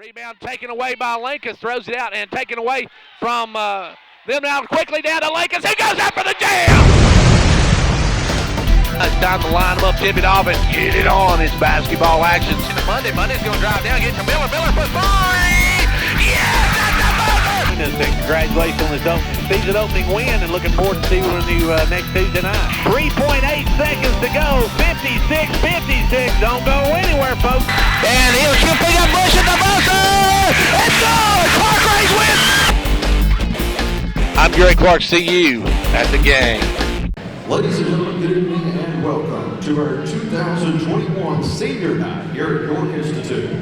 Rebound taken away by Lincoln, throws it out and taken away from them now quickly down to Lincoln. He goes up for the jam! It's time to line them up, tip it off, and get it on. It's basketball action. Monday's going to drive down, get to Miller. Miller for three! Yes, that's the buzzer! Congratulations on this season opening win, and looking forward to seeing you next Tuesday night. 3.8 seconds to go. 56-56. Don't go anywhere, folks. And he'll pick up Bush at the buzzer! It's good! Clark Rays wins! I'm Gary Clark. See you at the game. Ladies and gentlemen, good evening and welcome to our 2021 Senior Night here at York Institute.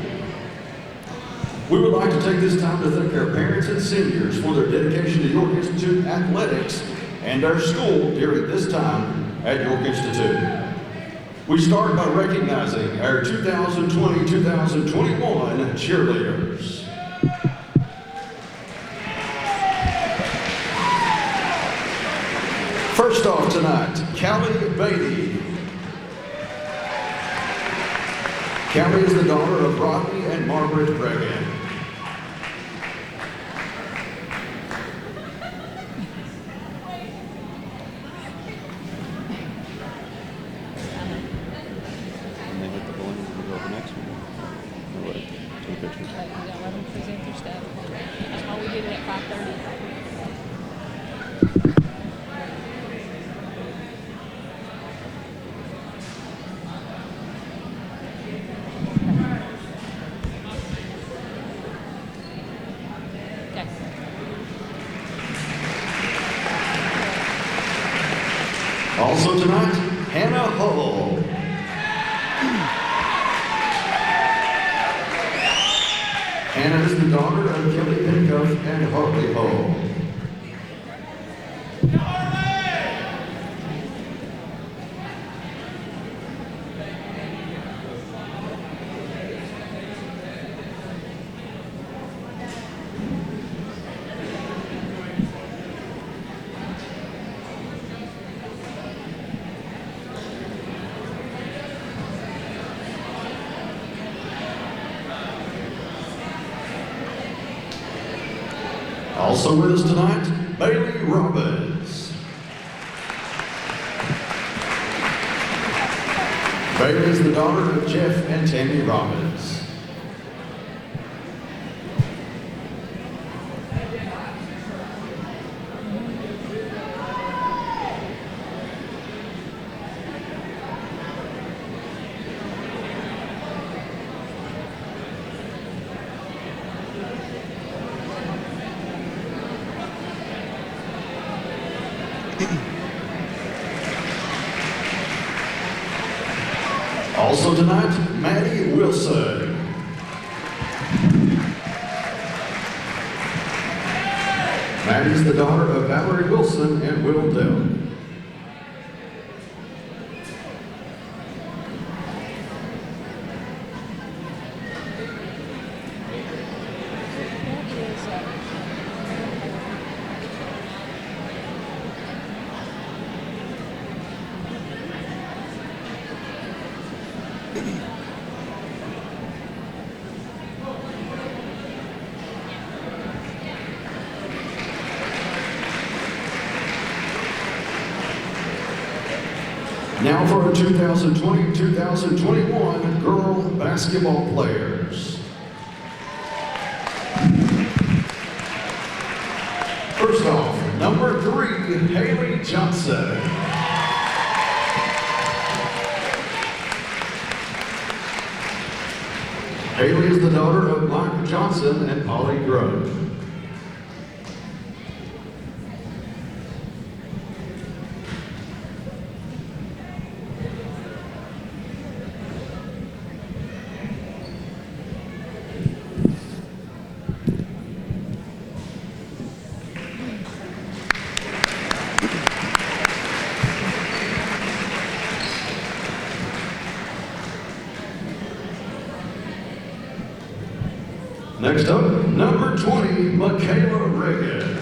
We would like to take this time to thank our parents and seniors for their dedication to York Institute athletics and our school during this time at York Institute. We start by recognizing our 2020-2021 cheerleaders. First off tonight, Callie Beatty. Callie is the daughter of Rodney and Margaret Bregan. Let them present their stuff. That's why we did it at 5:30. Also tonight, Hannah Hall. Hannah is the daughter of Kelly Dekalb and Hartley Hall. Also with us tonight, Bailey Robbins. Bailey is the daughter of Jeff and Tammy Robbins. Also tonight, Maddie Wilson. Maddie is the daughter of Valerie Wilson and Will Dell. Now for our 2020-2021 girl basketball players. First off, number 3, Haley Johnson. Haley is the daughter of Mike Johnson and Polly Grove. Next up, number 20, Michaela Reagan.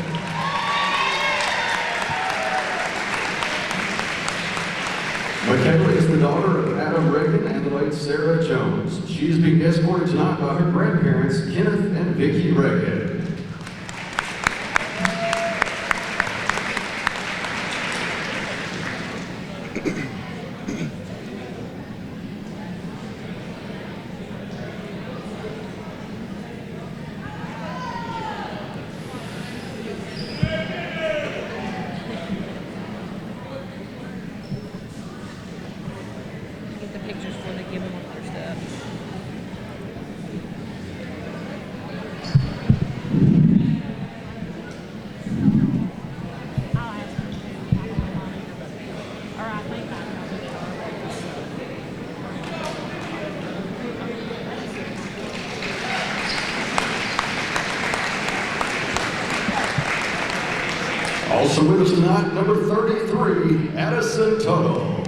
Michaela is the daughter of Adam Reagan and the late Sarah Jones. She is being escorted tonight by her grandparents, Kenneth and Vicki Reagan. Get the pictures before they give them up their stuff. I'll ask them to. I don't know mine either, but, or I think I know who they are. Also with us tonight, number 33, Addison Tuttle.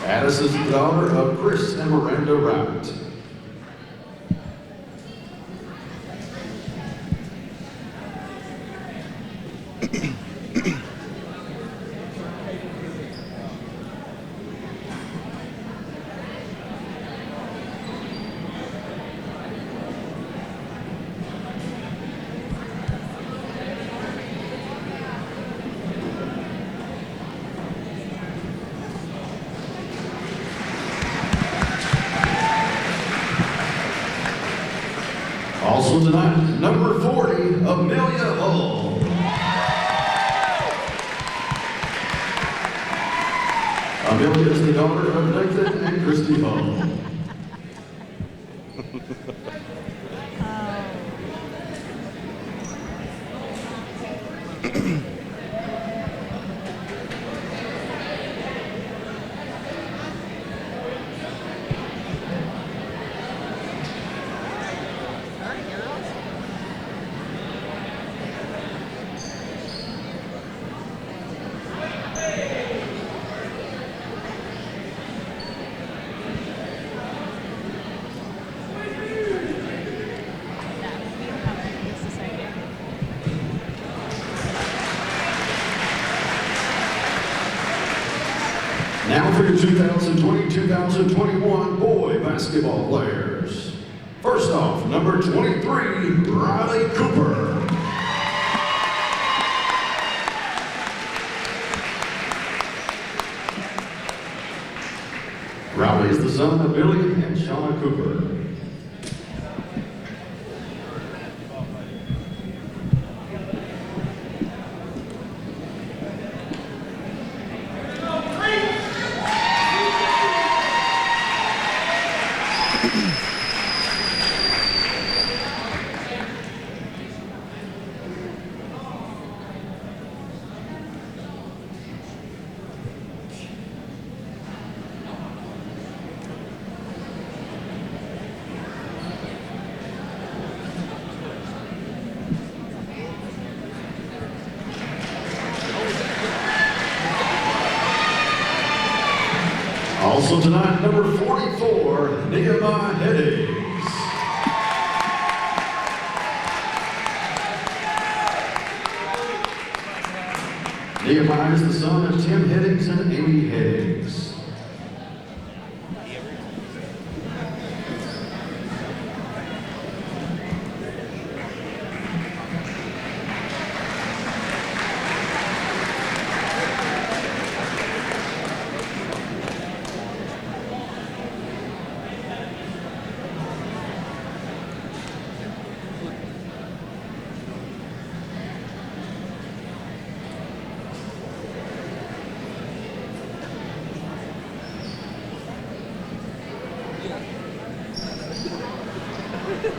Addison is the daughter of Chris and Miranda Wright. Also tonight, number 40, Amelia Hall. Amelia is the daughter of Nathan and Christy Hall. Now for your 2020-2021 boy basketball players. First off, number 23, Riley Cooper. Riley is the son of Billy and Shauna Cooper. Also tonight, number 44, Nehemiah Hennings. Nehemiah is the son of Tim Hennings and Amy Hennings.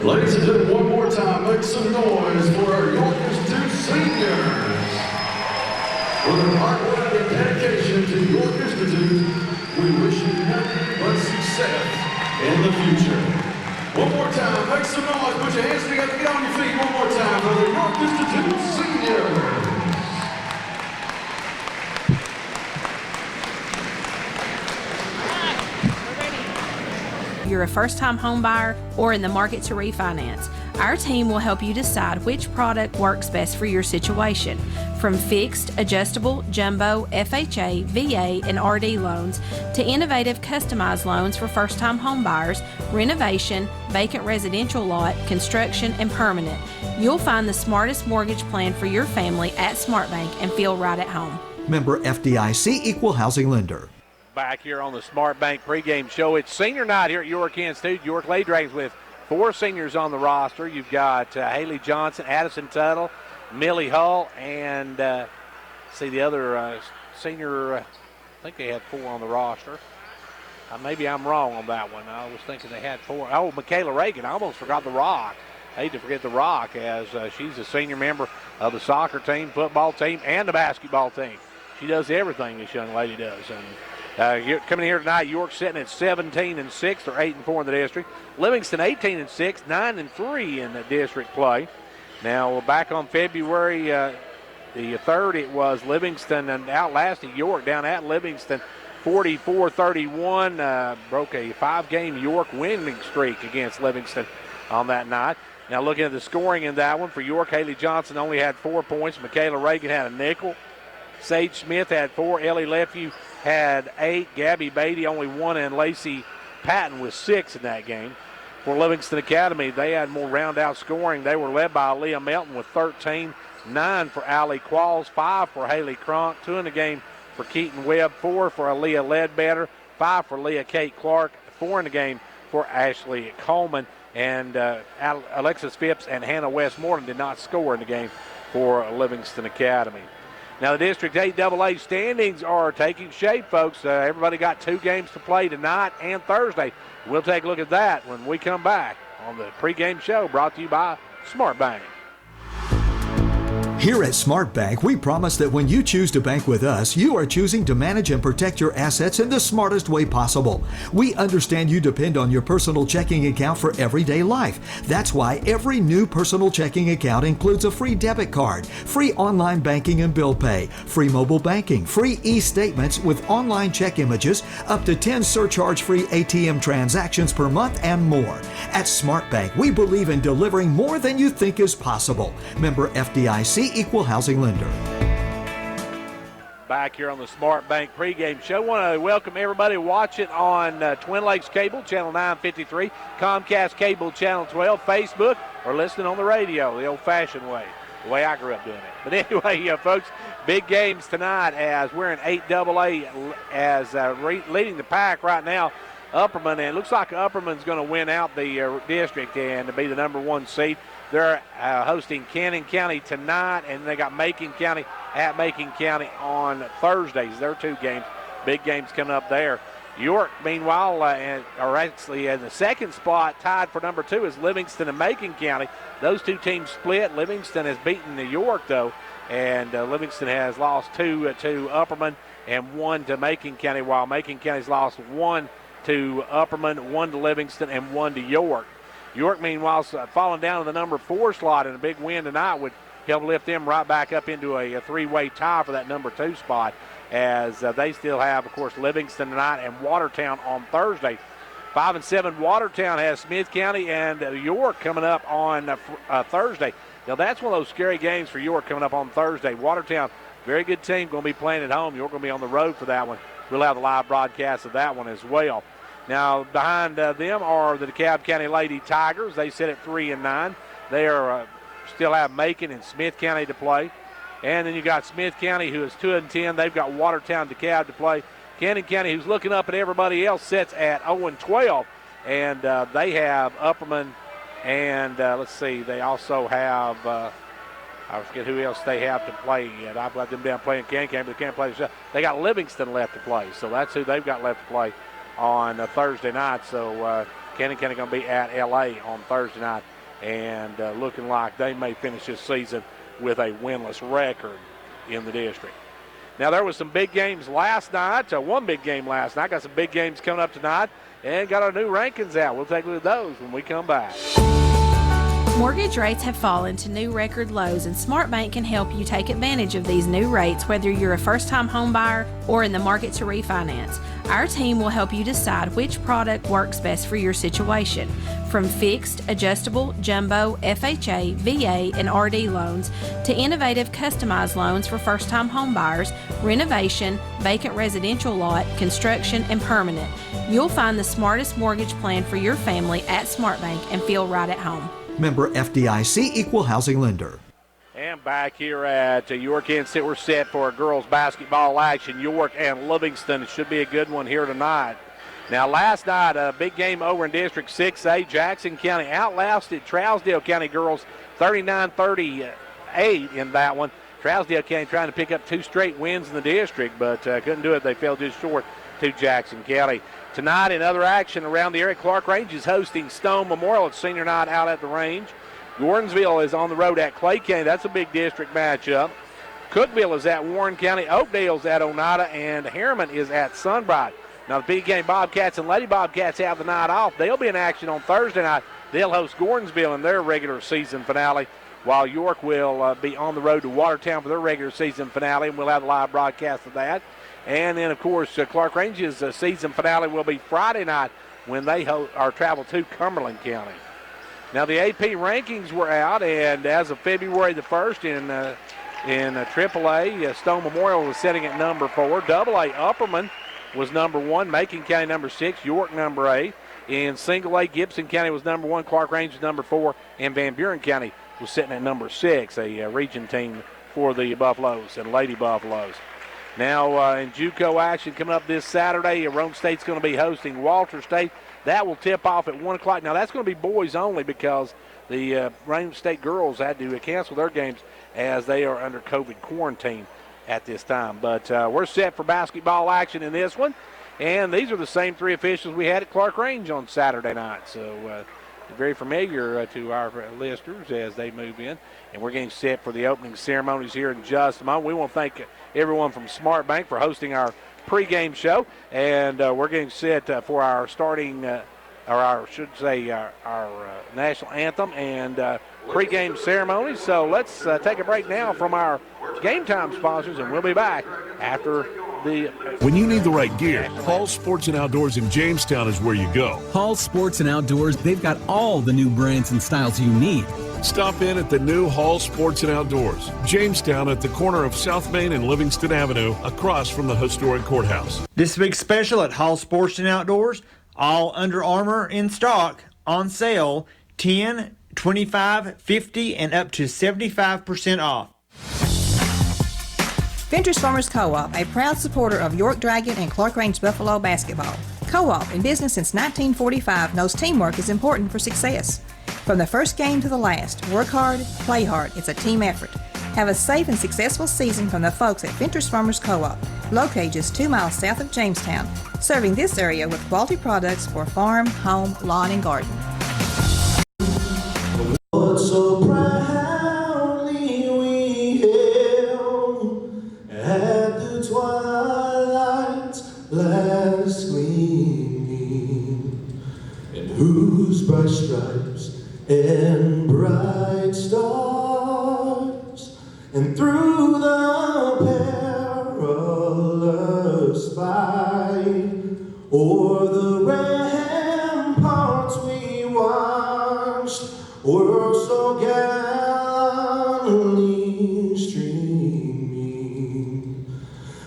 Ladies and gentlemen, one more time, make some noise for our York Institute seniors. For their hard work and dedication to York Institute, we wish you nothing but success in the future. One more time, make some noise, put your hands together, get on your feet one more time for the York Institute seniors. You're a first-time home buyer or in the market to refinance, our team will help you decide which product works best for your situation. From fixed, adjustable, jumbo, FHA, VA, and RD loans to innovative customized loans for first-time home buyers, renovation, vacant residential lot, construction, and permanent, you'll find the smartest mortgage plan for your family at SmartBank and feel right at home. Member FDIC, Equal Housing Lender. Back here on the SmartBank pregame show. It's senior night here at York Institute. York Lady Dragons with 4 seniors on the roster. You've got Haley Johnson, Addison Tuttle, Amelia Hall, and see the other senior, I think they had 4 on the roster. Maybe I'm wrong on that one. I was thinking they had 4. Oh, Michaela Reagan. I almost forgot the Rock. I hate to forget the Rock, as she's a senior member of the soccer team, football team, and the basketball team. She does everything this young lady does. And coming here tonight, York sitting at 17-6. They're 8-4 in the district. Livingston 18-6, 9-3 in the district play. Now, back on February the 3rd, it was Livingston and outlasted York down at Livingston 44-31. Broke a 5-game York winning streak against Livingston on that night. Now, looking at the scoring in that one, for York, Haley Johnson only had 4 points. Michaela Reagan had a nickel. Sage Smith had 4. Ellie Lefew had 8. Gabby Beatty only 1, and Lacey Patton with 6 in that game. For Livingston Academy, they had more round-out scoring. They were led by Leah Melton with 13, 9 for Allie Qualls, 5 for Haley Cronk, 2 in the game for Keaton Webb, 4 for Aaliyah Ledbetter, 5 for Leah Kate Clark, 4 in the game for Ashley Coleman. And Alexis Phipps and Hannah Westmoreland did not score in the game for Livingston Academy. Now, the District 8 AA standings are taking shape, folks. Everybody got 2 games to play tonight and Thursday. We'll take a look at that when we come back on the pregame show brought to you by SmartBank. Here at SmartBank, we promise that when you choose to bank with us, you are choosing to manage and protect your assets in the smartest way possible. We understand you depend on your personal checking account for everyday life. That's why every new personal checking account includes a free debit card, free online banking and bill pay, free mobile banking, free e-statements with online check images, up to 10 surcharge-free ATM transactions per month, and more. At SmartBank, we believe in delivering more than you think is possible. Member FDIC, Equal Housing Lender. Back here on the SmartBank pregame show. I want to welcome everybody watching on Twin Lakes Cable, Channel 953, Comcast Cable, Channel 12, Facebook, or listening on the radio the old-fashioned way, the way I grew up doing it. But anyway, folks, big games tonight as we're in 8AA as leading the pack right now. Upperman, and it looks like Upperman's going to win out the district and to be the number 1 seed. They're hosting Cannon County tonight, and they got Macon County at Macon County on Thursdays. Their 2 games, big games coming up there. York, meanwhile, are actually in the 2nd spot, tied for number 2 is Livingston and Macon County. Those 2 teams split. Livingston has beaten New York, though, and Livingston has lost 2 to Upperman and 1 to Macon County, while Macon County's lost 1 to Upperman, 1 to Livingston, and 1 to York. York, meanwhile, falling down to the number 4 slot, and a big win tonight would help lift them right back up into a 3-way tie for that number 2 spot, as they still have, of course, Livingston tonight and Watertown on Thursday. 5-7 Watertown has Smith County and York coming up on Thursday. Now, that's one of those scary games for York coming up on Thursday. Watertown, very good team, going to be playing at home. York going to be on the road for that one. We'll have the live broadcast of that one as well. Now, behind them are the Dekalb County Lady Tigers. They sit at 3-9. They are still have Macon and Smith County to play. And then you got Smith County, who is 2-10. They've got Watertown Dekalb to play. Cannon County, who's looking up at everybody else, sits at 0-12. And they have Upperman. And let's see, they also have, I forget who else they have to play yet. I've got them down playing Cannon County, but they can't play themselves. They got Livingston left to play. So that's who they've got left to play on Thursday night. So Cannon County going to be at L.A. on Thursday night, and looking like they may finish this season with a winless record in the district. Now, there was some big games last night. One big game last night. Got some big games coming up tonight, and got our new rankings out. We'll take a look at those when we come back. Mortgage rates have fallen to new record lows, and SmartBank can help you take advantage of these new rates whether you're a first-time home buyer or in the market to refinance. Our team will help you decide which product works best for your situation. From fixed, adjustable, jumbo, FHA, VA, and RD loans to innovative customized loans for first-time home buyers, renovation, vacant residential lot, construction, and permanent. You'll find the smartest mortgage plan for your family at SmartBank and feel right at home. Member FDIC, Equal Housing Lender. And back here at York, Kansas City, we're set for a girls basketball action. York and Livingston. It should be a good one here tonight. Now, last night, a big game over in District 6A. Jackson County outlasted Trousdale County girls 39-38 in that one. Trousdale County trying to pick up 2 straight wins in the district, but couldn't do it. They fell just short to Jackson County. Tonight, in other action around the area, Clark Range is hosting Stone Memorial. It's senior night out at the range. Gordonsville is on the road at Clay County. That's a big district matchup. Cookville is at Warren County. Oakdale's at Oneida, and Harriman is at Sunbright. Now, the big game Bobcats and Lady Bobcats have the night off. They'll be in action on Thursday night. They'll host Gordonsville in their regular season finale, while York will be on the road to Watertown for their regular season finale, and we'll have a live broadcast of that. And then, of course, Clark Range's season finale will be Friday night when they travel to Cumberland County. Now, the AP rankings were out, and as of February the 1st in AAA, Stone Memorial was sitting at number 4. AA Upperman was number 1, Macon County number 6, York number 8. In single A, Gibson County was number 1, Clark Range was number 4, and Van Buren County was sitting at number 6, a region team for the Buffaloes and Lady Buffaloes. Now, in JUCO action coming up this Saturday, Roane State's going to be hosting Walter State. That will tip off at 1 o'clock. Now, that's going to be boys only because the Roane State girls had to cancel their games as they are under COVID quarantine at this time. But we're set for basketball action in this one. And these are the same 3 officials we had at Clark Range on Saturday night. So very familiar to our listeners as they move in. And we're getting set for the opening ceremonies here in just a moment. We want to thank everyone from SmartBank for hosting our pregame show. And we're getting set for our starting, our national anthem and pregame ceremonies. So let's take a break now from our game time sponsors, and we'll be back after the... When you need the right gear, Hall Sports and Outdoors in Jamestown is where you go. Hall Sports and Outdoors, they've got all the new brands and styles you need. Stop in at the new Hall Sports and Outdoors, Jamestown, at the corner of South Main and Livingston Avenue, across from the historic courthouse. This week's special at Hall Sports and Outdoors, all Under Armour in stock, on sale, 10, 25, 50, and up to 75% off. Ventures Farmers Co-op, a proud supporter of York Dragon and Clark Range Buffalo basketball. Co-op, in business since 1945, knows teamwork is important for success. From the first game to the last, work hard, play hard. It's a team effort. Have a safe and successful season from the folks at Ventures Farmers Co-op, located just 2 miles south of Jamestown, serving this area with quality products for farm, home, lawn, and garden. So proudly we hailed at the twilight's last gleaming, and whose bright stripes and bright stars, and through the perilous fight, o'er the ramparts we watched, were so gallantly streaming,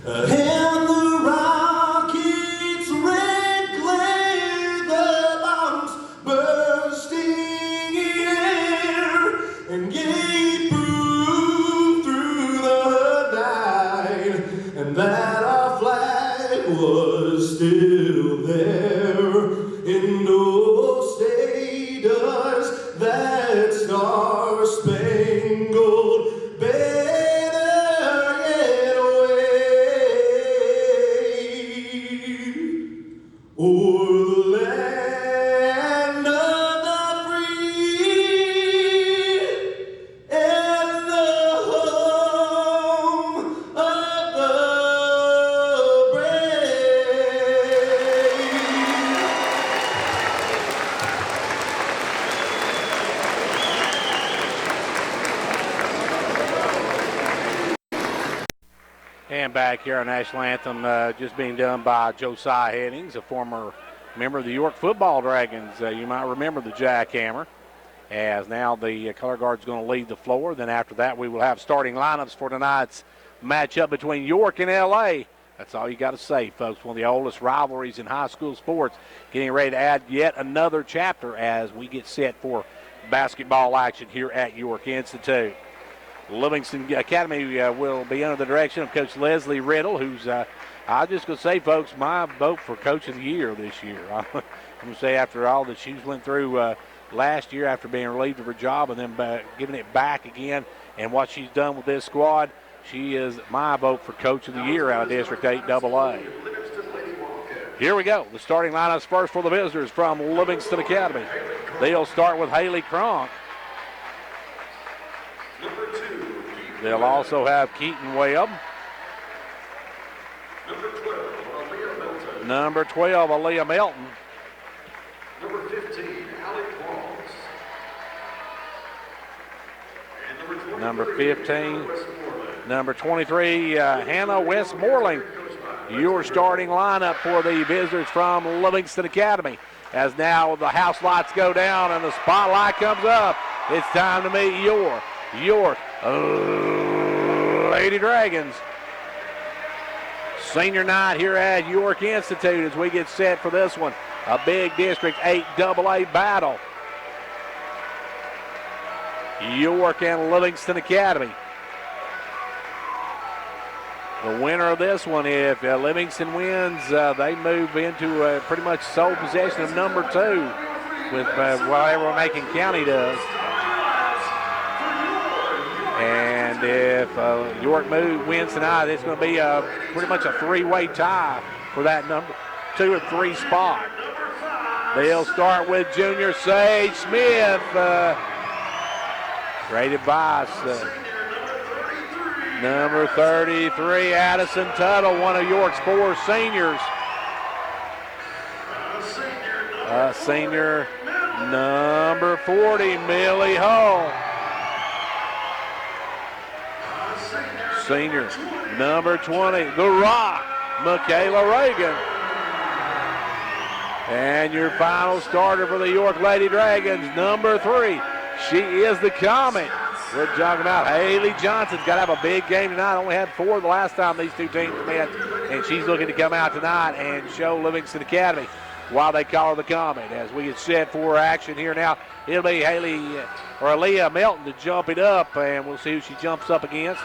and the rockets' red glare, the bombs bursting in air, and gave proof through the night, and that our flag was still there. In no state does that star-spangled banner yet wave o'er the land of the free and the home of the brave. stand back here. Our national anthem just being done by Josiah Hennings, a former member of the York Football Dragons. You might remember the jackhammer. As now the color guard's going to leave the floor. Then after that, we will have starting lineups for tonight's matchup between York and L.A. That's all you got to say, folks. One of the oldest rivalries in high school sports. Getting ready to add yet another chapter as we get set for basketball action here at York Institute. Livingston Academy will be under the direction of Coach Leslie Riddle, who's, I'm just going to say, folks, my vote for Coach of the Year this year. I'm going to say after all that she's went through last year after being relieved of her job and then giving it back again, and what she's done with this squad, she is my vote for Coach of the Year out of District 8 AA. Here we go. The starting lineups first for the visitors from Livingston Academy. They'll start with Haley Cronk. They'll also have Keaton Webb. Number 12, Aaliyah Melton. Number 15, Allie Qualls. Number 15, number 23, Hannah Westmoreland. Your starting lineup for the visitors from Livingston Academy. As now the house lights go down and the spotlight comes up, it's time to meet York Lady Dragons. Senior night here at York Institute as we get set for this one. A big District 8 AA battle. York and Livingston Academy. The winner of this one, if Livingston wins, they move into pretty much sole possession of number 2 with whatever Macon County does. And if York wins tonight, it's going to be pretty much a 3-way tie for that number 2 or 3 spot. They'll start with junior Sage Smith, graded by number 33, Addison Tuttle, one of York's 4 seniors. Senior number 40, Millie Hall. Senior number 20, The Rock, Michaela Reagan. And your final starter for the York Lady Dragons, number 3. She is the Comet. We're talking about Haley Johnson's got to have a big game tonight. Only had 4 the last time these two teams met. And she's looking to come out tonight and show Livingston Academy why they call her the Comet. As we get set for action here now, it'll be Aaliyah Melton to jump it up. And we'll see who she jumps up against.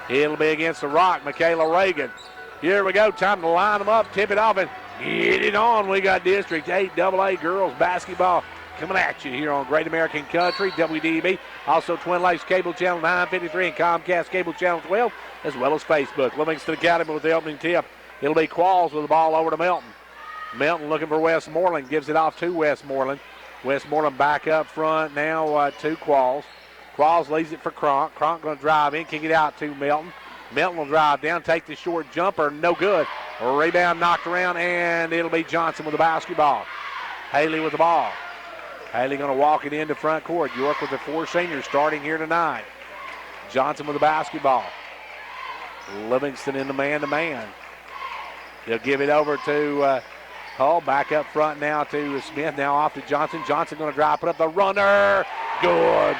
It'll be against The Rock, Michaela Reagan. Here we go. Time to line them up, tip it off, and get it on. We got District 8 AA girls basketball coming at you here on Great American Country, WDB. Also Twin Lakes Cable Channel 953 and Comcast Cable Channel 12, as well as Facebook. Livingston Academy with the opening tip. It'll be Qualls with the ball over to Melton. Melton looking for Westmoreland, gives it off to Westmoreland. Westmoreland back up front now to Qualls. Qualls leaves it for Cronk. Cronk going to drive in, kick it out to Melton. Melton will drive down, take the short jumper, no good. Rebound knocked around, and it'll be Johnson with the basketball. Haley with the ball. Haley going to walk it into front court. York with the 4 seniors starting here tonight. Johnson with the basketball. Livingston in the man-to-man. They'll give it over to Hull. Back up front now to Smith. Now off to Johnson. Johnson going to drive, put up the runner. Good.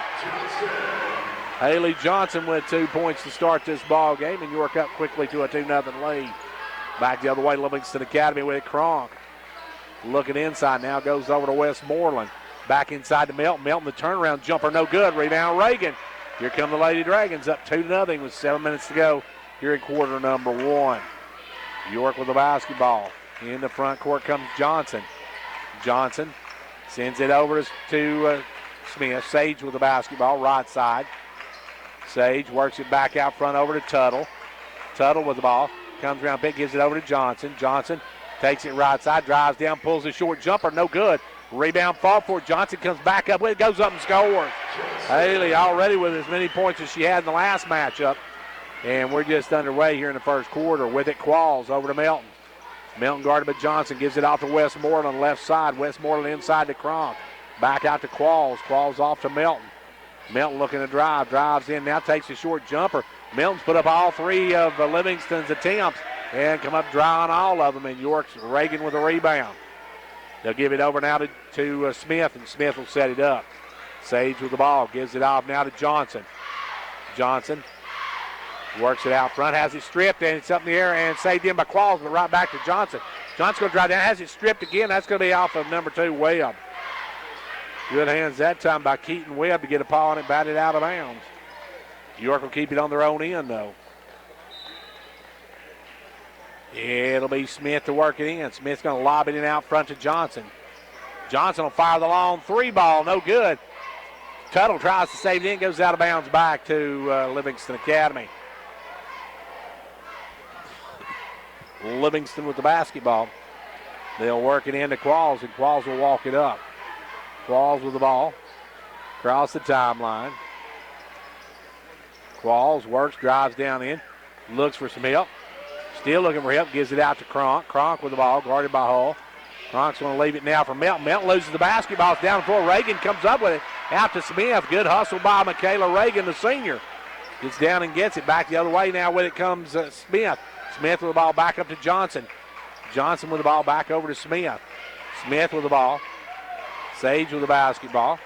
Haley Johnson with 2 points to start this ball game, and York up quickly to a 2-0 lead. Back the other way, Livingston Academy with Cronk. Looking inside now, goes over to Westmoreland. Back inside to Melton. Melton, the turnaround jumper, no good. Rebound, Reagan. Here come the Lady Dragons up 2-0 with 7 minutes to go here in quarter number 1. York with the basketball. In the front court comes Johnson. Johnson sends it over to Smith. Sage with the basketball, right side. Sage works it back out front over to Tuttle. Tuttle with the ball. Comes around, big, gives it over to Johnson. Johnson takes it right side, drives down, pulls a short jumper, no good. Rebound, fall for it. Johnson comes back up with it, goes up and scores. Haley already with as many points as she had in the last matchup. And we're just underway here in the first quarter. With it, Qualls over to Melton. Melton guarded by Johnson, gives it off to Westmoreland on the left side. Westmoreland inside to Cronk. Back out to Qualls. Qualls off to Melton. Melton looking to drive, drives in, now takes a short jumper. Milton's put up all three of Livingston's attempts and come up dry on all of them, and York's Reagan with a rebound. They'll give it over now to Smith, and Smith will set it up. Sage with the ball, gives it off now to Johnson. Johnson works it out front, has it stripped, and it's up in the air and saved in by Qualls, but right back to Johnson. Johnson's going to drive down, has it stripped again. That's going to be off of number 2, Webb. Good hands that time by Keaton Webb to get a paw on it, batted out of bounds. York will keep it on their own end, though. It'll be Smith to work it in. Smith's going to lob it in out front to Johnson. Johnson will fire the long 3 ball, no good. Tuttle tries to save it in, goes out of bounds back to Livingston Academy. Livingston with the basketball. They'll work it into Qualls, and Qualls will walk it up. Qualls with the ball. Across the timeline. Qualls works, drives down in, looks for some help. Still looking for help, gives it out to Cronk. Cronk with the ball, guarded by Hall. Cronk's going to leave it now for Melton. Melton loses the basketball. It's down the floor. Reagan comes up with it. Out to Smith. Good hustle by Michaela Reagan, the senior. Gets down and gets it. Back the other way now when it comes Smith. Smith with the ball back up to Johnson. Johnson with the ball back over to Smith. Smith with the ball. Sage with the basketball.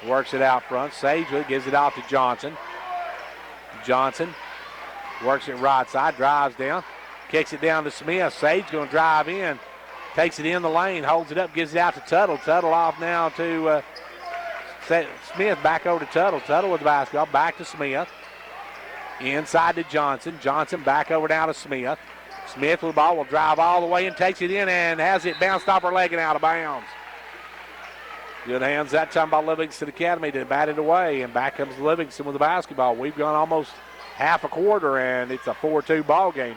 Works it out front. Sage gives it off to Johnson. Johnson works it right side. Drives down. Kicks it down to Smith. Sage going to drive in. Takes it in the lane. Holds it up. Gives it out to Tuttle. Tuttle off now to Smith. Back over to Tuttle. Tuttle with the basketball. Back to Smith. Inside to Johnson. Johnson back over down to Smith. Smith with the ball will drive all the way and takes it in and has it bounced off her leg and out of bounds. Good hands that time by Livingston Academy to bat it away, and back comes Livingston with the basketball. We've gone almost half a quarter, and it's a 4-2 ball game.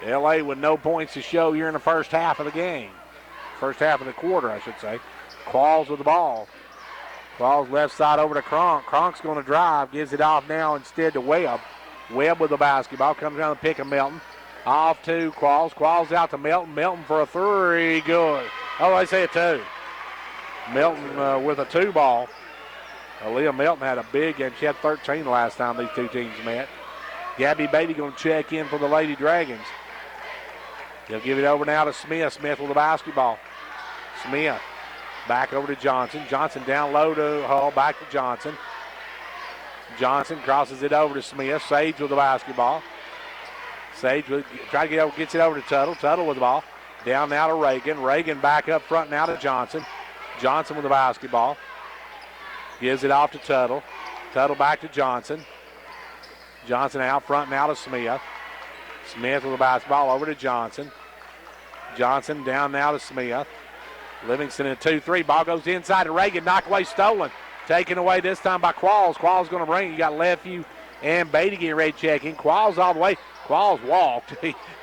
LA with no points to show here in the first half of the game. First half of the quarter, I should say. Qualls with the ball. Qualls left side over to Cronk. Cronk's going to drive, gives it off now instead to Webb. Webb with the basketball, comes down the pick of Melton. Off to Qualls. Qualls out to Melton. Melton for a 3, good. Oh, they say a 2. Melton with a 2 ball. Aaliyah Melton had a big game. She had 13 the last time these two teams met. Gabby Beatty going to check in for the Lady Dragons. They'll give it over now to Smith. Smith with the basketball. Smith back over to Johnson. Johnson down low to Hull. Back to Johnson. Johnson crosses it over to Smith. Sage with the basketball. Sage try to get over, gets it over to Tuttle. Tuttle with the ball. Down now to Reagan. Reagan back up front now to Johnson. Johnson with the basketball. Gives it off to Tuttle. Tuttle back to Johnson. Johnson out front now to Smith. Smith with the basketball over to Johnson. Johnson down now to Smith. Livingston in a 2-3. Ball goes inside to Reagan. Knocked away, stolen. Taken away this time by Qualls. Qualls going to bring it. You got Lefevue and Beatty getting ready to check in. Qualls all the way. Qualls walked.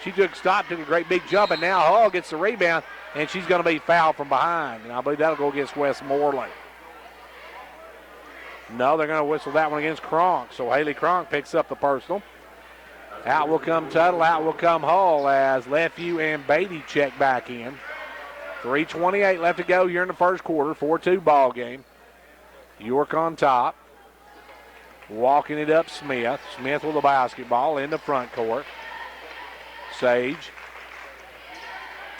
She took a great big jump, and now Hall gets the rebound, and she's going to be fouled from behind. And I believe that'll go against Westmoreland. No, they're going to whistle that one against Cronk. So Haley Cronk picks up the personal. Out will come Tuttle. Out will come Hall as Lefevue and Beatty check back in. 3:28 left to go here in the first quarter. 4-2 ball game. York on top. Walking it up Smith. Smith with the basketball in the front court. Sage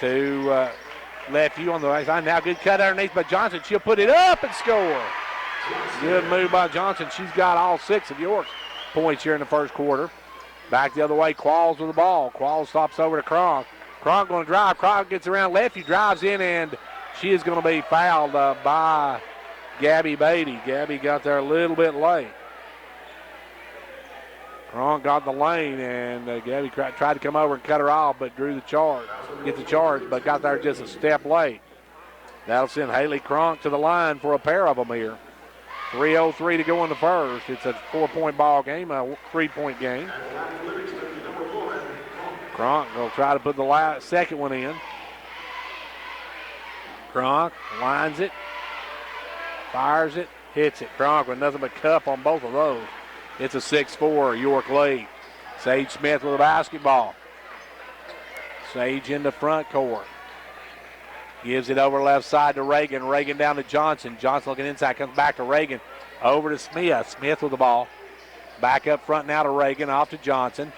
to Lefevue on the right side. Now good cut underneath by Johnson. She'll put it up and score. Good move by Johnson. She's got all 6 of York's points here in the first quarter. Back the other way. Qualls with the ball. Qualls stops over to Cronk. Cronk going to drive. Cronk gets around Lefevue, drives in, and she is going to be fouled by Gabby Beatty. Gabby got there a little bit late. Cronk got in the lane, and Gabby tried to come over and cut her off, but drew the charge. Get the charge, but got there just a step late. That'll send Haley Cronk to the line for a pair of them here. 3:03 to go in the first. It's a 4-point ball game, a 3-point game. Cronk will try to put the second one in. Cronk lines it, fires it, hits it. Cronk with nothing but cup on both of those. It's a 6-4 York lead. Sage Smith with the basketball. Sage in the front court. Gives it over left side to Reagan. Reagan down to Johnson. Johnson looking inside, comes back to Reagan. Over to Smith. Smith with the ball. Back up front now to Reagan, off to Johnson.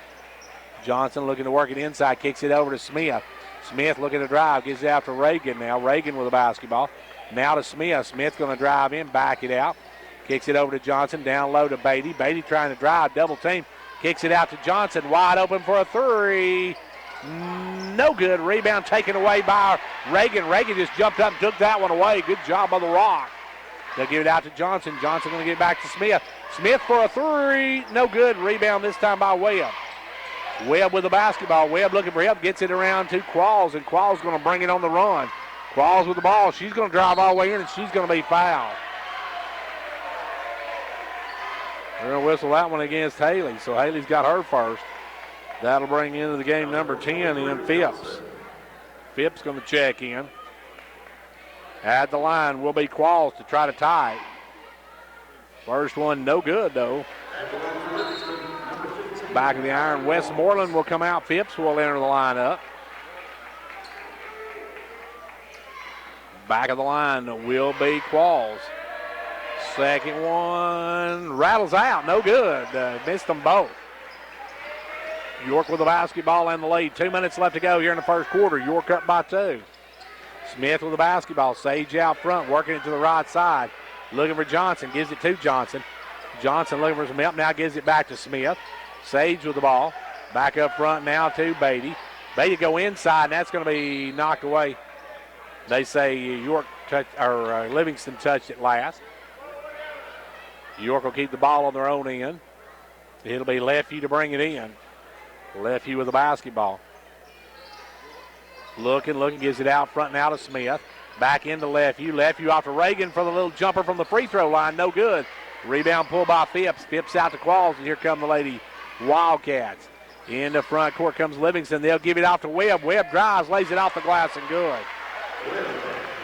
Johnson looking to work it inside, kicks it over to Smith. Smith looking to drive, gives it out to Reagan now. Reagan with the basketball. Now to Smith. Smith going to drive in, back it out. Kicks it over to Johnson, down low to Beatty. Beatty trying to drive, double team. Kicks it out to Johnson, wide open for a three. No good. Rebound taken away by Reagan. Reagan just jumped up and took that one away. Good job by the Rock. They'll give it out to Johnson. Johnson going to get it back to Smith. Smith for a three. No good. Rebound this time by Webb. Webb with the basketball. Webb looking for help. Gets it around to Qualls, and Qualls going to bring it on the run. Qualls with the ball. She's going to drive all the way in, and she's going to be fouled. They're going to whistle that one against Haley, so Haley's got her first. That'll bring into the game number 10 in Phipps. Phipps going to check in. At the line will be Qualls to try to tie it. First one no good, though. Back of the iron, Westmoreland will come out. Phipps will enter the lineup. Back of the line will be Qualls. Second one rattles out, no good. Missed them both. York with the basketball and the lead. 2 minutes left to go here in the first quarter. York up by 2. Smith with the basketball. Sage out front, working it to the right side. Looking for Johnson, gives it to Johnson. Johnson looking for some help, now gives it back to Smith. Sage with the ball. Back up front now to Beatty. Beatty go inside, and that's going to be knocked away. They say York Livingston touched it last. York will keep the ball on their own end. It'll be Lefevue to bring it in. Lefevue with the basketball. Looking, gives it out front now to Smith. Back into Lefevue. Lefevue off to Reagan for the little jumper from the free throw line. No good. Rebound pulled by Phipps. Phipps out to Qualls, and here come the Lady Wildcats. Into front court comes Livingston. They'll give it off to Webb. Webb drives, lays it off the glass, and good.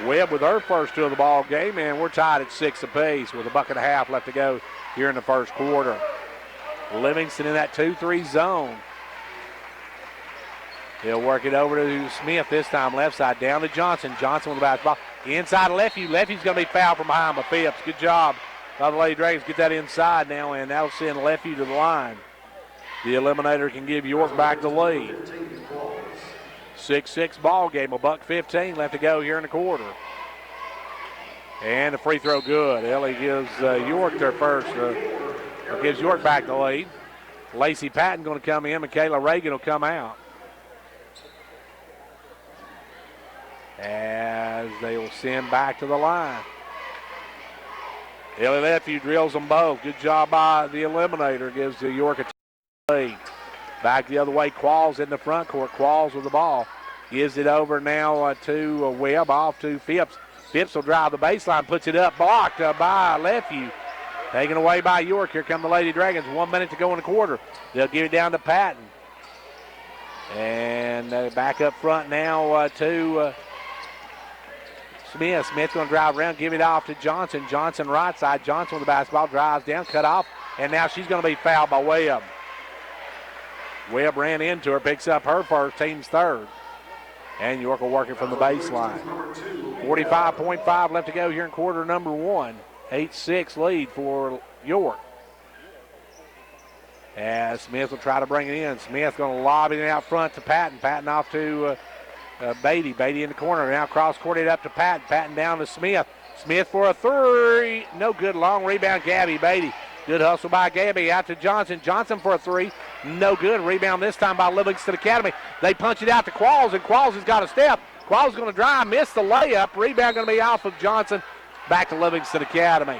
Webb with her first two of the ball game, and we're tied at 6 apiece with a bucket and a half left to go here in the first quarter. Livingston in that 2-3 zone. He'll work it over to Smith this time, left side, down to Johnson. Johnson with the basketball. Inside Lefevue. Lefevue's going to be fouled from behind by Phipps. Good job by the Lady Dragons. Get that inside now, and that'll send Lefevue to the line. The eliminator can give York back the lead. 6-6 ball game. $1:15 left to go here in the quarter. And the free throw good. Ellie gives York their first, gives York back the lead. Lacey Patton going to come in. Michaela Reagan will come out. As they will send back to the line. Ellie Lefevue drills them both. Good job by the eliminator. Gives York a lead. Back the other way, Qualls in the front court. Qualls with the ball. Gives it over now to Webb, off to Phipps. Phipps will drive the baseline, puts it up, blocked by Lefevue. Taken away by York. Here come the Lady Dragons. 1 minute to go in the quarter. They'll give it down to Patton. And back up front now to Smith. Smith's going to drive around, give it off to Johnson. Johnson right side. Johnson with the basketball, drives down, cut off, and now she's going to be fouled by Webb. Webb ran into her, picks up her first, team's third. And York will work it from the baseline. 45.5 left to go here in quarter number 1. 8-6 lead for York. As Smith will try to bring it in. Smith going to lob it out front to Patton. Patton off to Beatty. Beatty in the corner. Now cross court it up to Patton. Patton down to Smith. Smith for a three. No good. Long rebound, Gabby Beatty. Good hustle by Gabby. Out to Johnson. Johnson for a three. No good. Rebound this time by Livingston Academy. They punch it out to Qualls, and Qualls has got a step. Qualls is going to drive, miss the layup. Rebound going to be off of Johnson. Back to Livingston Academy.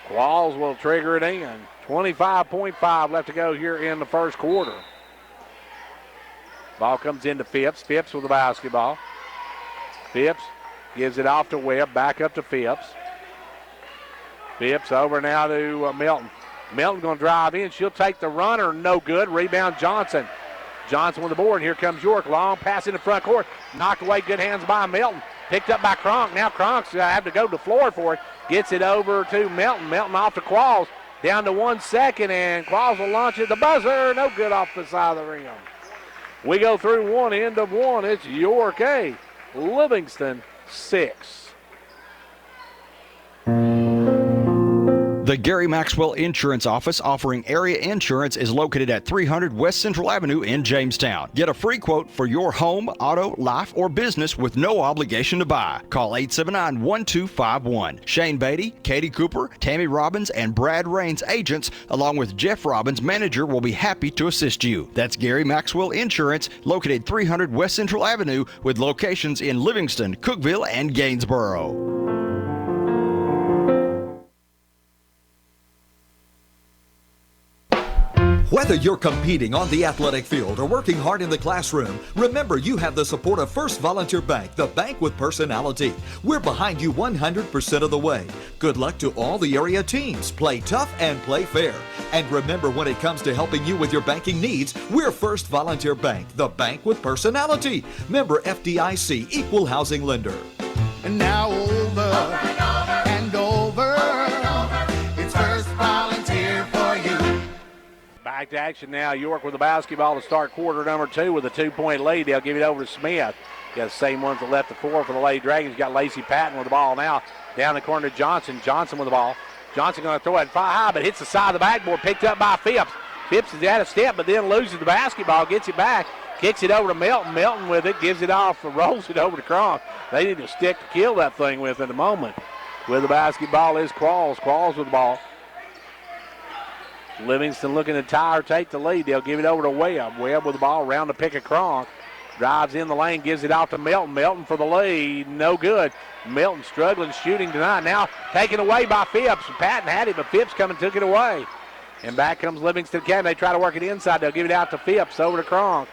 Qualls will trigger it in. 25.5 left to go here in the first quarter. Ball comes into Phipps. Phipps with the basketball. Phipps gives it off to Webb. Back up to Phipps. Phipps over now to Milton. Milton going to drive in. She'll take the runner. No good. Rebound Johnson. Johnson with the board. Here comes York. Long pass in the front court. Knocked away. Good hands by Milton. Picked up by Cronk. Now Cronk's going to have to go to the floor for it. Gets it over to Milton. Milton off to Qualls. Down to 1 second, and Qualls will launch at the buzzer. No good off the side of the rim. We go through one, end of one. It's York 8, Livingston 6. The Gary Maxwell Insurance Office offering area insurance is located at 300 West Central Avenue in Jamestown. Get a free quote for your home, auto, life, or business with no obligation to buy. Call 879-1251. Shane Beatty, Katie Cooper, Tammy Robbins, and Brad Raines agents, along with Jeff Robbins, manager, will be happy to assist you. That's Gary Maxwell Insurance, located 300 West Central Avenue, with locations in Livingston, Cookeville, and Gainesboro. Whether you're competing on the athletic field or working hard in the classroom, remember you have the support of First Volunteer Bank, the bank with personality. We're behind you 100% of the way. Good luck to all the area teams. Play tough and play fair. And remember, when it comes to helping you with your banking needs, we're First Volunteer Bank, the bank with personality. Member FDIC, equal housing lender. And now over and over, it's First Volunteer for you. Back to action now. York with the basketball to start quarter number 2 with a 2-point lead. They'll give it over to Smith. Got the same ones that left the floor for the Lady Dragons. Got Lacey Patton with the ball now. Down the corner to Johnson. Johnson with the ball. Johnson going to throw it high, but hits the side of the backboard. Picked up by Phipps. Phipps is out of step, but then loses the basketball. Gets it back. Kicks it over to Melton. Melton with it. Gives it off. Rolls it over to Kronk. They need to stick to kill that thing with in a moment. With the basketball is Qualls. Qualls with the ball. Livingston looking to tie or take the lead. They'll give it over to Webb. Webb with the ball around the pick of Kronk. Drives in the lane, gives it out to Melton. Melton for the lead. No good. Melton struggling shooting tonight. Now taken away by Phipps. Patton had it, but Phipps come and took it away. And back comes Livingston Academy. They try to work it inside. They'll give it out to Phipps. Over to Kronk.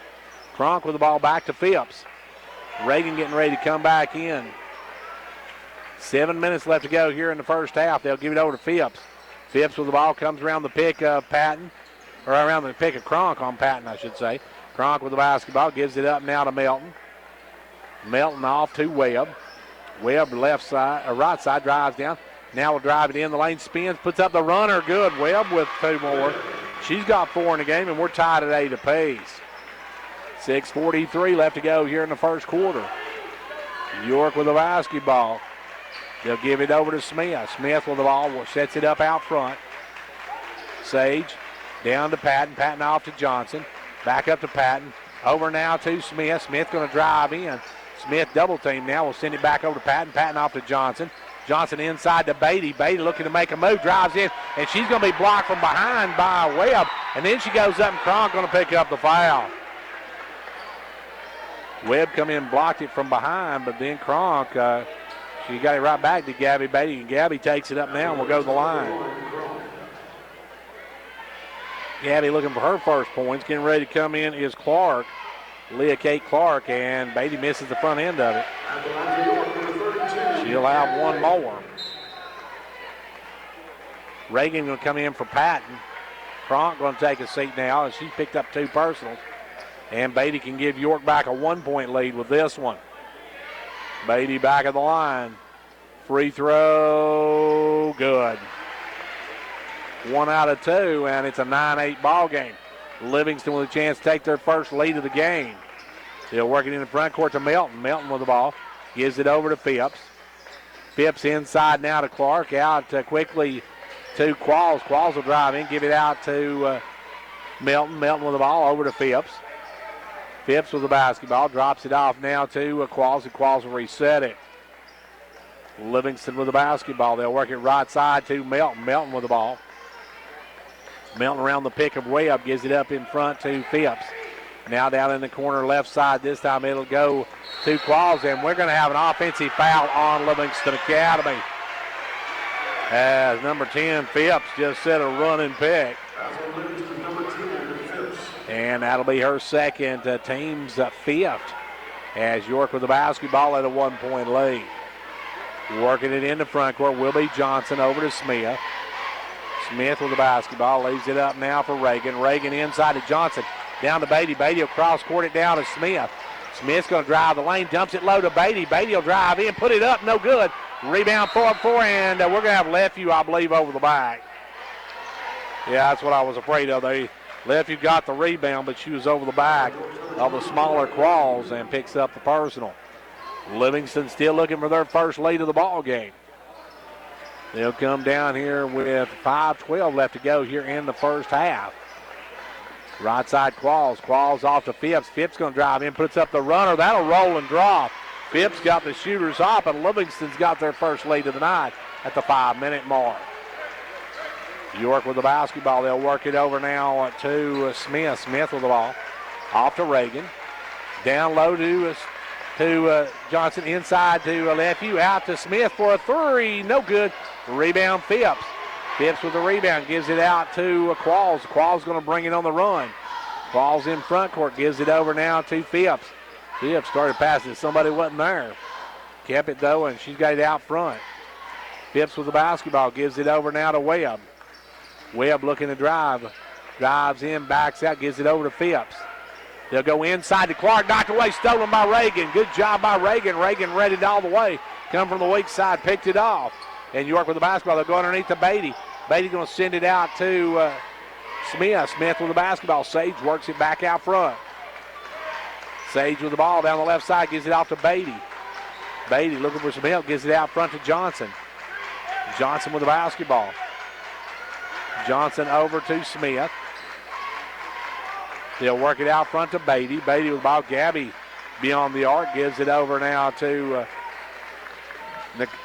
Kronk with the ball back to Phipps. Reagan getting ready to come back in. 7 minutes left to go here in the first half. They'll give it over to Phipps. Phipps with the ball comes around the pick of Patton, or around the pick of Kronk on Patton, I should say. Kronk with the basketball, gives it up now to Melton. Melton off to Webb. Webb left side, or right side, drives down. Now will drive it in the lane, spins, puts up the runner, good. Webb with 2 more. She's got 4 in the game, and we're tied at 8 apiece. 6:43 left to go here in the first quarter. York with the basketball. They'll give it over to Smith. Smith with the ball, sets it up out front. Sage down to Patton. Patton off to Johnson. Back up to Patton. Over now to Smith. Smith going to drive in. Smith double team now. We'll send it back over to Patton. Patton off to Johnson. Johnson inside to Beatty. Beatty looking to make a move. Drives in. And she's going to be blocked from behind by Webb. And then she goes up and Kronk going to pick up the foul. Webb come in and blocked it from behind. But then Kronk... she got it right back to Gabby Beatty, and Gabby takes it up now and will go to the line. Gabby looking for her first points. Getting ready to come in is Clark, Leah Kate Clark, and Beatty misses the front end of it. She'll have 1 more. Reagan going to come in for Patton. Kronk going to take a seat now, and she's picked up 2 personals. And Beatty can give York back a 1-point lead with this one. Beatty back of the line. Free throw, good. 1 out of 2, and it's a 9-8 ball game. Livingston with a chance to take their first lead of the game. They'll work it in the front court to Melton. Melton with the ball. Gives it over to Phipps. Phipps inside now to Clark. Out quickly to Qualls. Qualls will drive in, give it out to Melton. Melton with the ball over to Phipps. Phipps with the basketball, drops it off now to Qualls, and Qualls will reset it. Livingston with the basketball. They'll work it right side to Melton. Melton with the ball. Melton around the pick of Webb, gives it up in front to Phipps. Now down in the corner left side. This time it'll go to Qualls, and we're going to have an offensive foul on Livingston Academy. As number 10, Phipps, just set a running pick. And that'll be her second, team's 5th, as York with the basketball at a 1-point lead. Working it in the front court will be Johnson over to Smith. Smith with the basketball, leaves it up now for Reagan. Reagan inside to Johnson, down to Beatty. Beatty will cross court it down to Smith. Smith's going to drive the lane, dumps it low to Beatty. Beatty will drive in, put it up, no good. Rebound 4-4, and we're going to have Lefeview, I believe, over the back. Yeah, that's what I was afraid of. Lefeview got the rebound, but she was over the back of the smaller Qualls and picks up the personal. Livingston still looking for their first lead of the ball game. They'll come down here with 5:12 left to go here in the first half. Right side Qualls. Qualls off to Phipps. Phipps going to drive in, puts up the runner. That'll roll and drop. Phipps got the shooters up, and Livingston's got their first lead of the night at the 5-minute mark. York with the basketball. They'll work it over now to Smith. Smith with the ball. Off to Reagan. Down low to Johnson. Inside to Lefew. Out to Smith for a three. No good. Rebound Phipps. Phipps with the rebound. Gives it out to Qualls. Qualls going to bring it on the run. Qualls in front court. Gives it over now to Phipps. Phipps started passing. Somebody wasn't there. Kept it though, and she's got it out front. Phipps with the basketball. Gives it over now to Webb. Webb looking to drive. Drives in, backs out, gives it over to Phipps. They'll go inside to Clark. Knocked away, stolen by Reagan. Good job by Reagan. Reagan read it all the way. Come from the weak side, picked it off. And York with the basketball. They'll go underneath to Beatty. Beatty going to send it out to Smith. Smith with the basketball. Sage works it back out front. Sage with the ball down the left side. Gives it out to Beatty. Beatty looking for some help. Gives it out front to Johnson. Johnson with the basketball. Johnson over to Smith. They'll work it out front to Beatty. Beatty with the ball. Gabby beyond the arc. Gives it over now to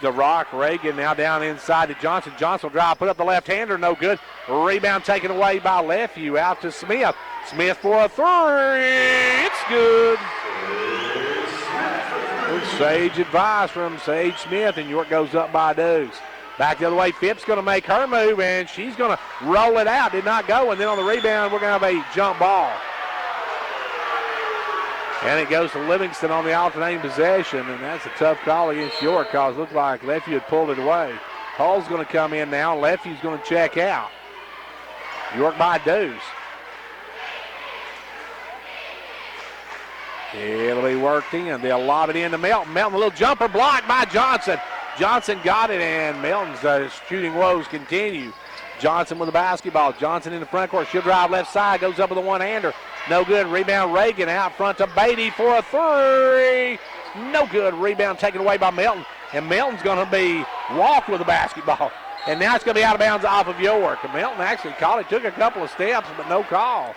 the Rock. Reagan now down inside to Johnson. Johnson will drive. Put up the left-hander. No good. Rebound taken away by Lefew. Out to Smith. Smith for a three. It's good. Good Sage advice from Sage Smith, and York goes up by deuce. Back the other way, Phipps going to make her move, and she's going to roll it out. Did not go, and then on the rebound, we're going to have a jump ball. And it goes to Livingston on the alternating possession, and that's a tough call against York because it looked like Lefew had pulled it away. Hull's going to come in now. Lefew's going to check out. York by deuce. It'll be worked in. They'll lob it into Melton. Melton, a little jumper blocked by Johnson. Johnson got it, and Melton's shooting woes continue. Johnson with the basketball. Johnson in the front court. She'll drive left side. Goes up with a one-hander. No good. Rebound Reagan out front to Beatty for a three. No good. Rebound taken away by Melton. And Melton's going to be walked with the basketball. And now it's going to be out of bounds off of York. And Melton actually caught it. Took a couple of steps, but no call.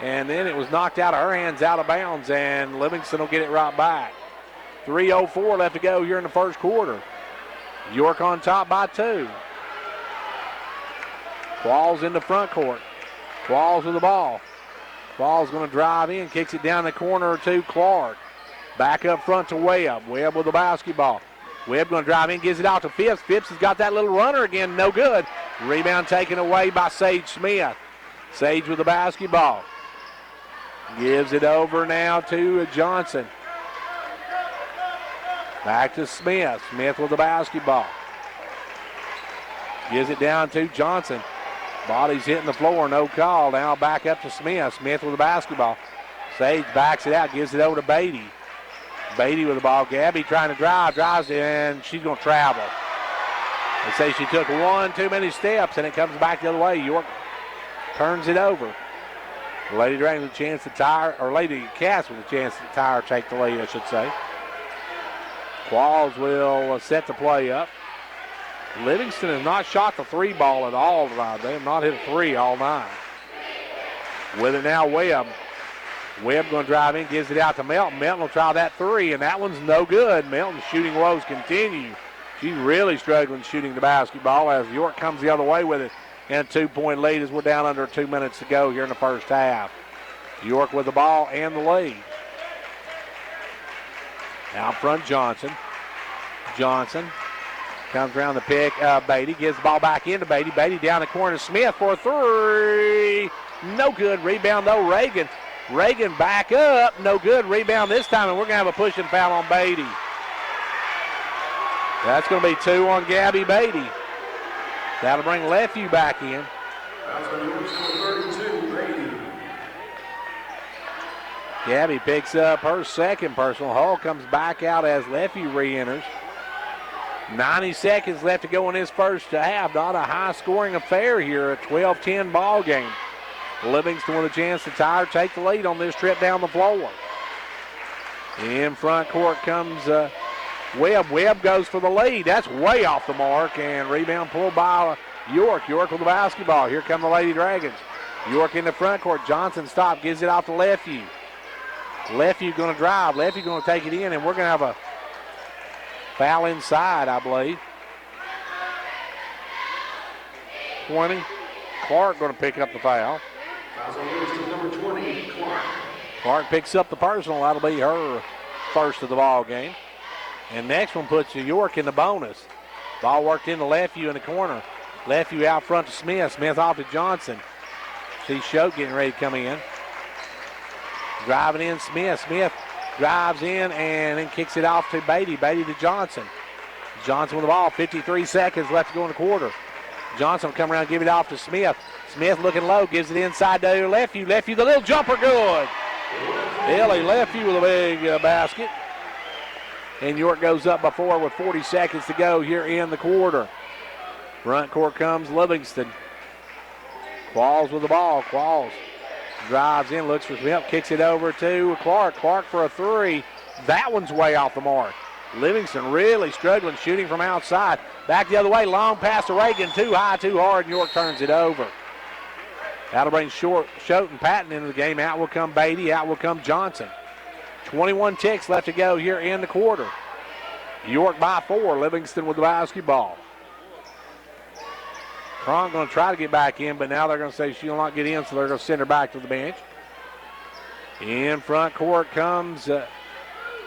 And then it was knocked out of her hands, out of bounds, and Livingston will get it right back. 3:04 left to go here in the first quarter. York on top by 2. Qualls in the front court. Qualls with the ball. Qualls going to drive in, kicks it down the corner to Clark. Back up front to Webb. Webb with the basketball. Webb going to drive in, gives it out to Phipps. Phipps has got that little runner again, no good. Rebound taken away by Sage Smith. Sage with the basketball. Gives it over now to Johnson. Back to Smith. Smith with the basketball. Gives it down to Johnson. Body's hitting the floor, no call. Now back up to Smith. Smith with the basketball. Sage backs it out, gives it over to Beatty. Beatty with the ball. Gabby trying to drives, and she's going to travel. They say she took one too many steps, and it comes back the other way. York turns it over. Lady Dragons with a chance to tie, or Lady Cass with a chance to tie or take the lead, I should say. Qualls will set the play up. Livingston has not shot the three ball at all tonight. They have not hit a three all night. With it now, Webb. Webb going to drive in, gives it out to Melton. Melton will try that three, and that one's no good. Melton's shooting woes continue. She's really struggling shooting the basketball as York comes the other way with it. And a 2-point lead as we're down under 2 minutes to go here in the first half. York with the ball and the lead. Out front, Johnson. Johnson comes around the pick. Beatty gives the ball back into Beatty. Beatty down the corner. Smith for a three. No good. Rebound, though, Reagan. Reagan back up. No good. Rebound this time, and we're going to have a push and foul on Beatty. That's going to be 2 on Gabby Beatty. That'll bring Lefew back in. Gabby picks up her second personal. Hull comes back out as Lefew re-enters. 90 seconds left to go in this first half. Not a high-scoring affair here. A 12-10 ball game. Livingston with a chance to tie or take the lead on this trip down the floor. In front court comes Webb goes for the lead. That's way off the mark, and rebound pulled by York. York with the basketball. Here come the Lady Dragons. York in the front court. Johnson stops, gives it off to Lefevue. Lefevue going to drive. Lefevue going to take it in, and we're going to have a foul inside, I believe. 20. Clark going to pick up the foul. Number 20, Clark. Clark picks up the personal. That'll be her first of the ball game. And next one puts York in the bonus. Ball worked into Lefevue in the corner. Lefevue out front to Smith. Smith off to Johnson. See Choate getting ready to come in. Driving in Smith. Smith drives in and then kicks it off to Beatty. Beatty to Johnson. Johnson with the ball. 53 seconds left to go in the quarter. Johnson will come around and give it off to Smith. Smith looking low. Gives it inside to Lefevue. Lefevue, the little jumper, good. Ellie Lefevue with a big basket. And York goes up by 4 with 40 seconds to go here in the quarter. Front court comes Livingston. Qualls with the ball. Qualls drives in, looks for Smith, kicks it over to Clark. Clark for a three. That one's way off the mark. Livingston really struggling shooting from outside. Back the other way, long pass to Reagan. Too high, too hard, and York turns it over. That'll bring Choate and Patton into the game. Out will come Beatty. Out will come Johnson. 21 ticks left to go here in the quarter. York by 4. Livingston with the basketball. Cronk going to try to get back in, but now they're going to say she'll not get in, so they're going to send her back to the bench. In front court comes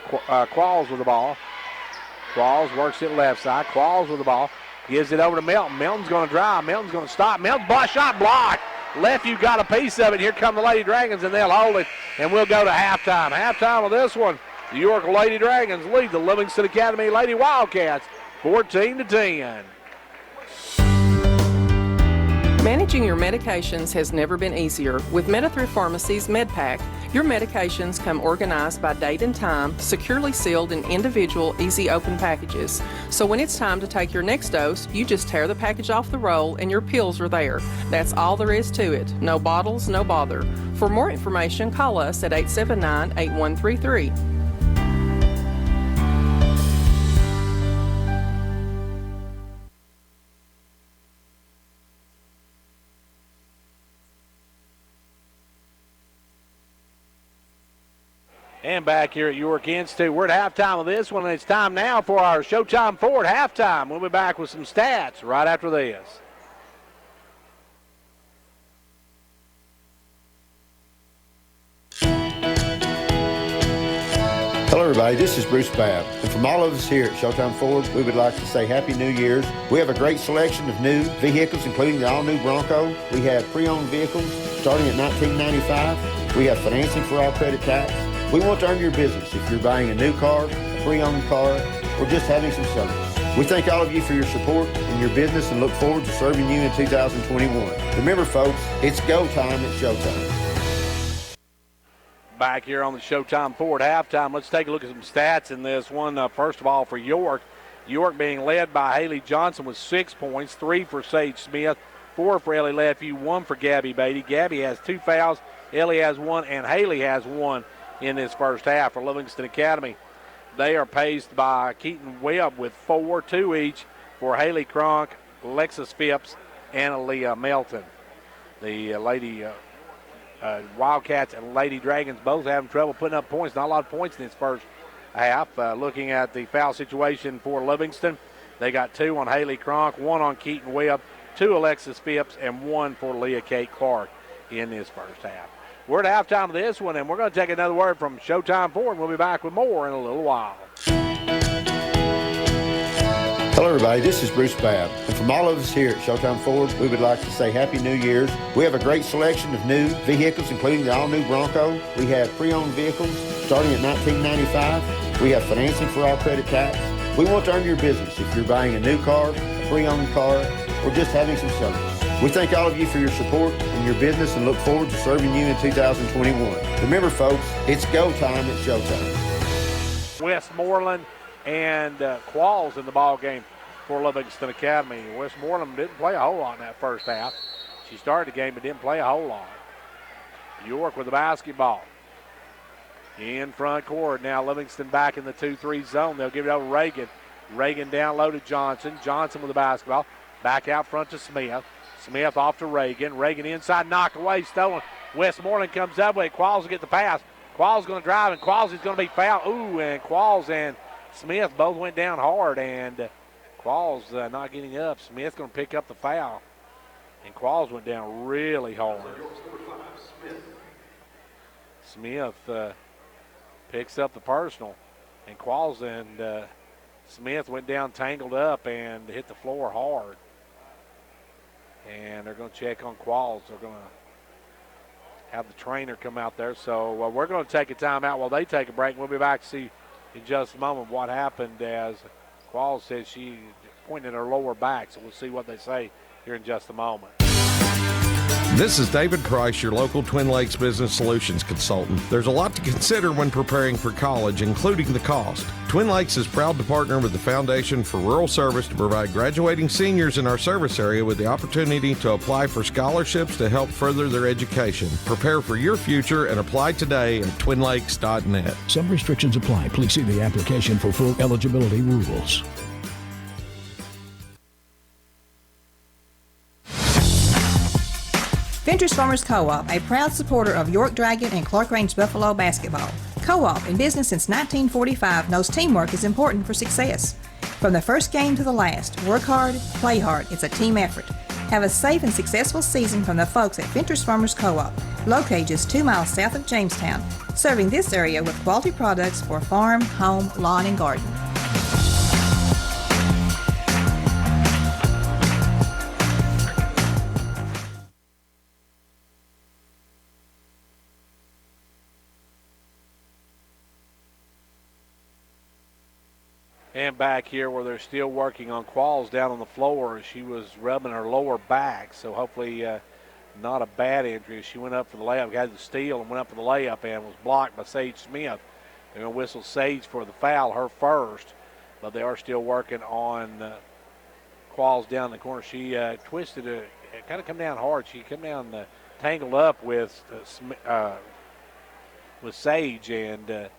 Qualls with the ball. Qualls works it left side. Qualls with the ball. Gives it over to Melton. Melton's going to drive. Melton's going to stop. Melton's ball shot blocked. Lefevue got a piece of it. Here come the Lady Dragons, and they'll hold it, and we'll go to halftime. Halftime of this one, the York Lady Dragons lead the Livingston Academy Lady Wildcats 14-10. Managing your medications has never been easier. With Medi-Thrift Pharmacy's MedPack, your medications come organized by date and time, securely sealed in individual, easy open packages. So when it's time to take your next dose, you just tear the package off the roll and your pills are there. That's all there is to it. No bottles, no bother. For more information, call us at 879-8133. And back here at York Institute, we're at halftime of this one, and it's time now for our Showtime 4 at halftime. We'll be back with some stats right after this. Hello everybody, this is Bruce Babb, and from all of us here at Showtime Ford, we would like to say Happy New Year's. We have a great selection of new vehicles, including the all-new Bronco. We have pre-owned vehicles starting at $19.95. We have financing for all credit types. We want to earn your business if you're buying a new car, a pre-owned car, or just having some service. We thank all of you for your support in your business and look forward to serving you in 2021. Remember folks, it's go time at Showtime. Back here on the Showtime 4 at halftime, let's take a look at some stats in this one. First of all, for York, York being led by Haley Johnson with 6 points, 3 for Sage Smith, 4 for Ellie Lefevue, 1 for Gabby Beatty. Gabby has 2 fouls, Ellie has 1, and Haley has 1 in this first half for Livingston Academy. They are paced by Keaton Webb with 4, 2 each for Haley Cronk, Alexis Phipps, and Aaliyah Melton. The Lady Wildcats and Lady Dragons both having trouble putting up points. Not a lot of points in this first half. Looking at the foul situation for Livingston, they got 2 on Haley Cronk, 1 on Keaton Webb, 2 Alexis Phipps, and 1 for Leah Kate Clark in this first half. We're at halftime of this one, and we're going to take another word from Showtime 4, and we'll be back with more in a little while. Hello everybody, this is Bruce Babb, and from all of us here at Showtime Ford, we would like to say Happy New Year's. We have a great selection of new vehicles, including the all-new Bronco. We have pre-owned vehicles starting at $19.95. We have financing for all credit types. We want to earn your business if you're buying a new car, a pre-owned car, or just having some service. We thank all of you for your support in your business and look forward to serving you in 2021. Remember folks, it's go time at Showtime. Westmoreland and Qualls in the ball game for Livingston Academy. Westmoreland didn't play a whole lot in that first half. She started the game but didn't play a whole lot. York with the basketball. In front court. Now Livingston back in the 2-3 zone. They'll give it over to Reagan. Reagan down low to Johnson. Johnson with the basketball. Back out front to Smith. Smith off to Reagan. Reagan inside, knocked away, stolen. Westmoreland comes up with it. Qualls will get the pass. Qualls going to drive, and Qualls is going to be fouled. Ooh, and Qualls and Smith both went down hard, and Qualls not getting up. Smith going to pick up the foul, and Qualls went down really hard. Smith picks up the personal, and Qualls and Smith went down tangled up and hit the floor hard. And they're going to check on Qualls. They're going to have the trainer come out there. So we're going to take a timeout while they take a break. We'll be back to see in just a moment what happened, as Qualls says she pointed her lower back. So we'll see what they say here in just a moment. This is David Price, your local Twin Lakes Business Solutions consultant. There's a lot to consider when preparing for college, including the cost. Twin Lakes is proud to partner with the Foundation for Rural Service to provide graduating seniors in our service area with the opportunity to apply for scholarships to help further their education. Prepare for your future and apply today at twinlakes.net. Some restrictions apply. Please see the application for full eligibility rules. Ventures Farmers Co-op, a proud supporter of York Dragon and Clark Range Buffalo basketball. Co-op, in business since 1945, knows teamwork is important for success. From the first game to the last, work hard, play hard. It's a team effort. Have a safe and successful season from the folks at Ventures Farmers Co-op, located just 2 miles south of Jamestown, serving this area with quality products for farm, home, lawn, and garden. And back here where they're still working on Qualls down on the floor. She was rubbing her lower back, so hopefully not a bad injury. She went up for the layup, got the steal, and went up for the layup and was blocked by Sage Smith. They're going to whistle Sage for the foul, her first, but they are still working on Qualls down the corner. She twisted it, kind of come down hard. She come down tangled up with Sage, and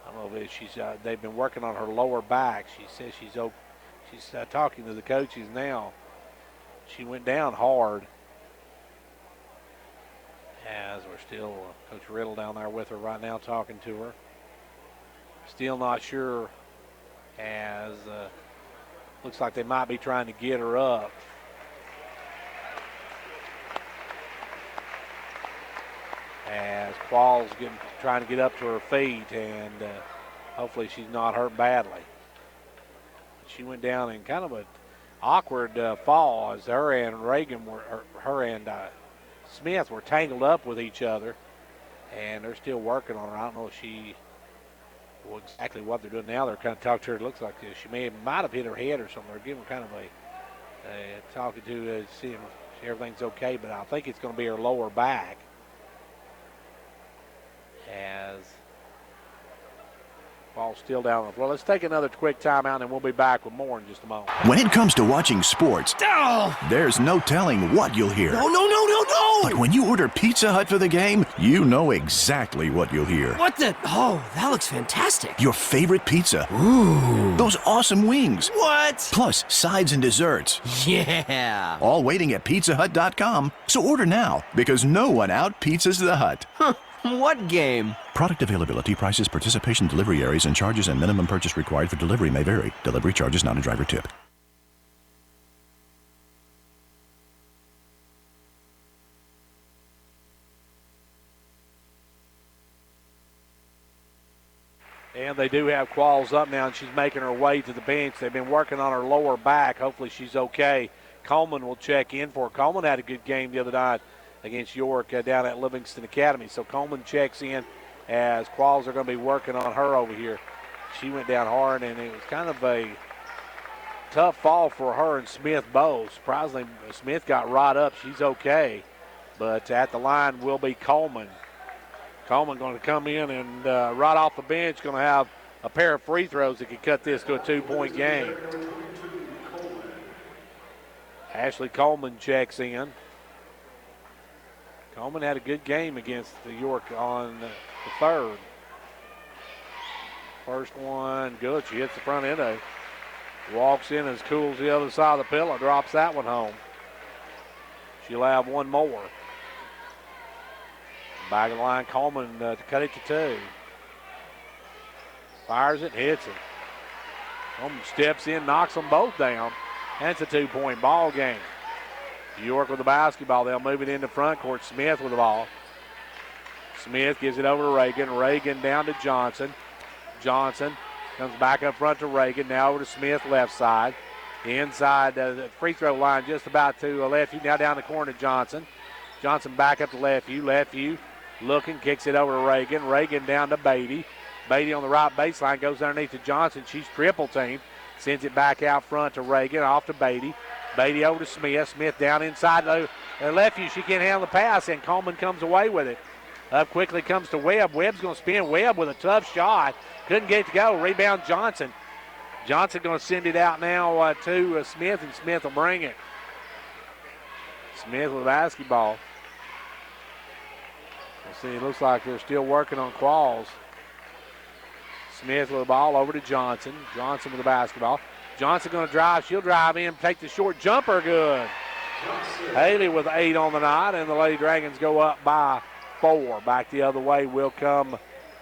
I don't know if they've been working on her lower back. She says she's talking to the coaches now. She went down hard. As we're still, Coach Riddle down there with her right now talking to her. Still not sure, as looks like they might be trying to get her up. As Qualls trying to get up to her feet, and hopefully she's not hurt badly. She went down in kind of an awkward fall, as her and Smith were tangled up with each other, and they're still working on her. I don't know exactly what they're doing now. They're kind of talking to her. It looks like she might have hit her head or something. They're giving her kind of a talking to see if everything's okay, but I think it's going to be her lower back. As ball's still down on the floor. Let's take another quick timeout, and we'll be back with more in just a moment. When it comes to watching sports, there's no telling what you'll hear. No! But when you order Pizza Hut for the game, you know exactly what you'll hear. What the? Oh, that looks fantastic. Your favorite pizza. Ooh. Those awesome wings. What? Plus sides and desserts. Yeah. All waiting at pizzahut.com. So order now, because no one out-pizzas the Hut. Huh. What game? Product availability, prices, participation, delivery areas, and charges and minimum purchase required for delivery may vary. Delivery charge is not a driver tip. And they do have Qualls up now, and she's making her way to the bench. They've been working on her lower back. Hopefully she's okay. Coleman will check in for her. Coleman had a good game the other night against York down at Livingston Academy. So Coleman checks in, as Qualls are going to be working on her over here. She went down hard, and it was kind of a tough fall for her and Smith both. Surprisingly, Smith got right up. She's okay. But at the line will be Coleman. Coleman going to come in and right off the bench going to have a pair of free throws that could cut this to a 2-point game. Ashley Coleman checks in. Coleman had a good game against the York on the third. First one, good. She hits the front end of it. Walks in as cool as the other side of the pillow. Drops that one home. She'll have one more. Back of the line, Coleman to cut it to 2. Fires it, hits it. Coleman steps in, knocks them both down. And it's a 2-point ball game. York with the basketball. They'll move it into front court. Smith with the ball. Smith gives it over to Reagan. Reagan down to Johnson. Johnson comes back up front to Reagan. Now over to Smith, left side. Inside the free throw line, just about to left view. Now down the corner to Johnson. Johnson back up to left view. Left view looking, kicks it over to Reagan. Reagan down to Beatty. Beatty on the right baseline, goes underneath to Johnson. She's triple teamed. Sends it back out front to Reagan, off to Beatty. Beatty over to Smith. Smith down inside the left view. She can't handle the pass, and Coleman comes away with it. Up quickly comes to Webb. Webb's going to spin. Webb with a tough shot. Couldn't get it to go. Rebound Johnson. Johnson going to send it out now to Smith, and Smith will bring it. Smith with the basketball. Let's see, it looks like they're still working on Qualls. Smith with the ball over to Johnson. Johnson with the basketball. Johnson going to drive. She'll drive in, take the short jumper. Good. Haley with 8 on the night, and the Lady Dragons go up by 4. Back the other way will come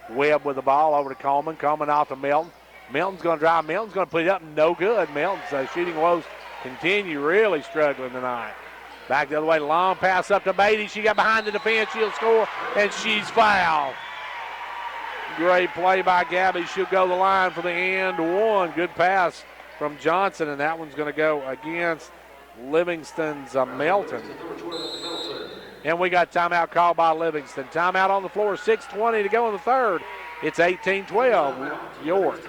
Webb with the ball over to Coleman. Coleman off to Milton. Milton's going to drive. Milton's going to put it up. No good. Milton's shooting woes continue. Really struggling tonight. Back the other way. Long pass up to Beatty. She got behind the defense. She'll score, and she's fouled. Great play by Gabby. She'll go the line for the end one. Good pass from Johnson, and that one's going to go against Livingston's Melton. And we got timeout called by Livingston. Timeout on the floor. 6:20 to go in the third. It's 18-12. York.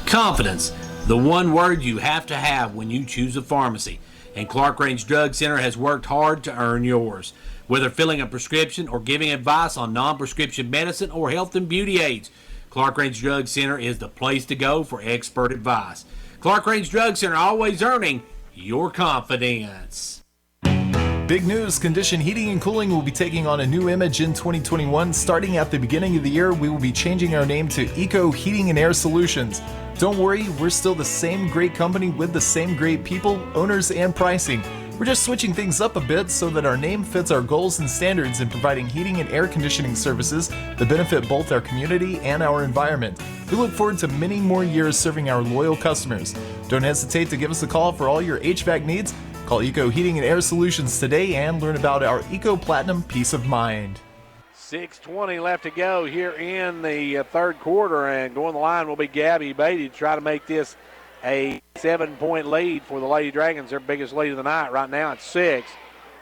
Confidence, the one word you have to have when you choose a pharmacy. And Clark Range Drug Center has worked hard to earn yours. Whether filling a prescription or giving advice on non-prescription medicine or health and beauty aids, Clark Range Drug Center is the place to go for expert advice. Clark Range Drug Center, always earning your confidence. Big news, Condition Heating and Cooling will be taking on a new image in 2021. Starting at the beginning of the year, we will be changing our name to Eco Heating and Air Solutions. Don't worry, we're still the same great company with the same great people, owners, and pricing. We're just switching things up a bit so that our name fits our goals and standards in providing heating and air conditioning services that benefit both our community and our environment. We look forward to many more years serving our loyal customers. Don't hesitate to give us a call for all your HVAC needs. Call Eco Heating and Air Solutions today and learn about our Eco Platinum Peace of Mind. 6:20 left to go here in the third quarter, and going the line will be Gabby Beatty to try to make this a 7-point lead for the Lady Dragons, their biggest lead of the night. Right now it's 6.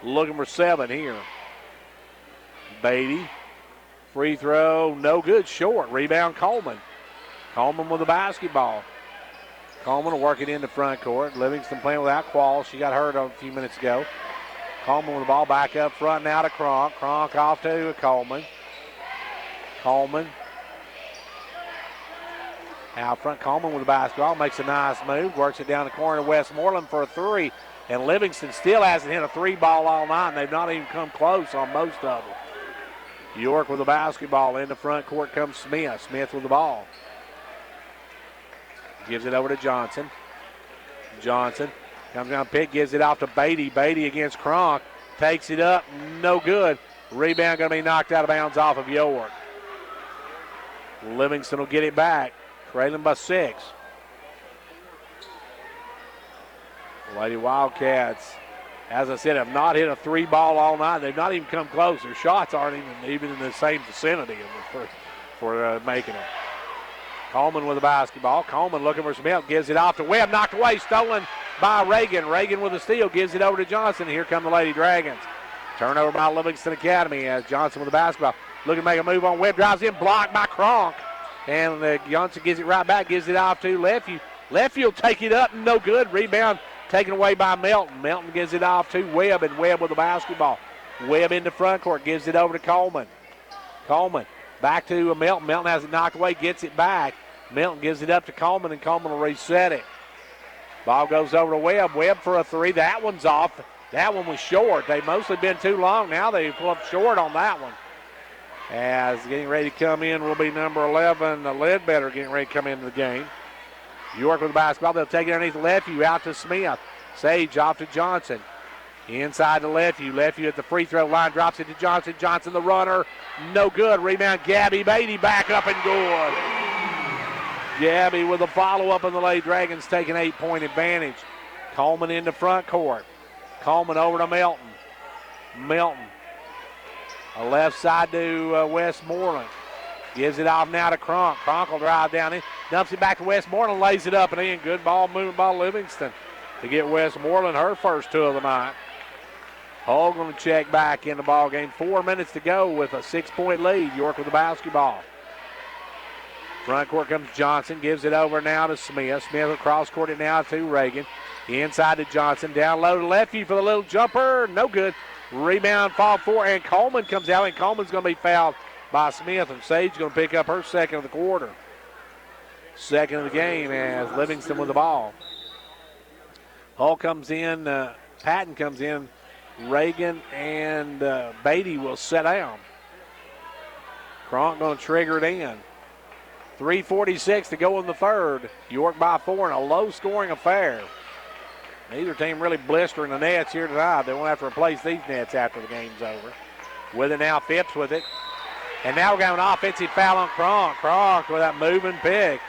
Looking for 7 here. Beatty, free throw, no good, short. Rebound Coleman. Coleman with the basketball. Coleman will work it into front court. Livingston playing without Qualls. She got hurt a few minutes ago. Coleman with the ball back up front now to Cronk. Cronk off to Coleman. Coleman. Out front, Coleman with the basketball. Makes a nice move. Works it down the corner to Westmoreland for a 3. And Livingston still hasn't hit a 3 ball all night, and they've not even come close on most of them. York with the basketball. In the front court comes Smith. Smith with the ball. Gives it over to Johnson. Johnson comes down, pick, gives it off to Beatty. Beatty against Cronk. Takes it up, no good. Rebound going to be knocked out of bounds off of York. Livingston will get it back. Trailing by 6. Lady Wildcats, as I said, have not hit a 3 ball all night. They've not even come close. Their shots aren't even in the same vicinity for making it. Coleman with the basketball. Coleman looking for Smith. Gives it off to Webb. Knocked away. Stolen by Reagan. Reagan with the steal. Gives it over to Johnson. Here come the Lady Dragons. Turnover by Livingston Academy as Johnson with the basketball. Looking to make a move on Webb. Drives in. Blocked by Cronk. And Johnson gives it right back. Gives it off to Lefeview. Lefeview will take it up. No good. Rebound taken away by Melton. Melton gives it off to Webb. And Webb with the basketball. Webb into front court. Gives it over to Coleman. Coleman. Back to Melton. Melton has it knocked away, gets it back. Melton gives it up to Coleman, and Coleman will reset it. Ball goes over to Webb. Webb for a 3. That one's off. That one was short. They've mostly been too long. Now they pull up short on that one. As getting ready to come in will be number 11, Ledbetter, getting ready to come into the game. York with the basketball. They'll take it underneath Lefevue out to Smith. Sage off to Johnson. Inside to Lefevue. Lefevue at the free throw line. Drops it to Johnson. Johnson the runner. No good. Rebound Gabby Beatty back up and good. Gabby with a follow-up on the Lady Dragons taking 8-point advantage. Coleman into front court. Coleman over to Melton. Melton. A left side to Westmoreland. Gives it off now to Cronk. Cronk will drive down in. Dumps it back to Westmoreland. Lays it up and in. Good ball movement by Livingston to get Westmoreland her first two of the night. Hall going to check back in the ball game. 4 minutes to go with a 6-point lead. York with the basketball. Front court comes Johnson. Gives it over now to Smith. Smith will cross court it now to Reagan. Inside to Johnson. Down low to Lefevue for the little jumper. No good. Rebound, fall four, and Coleman comes out, and Coleman's going to be fouled by Smith, and Sage going to pick up her second of the quarter. Second of the game as Livingston with the ball. Hall comes in, Patton comes in, Reagan and Beatty will sit down. Cronk going to trigger it in. 3:46 to go in the third. York by 4 in a low-scoring affair. Neither team really blistering the nets here tonight. They won't have to replace these nets after the game's over. With it now, Phipps with it. And now we're going an offensive foul on Cronk. Cronk with that moving pick.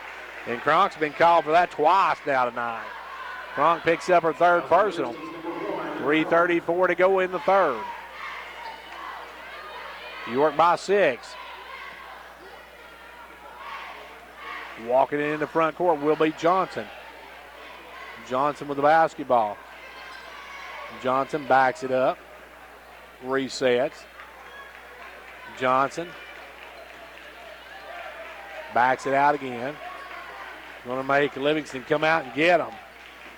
And Cronk's been called for that twice now tonight. Cronk picks up her third personal. 3:34 to go in the third. York by 6. Walking in the front court will be Johnson. Johnson with the basketball. Johnson backs it up. Resets. Johnson backs it out again. Going to make Livingston come out and get them.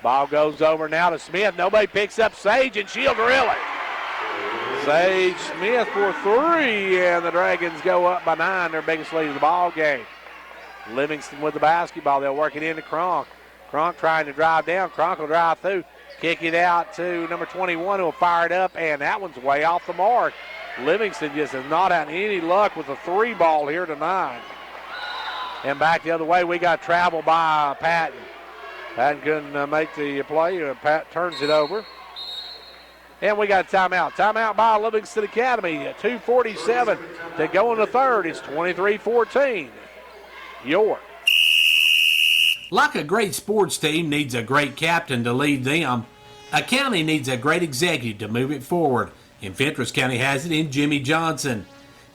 Ball goes over now to Smith. Nobody picks up Sage, and she'll drill it. Sage Smith for 3, and the Dragons go up by 9, their biggest lead of the ball game. Livingston with the basketball. They'll work it into Cronk. Cronk trying to drive down. Cronk will drive through. Kick it out to number 21 who will fire it up, and that one's way off the mark. Livingston just has not had any luck with the 3 ball here tonight. And back the other way, we got travel by Patton. Patton couldn't make the play. Pat turns it over. And we got a timeout. Timeout by Livingston Academy. 2:47 to go in the third. It's 23-14. York. Like a great sports team needs a great captain to lead them, a county needs a great executive to move it forward. And Fentress County has it in Jimmy Johnson.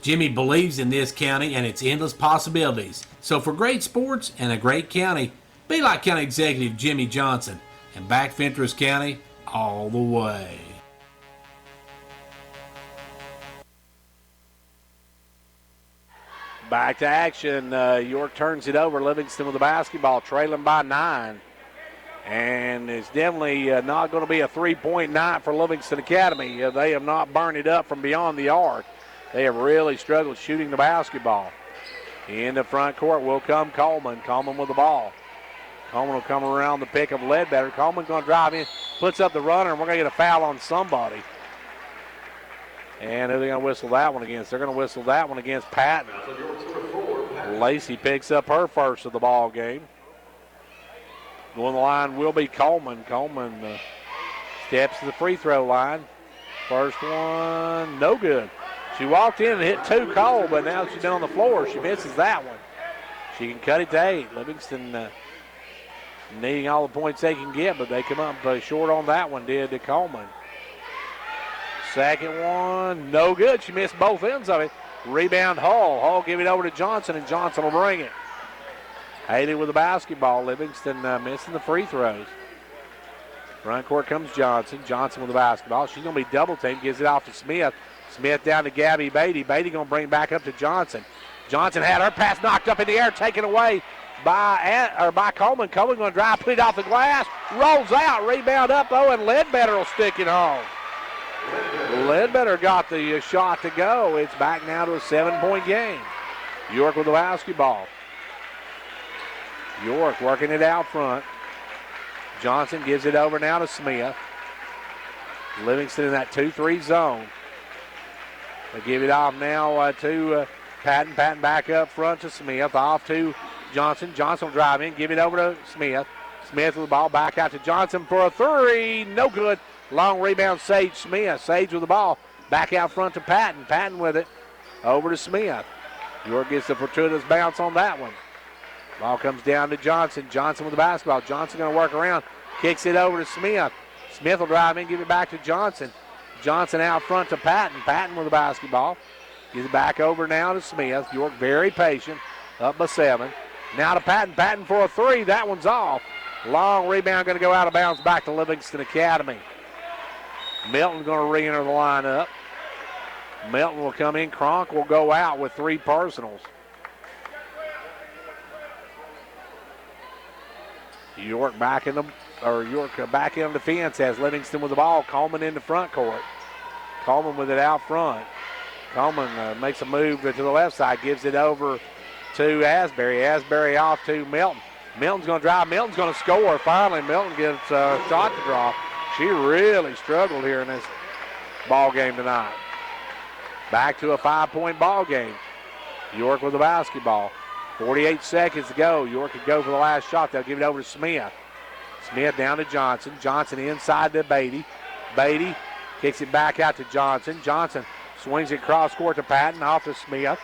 Jimmy believes in this county and its endless possibilities. So for great sports and a great county, be like County Executive Jimmy Johnson and back Fentress County all the way. Back to action. York turns it over. Livingston with the basketball, trailing by 9. And it's definitely not going to be a 3-point night for Livingston Academy. They have not burned it up from beyond the arc. They have really struggled shooting the basketball. In the front court will come Coleman. Coleman with the ball. Coleman will come around the pick of Ledbetter. Coleman's going to drive in, puts up the runner, and we're going to get a foul on somebody. And who are they going to whistle that one against? They're going to whistle that one against Patton. Lacey picks up her first of the ball game. Going the line will be Coleman. Coleman steps to the free throw line. First one, no good. She walked in and hit 2 cold, but now she's been on the floor. She misses that one. She can cut it to 8. Livingston needing all the points they can get, but they come up short on that one, did to Coleman. Second one, no good. She missed both ends of it. Rebound Hall. Hall give it over to Johnson, and Johnson will bring it. Haley with the basketball. Livingston missing the free throws. Front court comes Johnson. Johnson with the basketball. She's going to be double teamed. Gives it off to Smith. Smith down to Gabby Beatty. Beatty going to bring back up to Johnson. Johnson had her pass knocked up in the air, taken away by Coleman. Coleman going to drive, put it off the glass. Rolls out. Rebound up, though, and Ledbetter will stick it home. Ledbetter got the shot to go. It's back now to a 7-point game. York with the basketball. York working it out front. Johnson gives it over now to Smith. Livingston in that 2-3 zone. They give it off now to Patton. Patton back up front to Smith. Off to Johnson. Johnson will drive in. Give it over to Smith. Smith with the ball. Back out to Johnson for a three. No good. Long rebound, Sage Smith. Sage with the ball. Back out front to Patton. Patton with it. Over to Smith. York gets the fortuitous bounce on that one. Ball comes down to Johnson. Johnson with the basketball. Johnson going to work around. Kicks it over to Smith. Smith will drive in, give it back to Johnson. Johnson out front to Patton. Patton with the basketball. Gives it back over now to Smith. York very patient. Up by 7. Now to Patton. Patton for a three. That one's off. Long rebound going to go out of bounds back to Livingston Academy. Milton going to re-enter the lineup. Milton will come in. Cronk will go out with 3 personals. York back in defense as Livingston with the ball. Coleman in the front court. Coleman with it out front. Coleman makes a move to the left side. Gives it over to Asbury. Asbury off to Milton. Milton's going to drive. Milton's going to score. Finally, Milton gets a shot to draw. She really struggled here in this ball game tonight. Back to a 5-point ball game. York with the basketball. 48 seconds to go. York could go for the last shot. They'll give it over to Smith. Smith down to Johnson. Johnson inside to Beatty. Beatty kicks it back out to Johnson. Johnson swings it cross court to Patton. Off to Smith.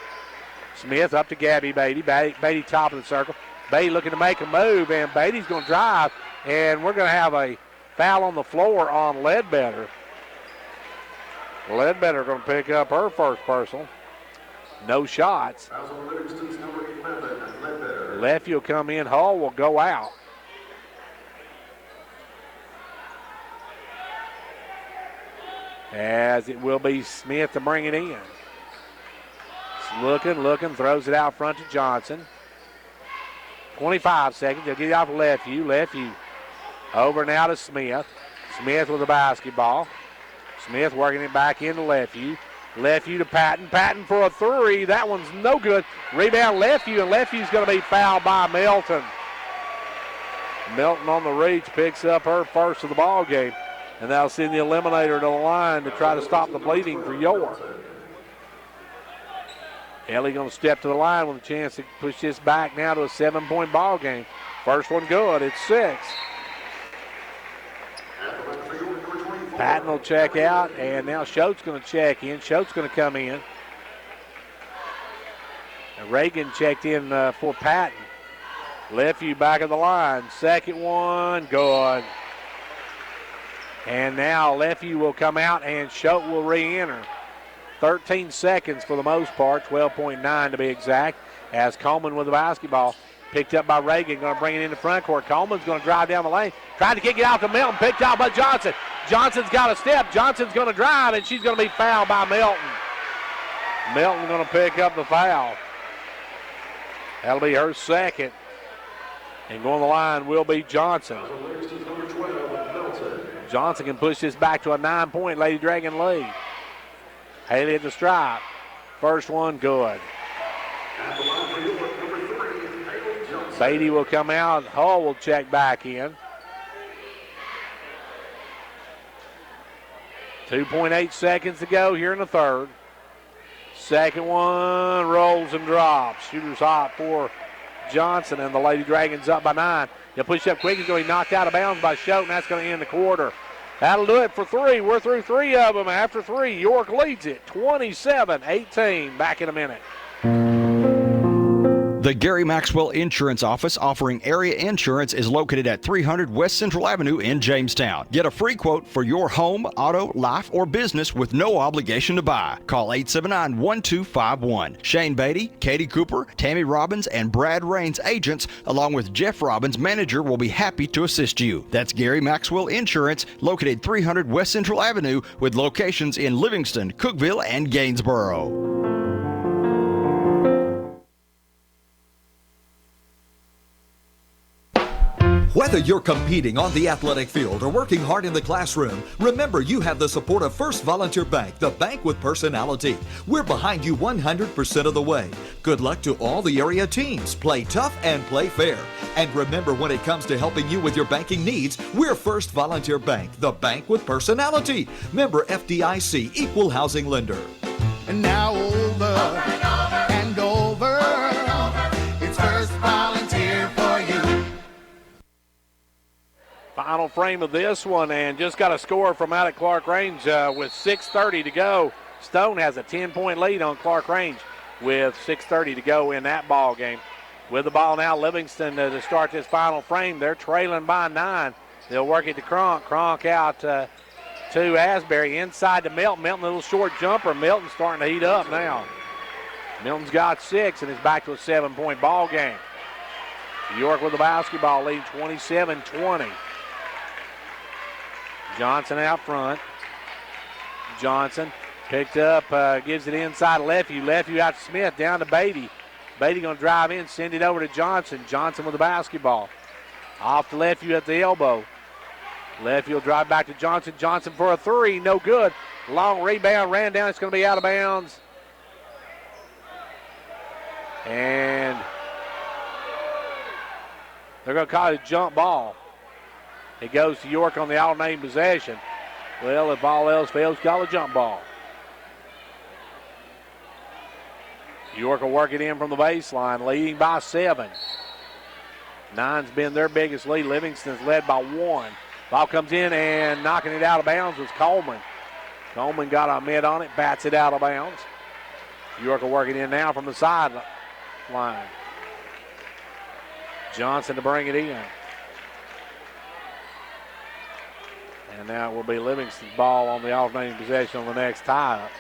Smith up to Gabby Beatty. Beatty top of the circle. Beatty looking to make a move, and Beatty's going to drive, and we're going to have a foul on the floor on Ledbetter. Ledbetter going to pick up her first personal. No shots. Lefty will come in. Hall will go out. As it will be Smith to bring it in. Looking, throws it out front to Johnson. 25 seconds. They'll get it off to Lefty. Over now to Smith. Smith with the basketball. Smith working it back into Lefty. Lefty to Patton. Patton for a three. That one's no good. Rebound Lefty, and Lefty's going to be fouled by Melton. Melton on the reach picks up her first of the ball game, and that'll send the eliminator to the line to try to stop the bleeding for York. Ellie going to step to the line with a chance to push this back now to a 7-point ball game. First one good. It's 6. Patton will check out, and now Schultz going to check in. Schultz going to come in. And Reagan checked in for Patton. Lefty back of the line. Second one, good. And now Lefty will come out, and Schultz will re-enter. 13 seconds for the most part, 12.9 to be exact, as Coleman with the basketball. Picked up by Reagan, going to bring it into front court. Coleman's going to drive down the lane. Tried to kick it out to Milton, picked out by Johnson. Johnson's got a step. Johnson's going to drive, and she's going to be fouled by Milton. Milton going to pick up the foul. That'll be her second. And going to the line will be Johnson. Johnson can push this back to a 9-point Lady Dragon lead. Haley at the stripe. First one good. Beatty will come out. Hall will check back in. 2.8 seconds to go here in the third. Second one rolls and drops. Shooter's hot for Johnson, and the Lady Dragons up by 9. They'll push up quick. He's going to be knocked out of bounds by Schoten. That's going to end the quarter. That'll do it for 3. We're through 3 of them. After 3, York leads it 27-18. Back in a minute. The Gary Maxwell Insurance Office offering area insurance is located at 300 West Central Avenue in Jamestown. Get a free quote for your home, auto, life, or business with no obligation to buy. Call 879-1251. Shane Beatty, Katie Cooper, Tammy Robbins, and Brad Raines agents, along with Jeff Robbins, manager, will be happy to assist you. That's Gary Maxwell Insurance, located 300 West Central Avenue, with locations in Livingston, Cookeville, and Gainsboro. Whether you're competing on the athletic field or working hard in the classroom, remember you have the support of First Volunteer Bank, the bank with personality. We're behind you 100% of the way. Good luck to all the area teams. Play tough and play fair. And remember, when it comes to helping you with your banking needs, we're First Volunteer Bank, the bank with personality. Member FDIC, Equal Housing Lender. And now over and over. It's First Volunteer for you. Final frame of this one, and just got a score from out at Clark Range with 6:30 to go. Stone has a 10-point lead on Clark Range with 6:30 to go in that ball game. With the ball now, Livingston to start this final frame. They're trailing by 9. They'll work it to Kronk. Kronk out to Asbury. Inside to Melton. Melton, a little short jumper. Melton's starting to heat up now. Milton's got 6, and it's back to a 7-point ball game. York with the basketball, lead 27-20. Johnson out front. Johnson picked up, gives it inside Lefevue. Lefevue out to Smith, down to Beatty. Beatty going to drive in, send it over to Johnson. Johnson with the basketball. Off to Lefevue at the elbow. Lefevue will drive back to Johnson. Johnson for a 3, no good. Long rebound, ran down. It's going to be out of bounds. And they're going to call it a jump ball. It goes to York on the alternating possession. Well, if all else fails, call a jump ball. York will work it in from the baseline, leading by 7. 9's been their biggest lead. Livingston's led by 1. Ball comes in, and knocking it out of bounds was Coleman. Coleman got a mid on it, bats it out of bounds. York will work it in now from the sideline. Johnson to bring it in. And now it will be Livingston's ball on the alternating possession on the next tie-up.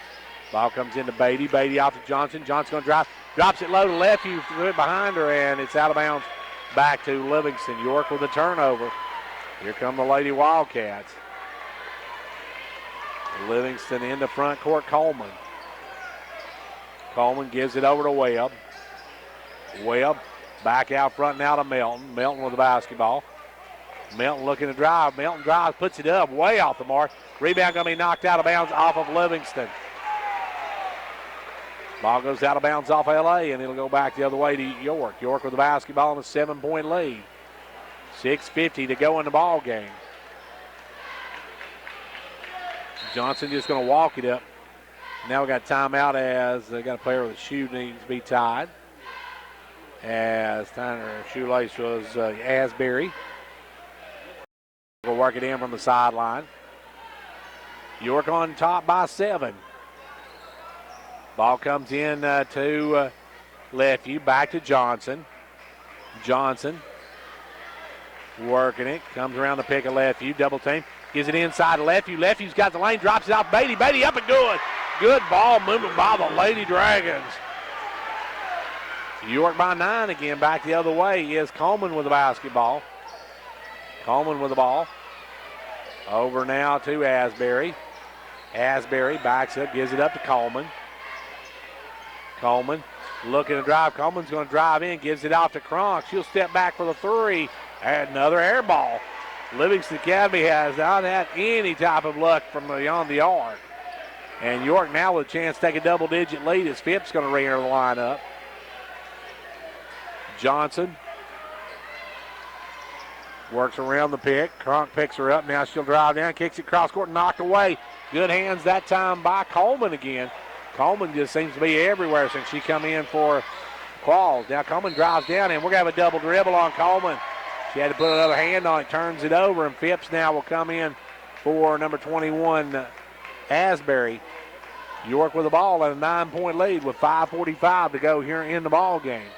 Ball comes into Beatty. Beatty off to Johnson. Johnson going to drive. Drops it low to Lefevue. Threw it behind her, and it's out of bounds back to Livingston. York with the turnover. Here come the Lady Wildcats. Livingston into front court. Coleman. Coleman gives it over to Webb. Webb back out front now to Melton. Melton with the basketball. Melton looking to drive. Melton drives, puts it up way off the mark. Rebound going to be knocked out of bounds off of Livingston. Ball goes out of bounds off LA, and it'll go back the other way to York. York with the basketball and a 7-point lead. 6:50 to go in the ball game. Johnson just going to walk it up. Now we got timeout as they got a player with a shoe needs to be tied. As Tyner shoelace was Asbury. We'll work it in from the sideline. York on top by 7. Ball comes in to Lefevue, back to Johnson. Johnson working it, comes around the pick of Lefevue, double team, gives it inside to Lefevue. Lefevue's got the lane, drops it off Beatty. Beatty up and good. Good ball movement by the Lady Dragons. York by 9 again, back the other way is Coleman with the basketball. Coleman with the ball. Over now to Asbury. Asbury backs up, gives it up to Coleman. Coleman looking to drive. Coleman's going to drive in, gives it off to Kronk. She'll step back for the 3. And another air ball. Livingston Academy has not had any type of luck from beyond the arc. And York now with a chance to take a double-digit lead as Phipps going to re-enter the lineup. Johnson works around the pick. Kronk picks her up. Now she'll drive down, kicks it cross court, knocked away. Good hands that time by Coleman again. Coleman just seems to be everywhere since she come in for Qualls. Now Coleman drives down, and we're going to have a double dribble on Coleman. She had to put another hand on it, turns it over, and Phipps now will come in for number 21, Asbury. York with the ball and a 9-point lead with 5:45 to go here in the ball game.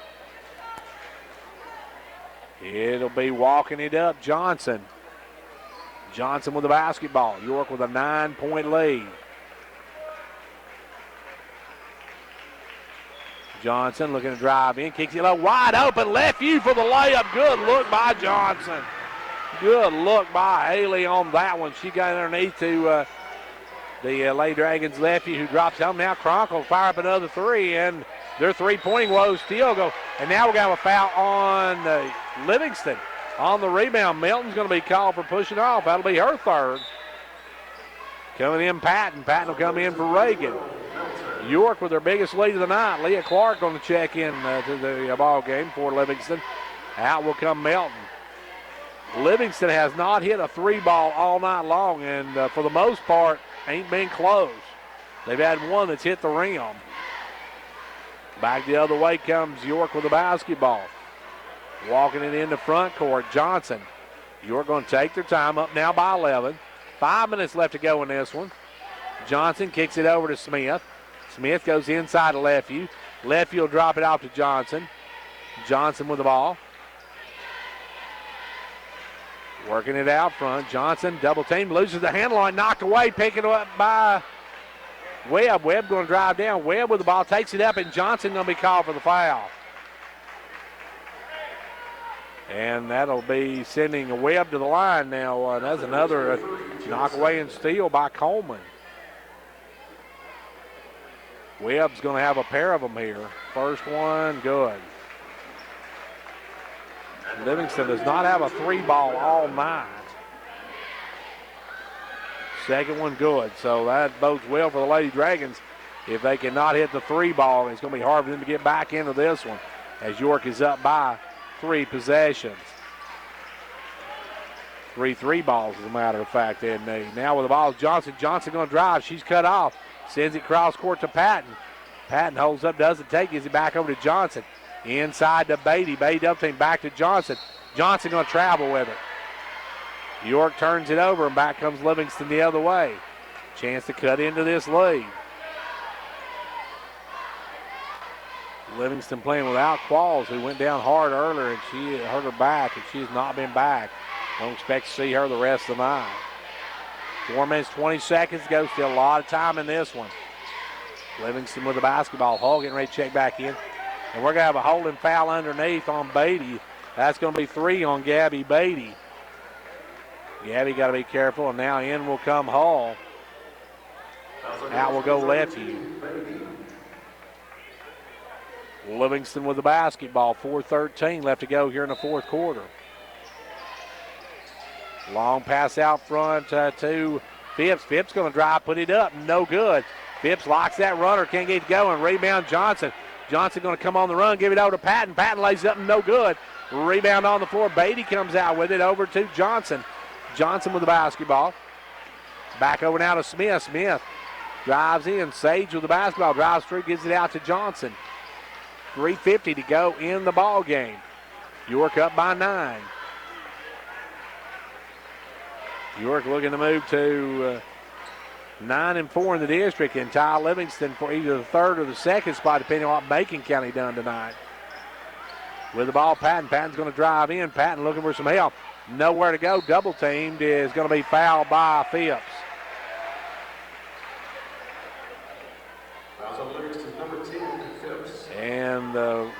It'll be walking it up Johnson. Johnson with the basketball. York with a 9-point lead. Johnson looking to drive in, kicks it low, wide open, Lefevue for the layup. Good look by Johnson. Good look by Haley on that one. She got underneath to the Lady Dragons Lefevue, who drops home. Now Kronk will fire up another 3, and their three-pointing woes still go. And now we're going to have a foul on Livingston on the rebound. Melton's going to be called for pushing off. That'll be her 3rd. Coming in Patton. Patton will come in for Reagan. York with their biggest lead of the night. Leah Clark going to check in to the ball game for Livingston. Out will come Melton. Livingston has not hit a 3 ball all night long, and for the most part, ain't been close. They've had one that's hit the rim. Back the other way comes York with the basketball. Walking it into front court, Johnson. York going to take their time, up now by 11. 5 minutes left to go in this one. Johnson kicks it over to Smith. Smith goes inside to Lefevue. Lefevue will drop it off to Johnson. Johnson with the ball. Working it out front. Johnson, double team, loses the handle on, knocked away, picking it up by Webb. Webb going to drive down. Webb with the ball, takes it up, and Johnson going to be called for the foul. And that'll be sending Webb to the line now. That's another knock away and steal by Coleman. Webb's going to have a pair of them here. First one, good. Livingston does not have a three ball all night. Second one, good. So that bodes well for the Lady Dragons. If they cannot hit the three ball, it's going to be hard for them to get back into this one as York is up by 3 possessions. 3 balls, as a matter of fact, they need. Now with the ball, Johnson. Johnson going to drive. She's cut off. Sends it cross court to Patton. Patton holds up, doesn't take it. Gives it back over to Johnson. Inside to Beatty. Beatty double team back to Johnson. Johnson going to travel with it. York turns it over, and back comes Livingston the other way. Chance to cut into this lead. Livingston playing without Qualls, who went down hard earlier, and she hurt her back, and she has not been back. Don't expect to see her the rest of the night. 4 minutes, 20 seconds to go. Still a lot of time in this one. Livingston with the basketball. Hall getting ready to check back in. And we're going to have a holding foul underneath on Beatty. That's going to be 3 on Gabby Beatty. Gabby got to be careful, and now in will come Hall. Out will go Lefevue. Livingston with the basketball. 4:13 left to go here in the fourth quarter. Long pass out front to Phipps. Phipps going to drive, put it up, no good. Phipps locks that runner, can't get it going. Rebound Johnson. Johnson going to come on the run, give it over to Patton. Patton lays it up, no good. Rebound on the floor. Beatty comes out with it over to Johnson. Johnson with the basketball. Back over now to Smith. Smith drives in. Sage with the basketball. Drives through, gives it out to Johnson. 3:50 to go in the ball game. York up by 9. York looking to move to 9-4 in the district and tie Livingston for either the third or the second spot, depending on what Macon County done tonight. With the ball, Patton. Patton's going to drive in. Patton looking for some help. Nowhere to go. Double teamed is going to be fouled by Phipps. And the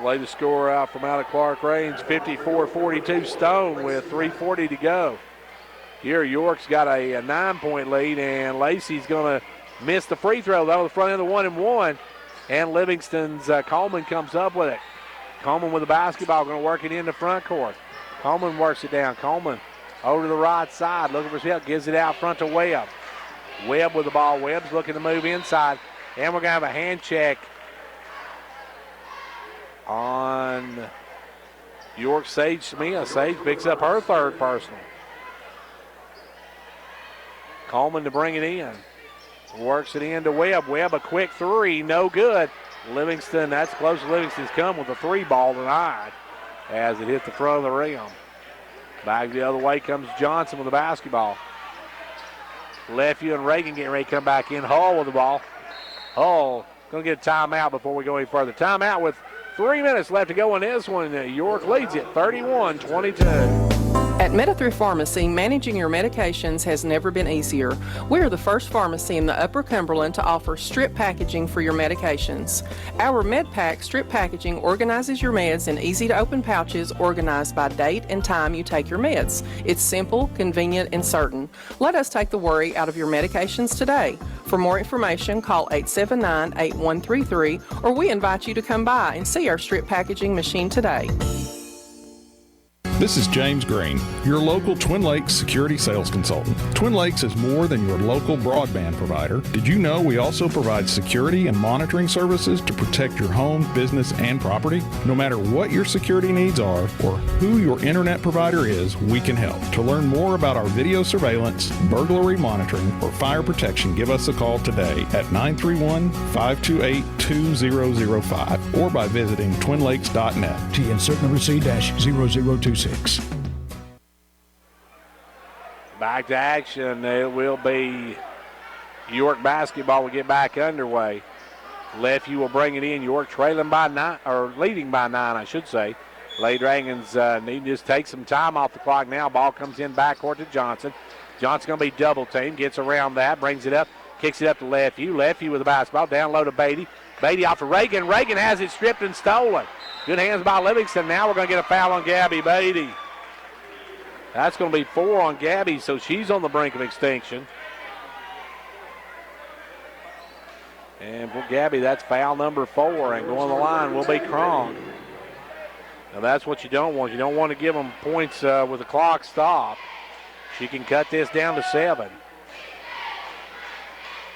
latest score out from out of Clark Range, 54-42 Stone with 3:40 to go. Here York's got a 9-point lead, and Lacey's going to miss the free throw, though, the front end of the 1-and-1. And Livingston's Coleman comes up with it. Coleman with the basketball, going to work it in the front court. Coleman works it down. Coleman over to the right side, looking for some help, gives it out front to Webb. Webb with the ball. Webb's looking to move inside, and we're going to have a hand check on York Sage Smith. Sage picks up her third personal. Coleman to bring it in. Works it in to Webb. Webb a quick 3, no good. Livingston, that's close as Livingston's come with a 3 ball tonight as it hit the front of the rim. Back the other way comes Johnson with the basketball. Lefevue and Reagan getting ready to come back in. Hall with the ball. Hall going to get a timeout before we go any further. Timeout with 3 minutes left to go in this one. York leads it 31-22. At Meta3 Pharmacy, managing your medications has never been easier. We are the first pharmacy in the Upper Cumberland to offer strip packaging for your medications. Our MedPack strip packaging organizes your meds in easy-to-open pouches organized by date and time you take your meds. It's simple, convenient, and certain. Let us take the worry out of your medications today. For more information, call 879-8133, or we invite you to come by and see our strip packaging machine today. This is James Green, your local Twin Lakes security sales consultant. Twin Lakes is more than your local broadband provider. Did you know we also provide security and monitoring services to protect your home, business, and property? No matter what your security needs are or who your internet provider is, we can help. To learn more about our video surveillance, burglary monitoring, or fire protection, give us a call today at 931-528-2005 or by visiting twinlakes.net. T insert number C-0026. Back to action. It will be York basketball will get back underway. Lefeview will bring it in. York trailing by 9, or leading by 9, I should say. Lady Dragons need to just take some time off the clock now. Ball comes in backcourt to Johnson. Johnson's going to be double teamed. Gets around that, brings it up, kicks it up to Lefeview. Lefeview with the basketball. Down low to Beatty. Beatty off to Reagan. Reagan has it stripped and stolen. Good hands by Livingston. Now we're going to get a foul on Gabby Beatty. That's going to be 4 on Gabby, so she's on the brink of extinction. And for Gabby, that's foul number 4. And going to the line will be Cronk. Now that's what you don't want. You don't want to give them points with the clock stopped. She can cut this down to 7.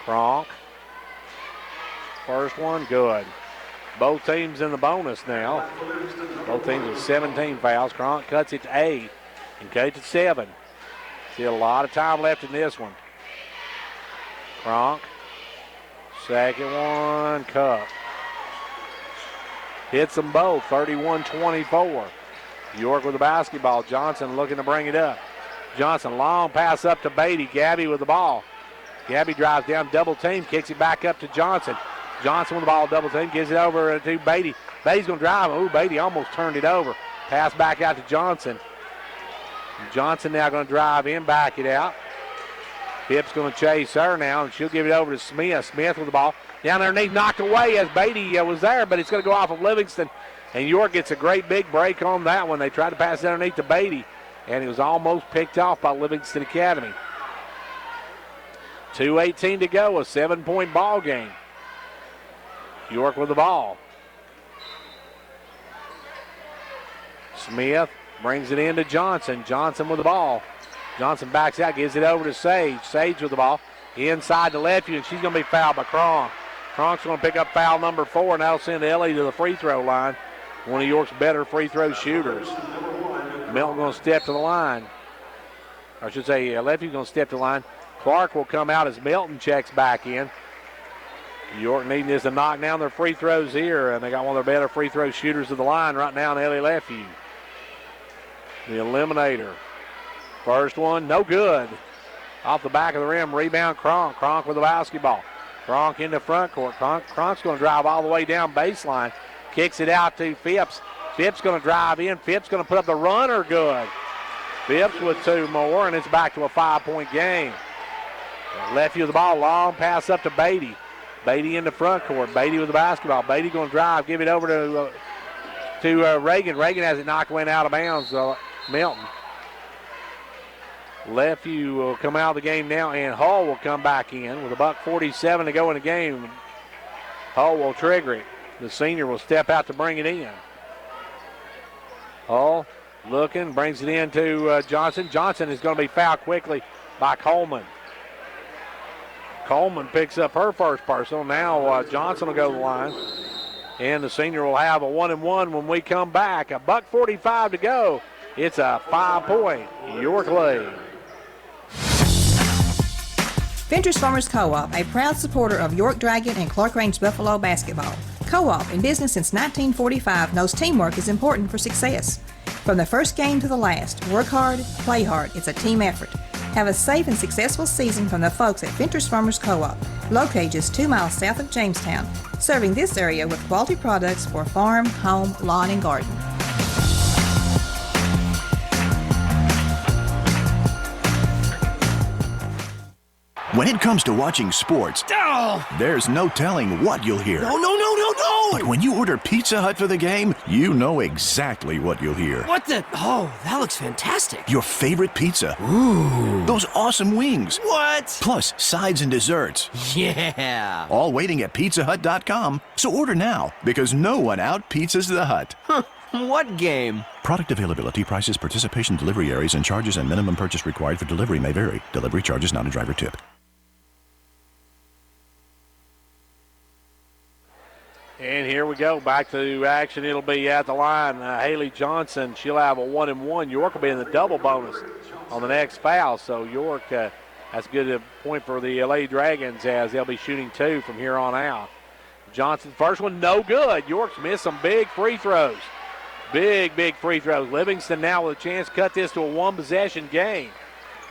Cronk. First one, good. Both teams in the bonus now. Both teams with 17 fouls. Cronk cuts it to 8 and cuts it to 7. See a lot of time left in this one. Cronk. Second one, Cup. Hits them both, 31-24. York with the basketball. Johnson looking to bring it up. Johnson, long pass up to Beatty. Gabby with the ball. Gabby drives down, double team, kicks it back up to Johnson. Johnson with the ball, double team, gives it over to Beatty. Beatty's going to drive. Ooh, Beatty almost turned it over. Pass back out to Johnson. Johnson now going to drive in, back it out. Phipps going to chase her now, and she'll give it over to Smith. Smith with the ball. Down underneath, knocked away as Beatty was there, but it's going to go off of Livingston. And York gets a great big break on that one. They tried to pass it underneath to Beatty, and it was almost picked off by Livingston Academy. 2:18 to go, a 7-point ball game. York with the ball. Smith brings it in to Johnson. Johnson with the ball. Johnson backs out, gives it over to Sage. Sage with the ball. Inside to Lefeview, and she's going to be fouled by Cronk. Cronk's going to pick up foul number 4, and that'll send Ellie to the free throw line. One of York's better free throw shooters. Milton going to step to the line. I should say, Lefeview's going to step to the line. Clark will come out as Milton checks back in. York needing this to knock down their free throws here, and they got one of their better free throw shooters of the line right now in Ellie Lefeview. The eliminator. First one, no good. Off the back of the rim, rebound Cronk. Cronk with the basketball. Cronk in the front court. Cronk's going to drive all the way down baseline. Kicks it out to Phipps. Phipps going to drive in. Phipps going to put up the runner, good. Phipps with 2 more, and it's back to a 5-point game. Lefty with the ball, long pass up to Beatty. Beatty in the front court. Beatty with the basketball. Beatty going to drive, give it over to Reagan. Reagan has it knocked went out of bounds. Milton. Lefty will come out of the game now, and Hall will come back in with $1:47 to go in the game. Hall will trigger it. The senior will step out to bring it in. Hall looking, brings it in to Johnson. Johnson is going to be fouled quickly by Coleman. Coleman picks up her first personal. Now Johnson will go to the line. And the senior will have a 1-and-1 when we come back. $1:45 to go. It's a 5-point York lead. Ventures Farmers Co-op, a proud supporter of York Dragon and Clark Range Buffalo basketball. Co-op, in business since 1945, knows teamwork is important for success. From the first game to the last, work hard, play hard. It's a team effort. Have a safe and successful season from the folks at Ventures Farmers Co-op, located just 2 miles south of Jamestown, serving this area with quality products for farm, home, lawn, and garden. When it comes to watching sports, there's no telling what you'll hear. No! But when you order Pizza Hut for the game, you know exactly what you'll hear. What the? Oh, that looks fantastic. Your favorite pizza. Ooh. Those awesome wings. What? Plus sides and desserts. Yeah. All waiting at PizzaHut.com. So order now, because no one out-pizzas the Hut. Huh. What game? Product availability, prices, participation, delivery areas, and charges and minimum purchase required for delivery may vary. Delivery charge is not a driver tip. And here we go. Back to action. It'll be at the line. Haley Johnson, she'll have a 1-and-1. York will be in the double bonus on the next foul. So York, that's a good point for the Lady Dragons as they'll be shooting 2 from here on out. Johnson's first one, no good. York's missed some big free throws. Big free throws. Livingston now with a chance to cut this to a one-possession game.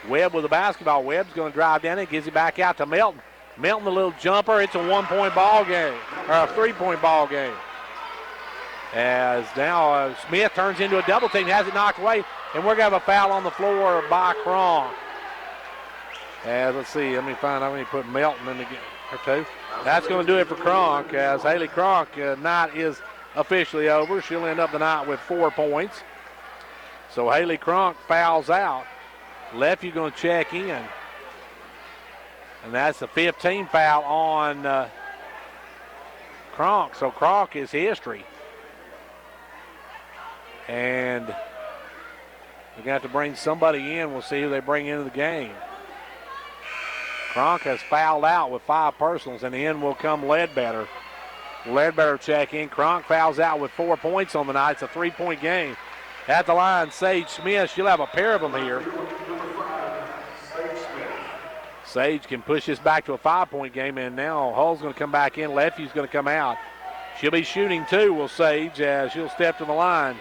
Webb with the basketball. Webb's going to drive down it, gives it back out to Melton. Melton, the little jumper. It's a 1-point ball game, or a 3-point ball game. As now Smith turns into a double team, has it knocked away, and we're going to have a foul on the floor by Cronk. As let's see, let me find out when you put Melton in the game or 2. That's going to do it for Cronk, as Haley Cronk night is officially over. She'll end up the night with 4 points. So Haley Cronk fouls out. Lefty going to check in. And that's the 15th foul on Cronk. So Cronk is history. And they're going to have to bring somebody in. We'll see who they bring into the game. Cronk has fouled out with 5 personals, and in will come Ledbetter. Ledbetter check in. Cronk fouls out with 4 points on the night. It's a 3-point game. At the line, Sage Smith. She'll have a pair of them here. Sage can push this back to a 5-point game, and now Hull's going to come back in. Lefty's going to come out. She'll be shooting 2, will Sage, as she'll step to the line.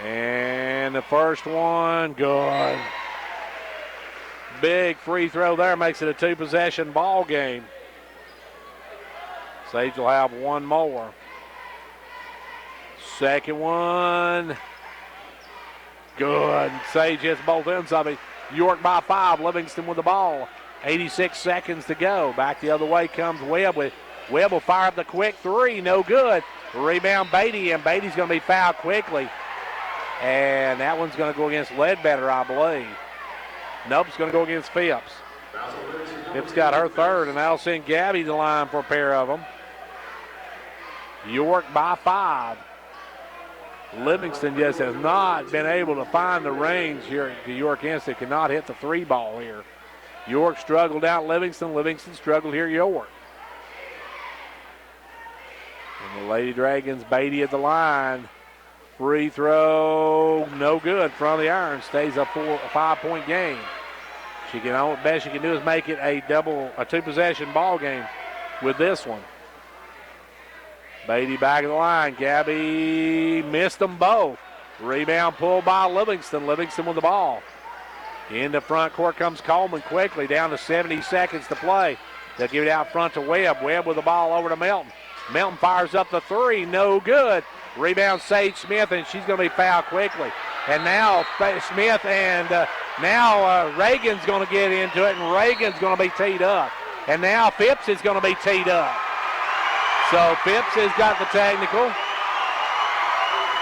And the first one, good. Big free throw there, makes it a 2-possession ball game. Sage will have 1 more. Second one, good. Sage hits both ends of it. York by 5, Livingston with the ball. 86 seconds to go. Back the other way comes Webb. Webb will fire up the quick 3, no good. Rebound Beatty, and Beatty's going to be fouled quickly. And that one's going to go against Ledbetter, I believe. Nope, it's going to go against Phipps. Phipps got her 3rd, and that'll send Gabby to the line for a pair of them. York by 5. Livingston just has not been able to find the range here at the York Institute. Cannot hit the 3 ball here. York struggled out Livingston. Livingston struggled here at York. And the Lady Dragons, Beatty at the line. Free throw, no good. Front of the iron, stays a 5-point game. Best she can do is make it a 2-possession ball game with this one. Beatty back of the line. Gabby missed them both. Rebound pulled by Livingston. Livingston with the ball. Into front court comes Coleman quickly. Down to 70 seconds to play. They'll give it out front to Webb. Webb with the ball over to Melton. Melton fires up the 3. No good. Rebound Sage Smith, and she's going to be fouled quickly. And now Smith and now Reagan's going to get into it, and Reagan's going to be teed up. And now Phipps is going to be teed up. So Phipps has got the technical.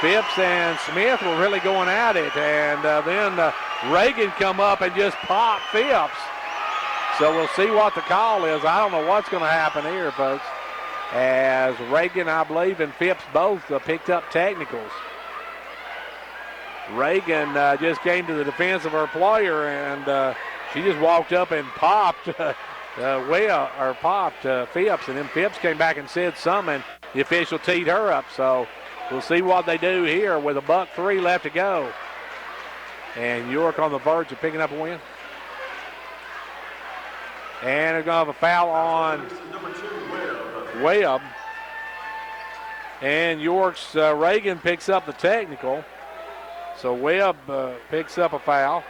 Phipps and Smith were really going at it, and then Reagan come up and just popped Phipps. So we'll see what the call is. I don't know what's going to happen here, folks, as Reagan, I believe, and Phipps both picked up technicals. Reagan just came to the defense of her player, and she just walked up and popped Phipps, and then Phipps came back and said something, and the official teed her up. So we'll see what they do here with a $1:03 left to go. And York on the verge of picking up a win. And they're going to have a foul on Webb. And York's Reagan picks up the technical. So Webb picks up a foul.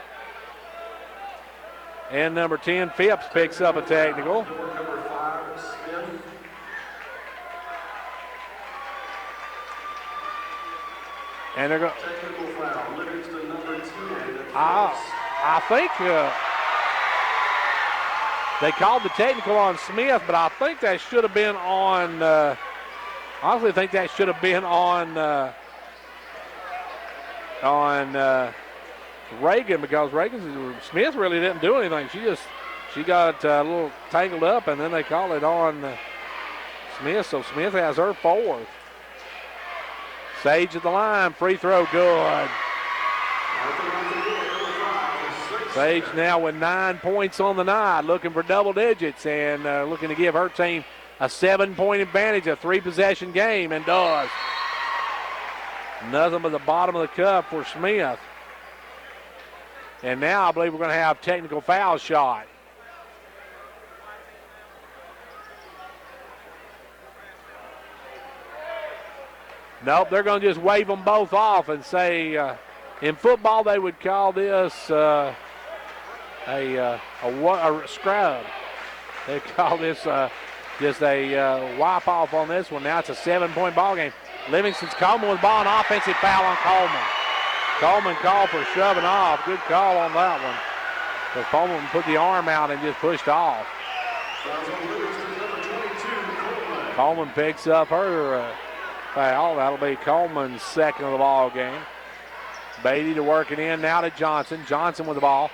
And number 10, Phipps, picks up a technical. And they're going. I think they called the technical on Smith, but I think that should have been on. I honestly think that should have been on Reagan, because Smith really didn't do anything. She got a little tangled up, and then they call it on Smith. So Smith has her 4th. Sage at the line, free throw, good. Sage now with 9 points on the night, looking for double digits and looking to give her team a 7-point advantage, a 3-possession game, and does. Nothing but the bottom of the cup for Smith. And now I believe we're going to have technical foul shot. Nope, they're going to just wave them both off and say, in football they would call this a scrub. They call this just a wipe off on this one. Now it's a 7-point ball game. Livingston's Coleman with the ball, an offensive foul on Coleman. Coleman called for shoving off. Good call on that one. But Coleman put the arm out and just pushed off. Coleman picks up her foul. That'll be Coleman's second of the ball game. Beatty to work it in now to Johnson. Johnson with the ball.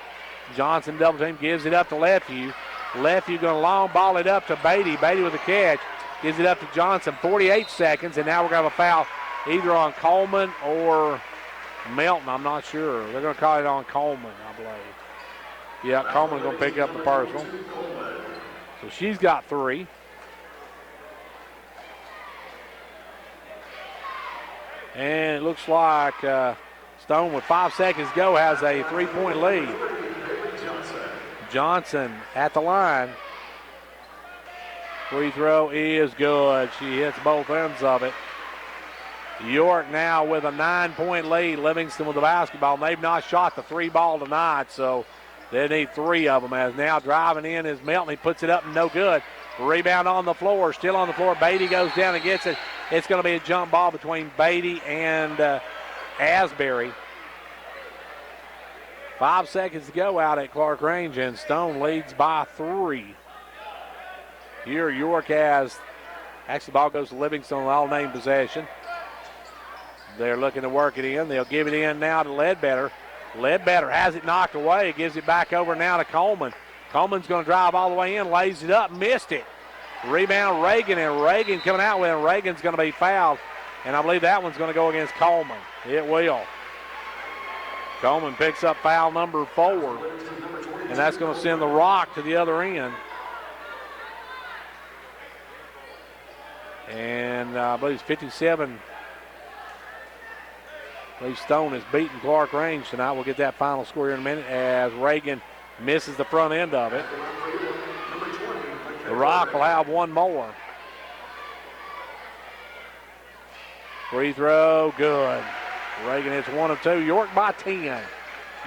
Johnson double team, gives it up to Lefevue. Lefevue going to long ball it up to Beatty. Beatty with the catch. Gives it up to Johnson. 48 seconds, and now we're going to have a foul either on Coleman or Melton. I'm not sure. They're going to call it on Coleman, I believe. Yeah, Coleman's going to pick up the personal. So she's got 3. And it looks like Stone with 5 seconds to go has a 3-point lead. Johnson at the line. Free throw is good. She hits both ends of it. York now with a 9-point lead. Livingston with the basketball. And they've not shot the 3 ball tonight, so they need 3 of them. As now driving in is Melton. He puts it up and no good. Rebound on the floor. Still on the floor. Beatty goes down and gets it. It's going to be a jump ball between Beatty and Asbury. 5 seconds to go out at Clark Range, and Stone leads by 3. Here York has, actually the ball goes to Livingston on all-name possession. They're looking to work it in. They'll give it in now to Ledbetter. Ledbetter has it knocked away, gives it back over now to Coleman. Coleman's going to drive all the way in, lays it up, missed it. Rebound Reagan, and Reagan coming out with it. Reagan's going to be fouled, and I believe that one's going to go against Coleman. It will. Coleman picks up foul number 4, and that's going to send the Rock to the other end. And I believe it's 57. I believe Stone has beaten Clark Range tonight. We'll get that final score here in a minute as Reagan misses the front end of it. The Rock will have one more. Free throw, good. Reagan hits 1 of 2. York by 10.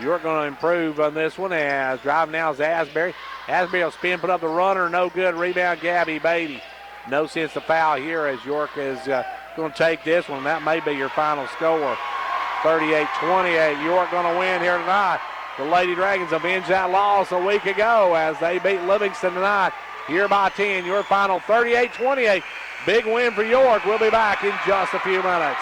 York going to improve on this one as driving now is Asbury. Asbury will spin, put up the runner, no good. Rebound, Gabby Beatty. No sense to foul here as York is going to take this one. That may be your final score. 38-28. York going to win here tonight. The Lady Dragons avenged that loss a week ago as they beat Livingston tonight. Here by 10. Your final 38-28. Big win for York. We'll be back in just a few minutes.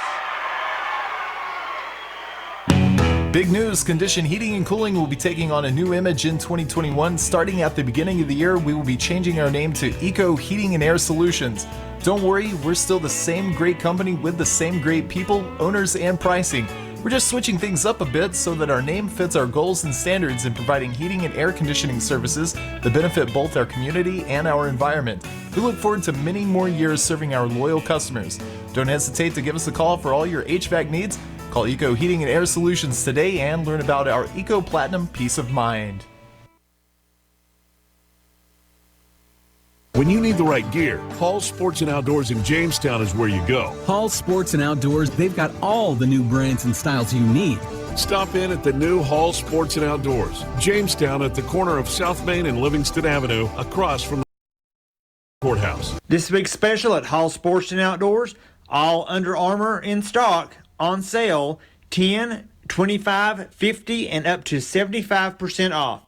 Big news, Condition Heating and Cooling will be taking on a new image in 2021. Starting at the beginning of the year, we will be changing our name to Eco Heating and Air Solutions. Don't worry, we're still the same great company with the same great people, owners, and pricing. We're just switching things up a bit so that our name fits our goals and standards in providing heating and air conditioning services that benefit both our community and our environment. We look forward to many more years serving our loyal customers. Don't hesitate to give us a call for all your HVAC needs. Call Eco Heating and Air Solutions today and learn about our Eco Platinum Peace of Mind. When you need the right gear, Hall Sports and Outdoors in Jamestown is where you go. Hall Sports and Outdoors, they've got all the new brands and styles you need. Stop in at the new Hall Sports and Outdoors, Jamestown at the corner of South Main and Livingston Avenue, across from the courthouse. This week's special at Hall Sports and Outdoors, all Under Armour in stock, on sale, 10, 25, 50, and up to 75% off.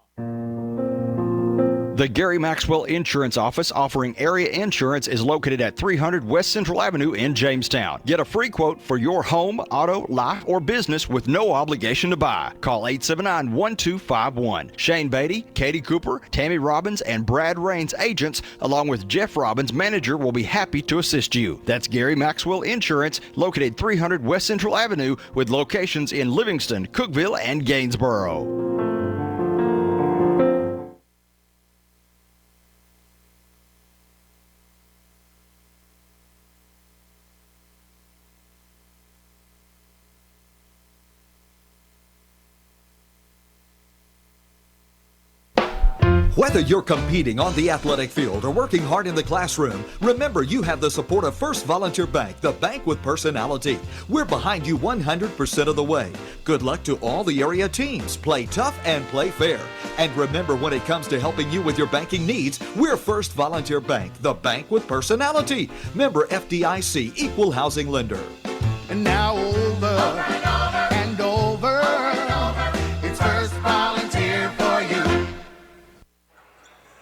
The Gary Maxwell Insurance Office offering area insurance is located at 300 West Central Avenue in Jamestown. Get a free quote for your home, auto, life, or business with no obligation to buy. Call 879-1251. Shane Beatty, Katie Cooper, Tammy Robbins, and Brad Rains agents, along with Jeff Robbins, manager, will be happy to assist you. That's Gary Maxwell Insurance, located 300 West Central Avenue with locations in Livingston, Cookeville, and Gainesboro. Whether you're competing on the athletic field or working hard in the classroom, remember you have the support of First Volunteer Bank, the bank with personality. We're behind you 100% of the way. Good luck to all the area teams. Play tough and play fair. And remember, when it comes to helping you with your banking needs, we're First Volunteer Bank, the bank with personality. Member FDIC, equal housing lender. And now over and over, it's First Volunteer for you.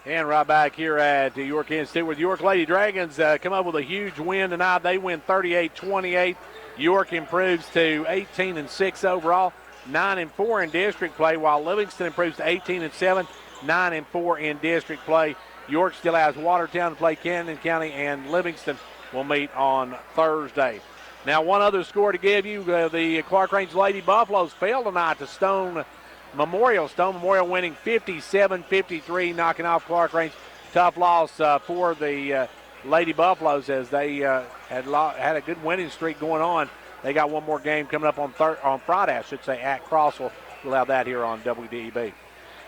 And right back here at York Institute with York Lady Dragons come up with a huge win tonight. They win 38-28. York improves to 18-6 overall, 9-4 in district play, while Livingston improves to 18-7, 9-4 in district play. York still has Watertown to play. Camden County and Livingston will meet on Thursday. Now, one other score to give you, the Clark Range Lady Buffaloes fell tonight to Stone Memorial. Stone Memorial winning 57-53, knocking off Clark Range. Tough loss for the Lady Buffaloes as they had a good winning streak going on. They got one more game coming up on Friday, I should say, at Crossville. We'll have that here on WDEB.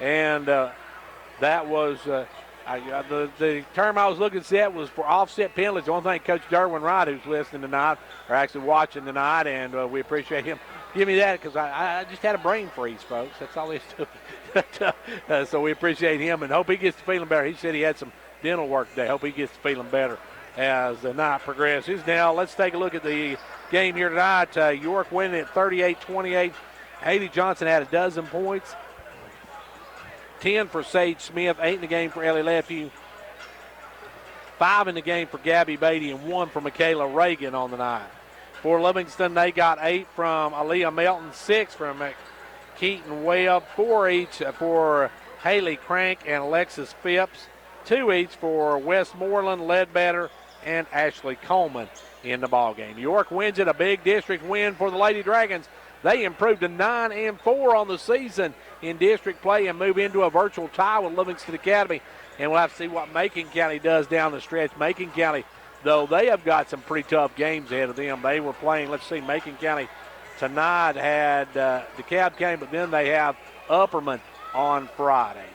And that was the term I was looking at was for offset penalties. The only thing Coach Derwin Wright, who's listening tonight, or actually watching tonight, and we appreciate him. Give me that because I just had a brain freeze, folks. That's all he's doing. So we appreciate him and hope he gets to feeling better. He said he had some dental work today. Hope he gets to feeling better as the night progresses. Now let's take a look at the game here tonight. York winning at 38-28. Haley Johnson had a dozen points. 10 for Sage Smith, 8 in the game for Ellie Lefew, 5 in the game for Gabby Beatty, and 1 for Michaela Reagan on the night. For Livingston, they got 8 from Aaliyah Melton, 6 from Keaton Webb, 4 each for Haley Crank and Alexis Phipps, 2 each for Westmoreland, Ledbetter, and Ashley Coleman in the ballgame. York wins it, a big district win for the Lady Dragons. They improved to 9-4 on the season in district play and move into a virtual tie with Livingston Academy. And we'll have to see what Macon County does down the stretch. Macon County, though, they have got some pretty tough games ahead of them. They were playing, let's see, Macon County tonight had Dekalb County, but then they have Upperman on Friday.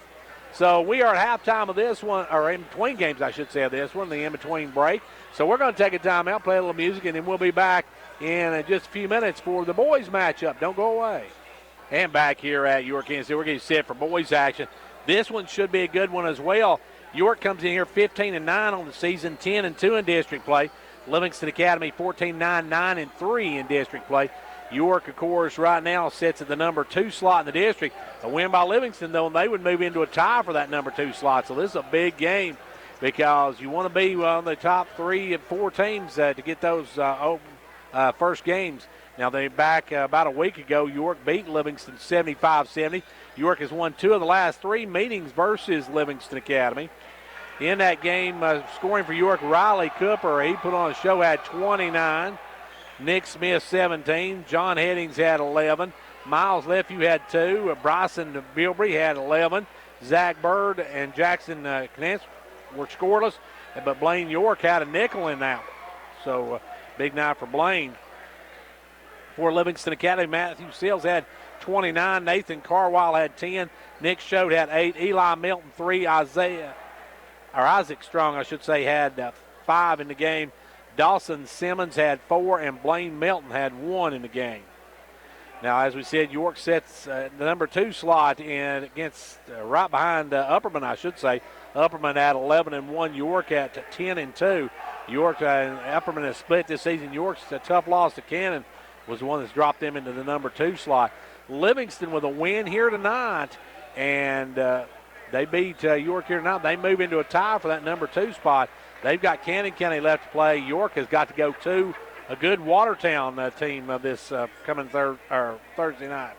So we are at halftime of this one, or in between games, I should say, of this one, the in-between break. So we're going to take a timeout, play a little music, and then we'll be back in just a few minutes for the boys matchup. Don't go away. And back here at York Institute, we're getting set for boys action. This one should be a good one as well. York comes in here 15-9 on the season, 10-2 in district play. Livingston Academy 14-9, 9-3 in district play. York, of course, right now sits at the number 2 slot in the district. A win by Livingston, though, and they would move into a tie for that number 2 slot. So this is a big game because you want to be one of the top 3 and 4 teams to get those first games. Now, they back about a week ago, York beat Livingston 75-70. York has won 2 of the last 3 meetings versus Livingston Academy. In that game, scoring for York, Riley Cooper, he put on a show, had 29. Nick Smith, 17. John Hennings had 11. Miles Lefew had 2. Bryson Bilbrey had 11. Zach Bird and Jackson Kness were scoreless, but Blaine York had a nickel in that one. So, big night for Blaine. For Livingston Academy, Matthew Sills had 29. Nathan Carwile had 10. Nick Schode had 8. Eli Milton 3. Isaac Strong, I should say, had 5 in the game. Dawson Simmons had 4, and Blaine Milton had 1 in the game. Now, as we said, York sets the number 2 slot in against right behind Upperman, I should say. Upperman at 11-1. York at 10-2. York and Upperman has split this season. York's a tough loss to Cannon was the one that's dropped them into the number 2 slot. Livingston with a win here tonight, and they beat York here tonight. They move into a tie for that number 2 spot. They've got Cannon County left to play. York has got to go to a good Watertown team this coming Thursday night.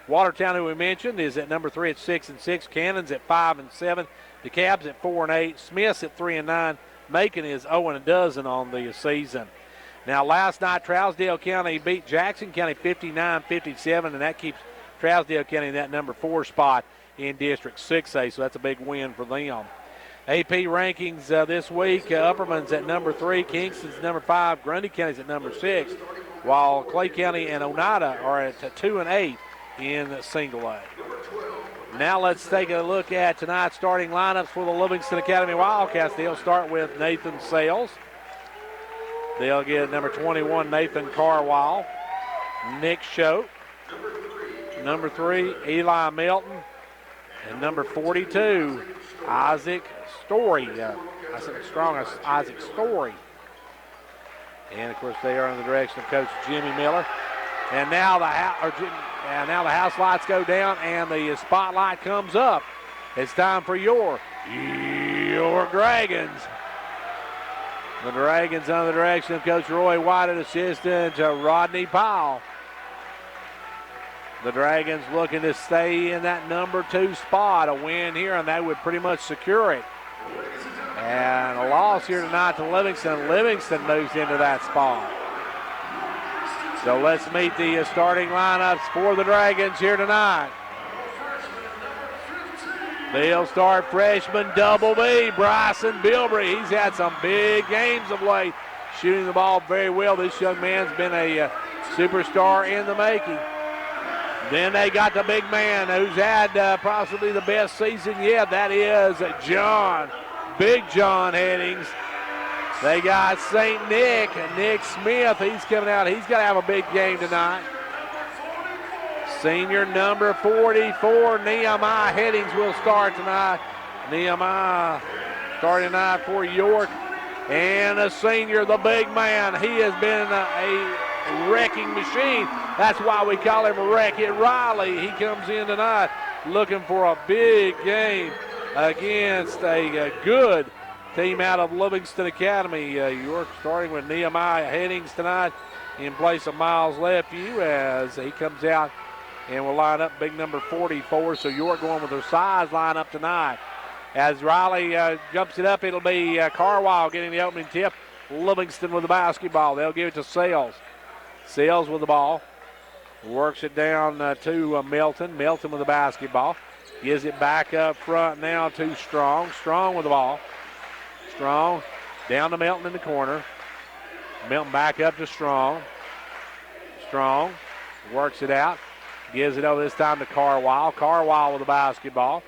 Watertown, who we mentioned, is at number 3 at 6-6. Cannon's at 5-7. Dekalb's at 4-8. Smith's at 3-9. Macon is 0-12 on the season. Now, last night, Trousdale County beat Jackson County 59-57, and that keeps Trousdale County in that number 4 spot in District 6A, so that's a big win for them. AP rankings this week, Upperman's at number 3, Kingston's number 5, Grundy County's at number 6, while Clay County and Oneida are at 2 and 8 in single A. Now let's take a look at tonight's starting lineups for the Livingston Academy Wildcats. They'll start with Nathan Sales. They'll get number 21, Nathan Carwile, Nick Choate, number 3, Eli Melton, and number 42, Isaac Story. I said strong, Isaac Story. And of course they are under the direction of Coach Jimmy Miller. And now the house lights go down and the spotlight comes up. It's time for your Dragons. The Dragons under the direction of Coach Roy White and assistant Rodney Powell. The Dragons looking to stay in that number 2 spot. A win here, and that would pretty much secure it. And a loss here tonight to Livingston. Livingston moves into that spot. So let's meet the starting lineups for the Dragons here tonight. They'll start freshman double B, Bryson Bilbrey. He's had some big games of late, shooting the ball very well. This young man's been a superstar in the making. Then they got the big man who's had possibly the best season yet. That is Big John Hennings. They got St. Nick Smith. He's coming out. He's got to have a big game tonight. Senior number 44, Nehemiah Hennings, will start tonight. Nehemiah starting tonight for York. And a senior, the big man. He has been a wrecking machine. That's why we call him Wreck-It Riley. He comes in tonight looking for a big game against a good team out of Livingston Academy. York starting with Nehemiah Hennings tonight in place of Miles Lefew as he comes out and will line up big number 44. So York going with their size lineup tonight. As Riley jumps it up, it'll be Carwile getting the opening tip. Livingston with the basketball. They'll give it to Sales. Sales with the ball. Works it down to Melton. Melton with the basketball. Gives it back up front now to Strong. Strong with the ball. Strong down to Melton in the corner. Melton back up to Strong. Strong works it out. Gives it over this time to Carwile. Carwile with the basketball.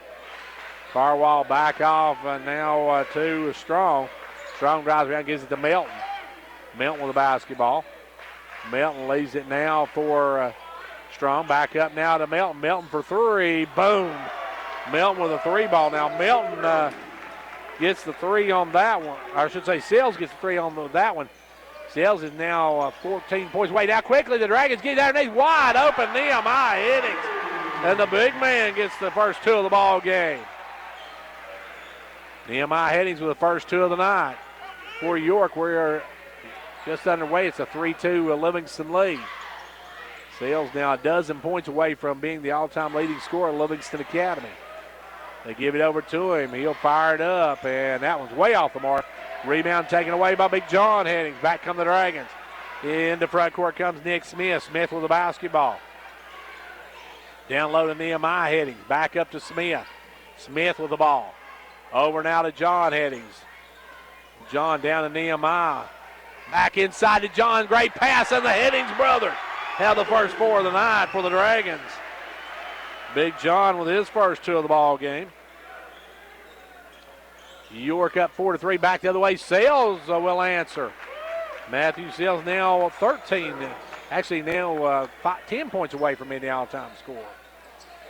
Carwile back off now to Strong. Strong drives around, gives it to Melton. Melton with the basketball. Melton leaves it now for Strong. Back up now to Melton. Melton for 3. Boom. Melton with a 3 ball. Now Melton gets the 3 on that one. Or I should say Sales gets the 3 on that one. Sales is now 14 points away. Now quickly the Dragons get there underneath. Wide open Nehemiah Hennings. And the big man gets the first 2 of the ball game. Nehemiah Hennings with the first 2 of the night. For York, we're just underway. It's a 3-2 Livingston lead. Sales now a dozen points away from being the all-time leading scorer at Livingston Academy. They give it over to him. He'll fire it up, and that one's way off the mark. Rebound taken away by Big John Hennings. Back come the Dragons. Into front court comes Nick Smith. Smith with the basketball. Down low to Nehemiah Hennings. Back up to Smith. Smith with the ball. Over now to John Hennings. John down to Nehemiah. Back inside to John. Great pass, and the Hennings brothers have the first 4 of the night for the Dragons. Big John with his first 2 of the ball game. York up 4-3. Back the other way. Sales will answer. Matthew Sales now 13. Actually now 10 points away from being the all-time scorer.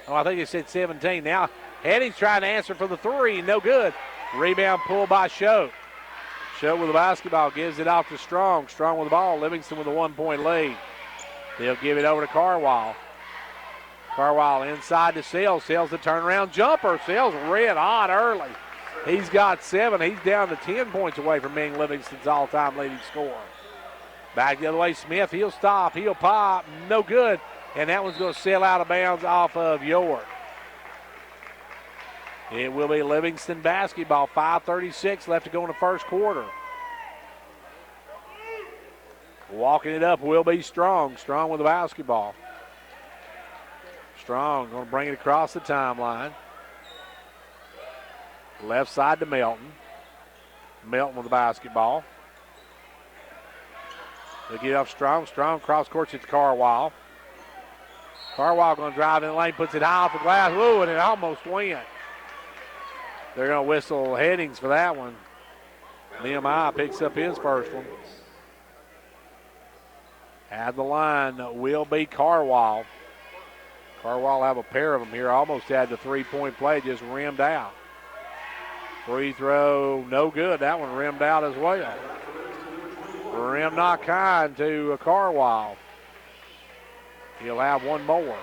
Oh, I think he said 17. Now Hennings trying to answer for the 3. No good. Rebound pulled by Choate. Choate with the basketball. Gives it off to Strong. Strong with the ball. Livingston with a 1-point lead. They'll give it over to Carwile. Carwile inside to Sales. Sales the turnaround jumper. Sales red hot early. He's got 7. He's down to 10 points away from being Livingston's all-time leading scorer. Back the other way, Smith. He'll stop. He'll pop. No good. And that one's going to sail out of bounds off of York. It will be Livingston basketball. 5:36 left to go in the first quarter. Walking it up will be Strong. Strong with the basketball. Strong going to bring it across the timeline. Left side to Melton. Melton with the basketball. They get off Strong. Strong cross court to Carwile. Carwile going to drive in the lane, puts it high off the glass. Whoa, and it almost went. They're going to whistle Hennings for that one. Nehemiah picks up his first one. At the line will be Carwile. Carwile have a pair of them here. Almost had the three-point play, just rimmed out. Free throw, no good. That one rimmed out as well. Rim not kind to Carwile. He'll have one more.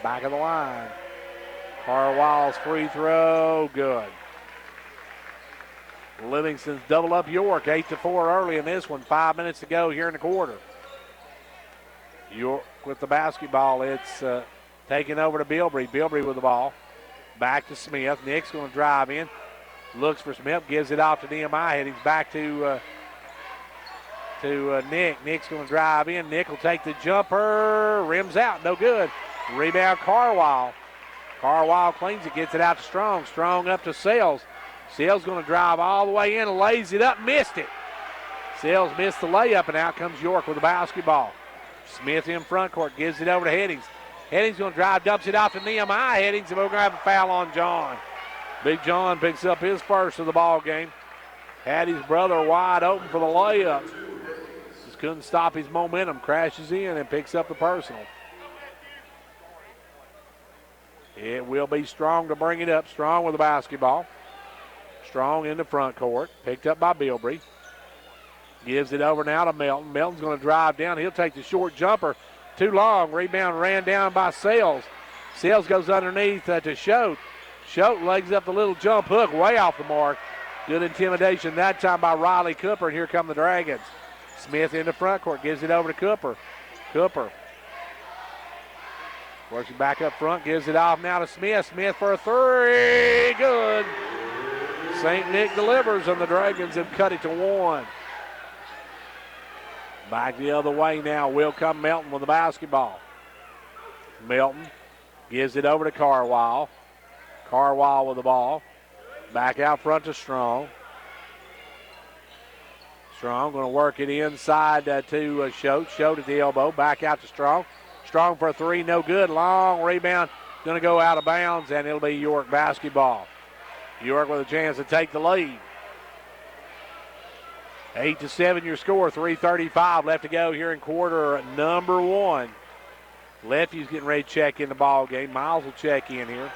Back of the line. Carwile's free throw, good. Livingston's double up York, 8-4 early in this one. 5 minutes to go here in the quarter. York with the basketball. It's taken over to Bilbrey. Bilbrey with the ball. Back to Smith. Nick's going to drive in. Looks for Smith. Gives it off to Nehemiah Hennings. Back to Nick. Nick's going to drive in. Nick will take the jumper. Rims out. No good. Rebound Carwile. Carwile cleans it. Gets it out to Strong. Strong up to Sales. Sales going to drive all the way in. Lays it up. Missed it. Sales missed the layup, and out comes York with the basketball. Smith in front court. Gives it over to Hennings. Hennings going to drive. Dumps it off to Nehemiah Hennings, and we're going to have a foul on John. Big John picks up his first of the ball game. Had his brother wide open for the layup. Just couldn't stop his momentum. Crashes in and picks up the personal. It will be Strong to bring it up. Strong with the basketball. Strong in the front court. Picked up by Bilbrey. Gives it over now to Melton. Melton's going to drive down. He'll take the short jumper. Too long. Rebound ran down by Sales. Sales goes underneath to Shote. Shote legs up the little jump hook way off the mark. Good intimidation that time by Riley Cooper, and here come the Dragons. Smith in the front court. Gives it over to Cooper. Cooper works it back up front. Gives it off now to Smith. Smith for a three. Good. St. Nick delivers, and the Dragons have cut it to 1. Back the other way now will come Melton with the basketball. Melton gives it over to Carwile. Carwile with the ball. Back out front to Strong. Strong going to work it inside to Shote. Shote at the elbow. Back out to Strong. Strong for a three. No good. Long rebound. Going to go out of bounds, and it'll be York basketball. York with a chance to take the lead. 8-7 your score. 3:35 left to go here in quarter number 1. Lefty's getting ready to check in the ball game. Miles will check in here.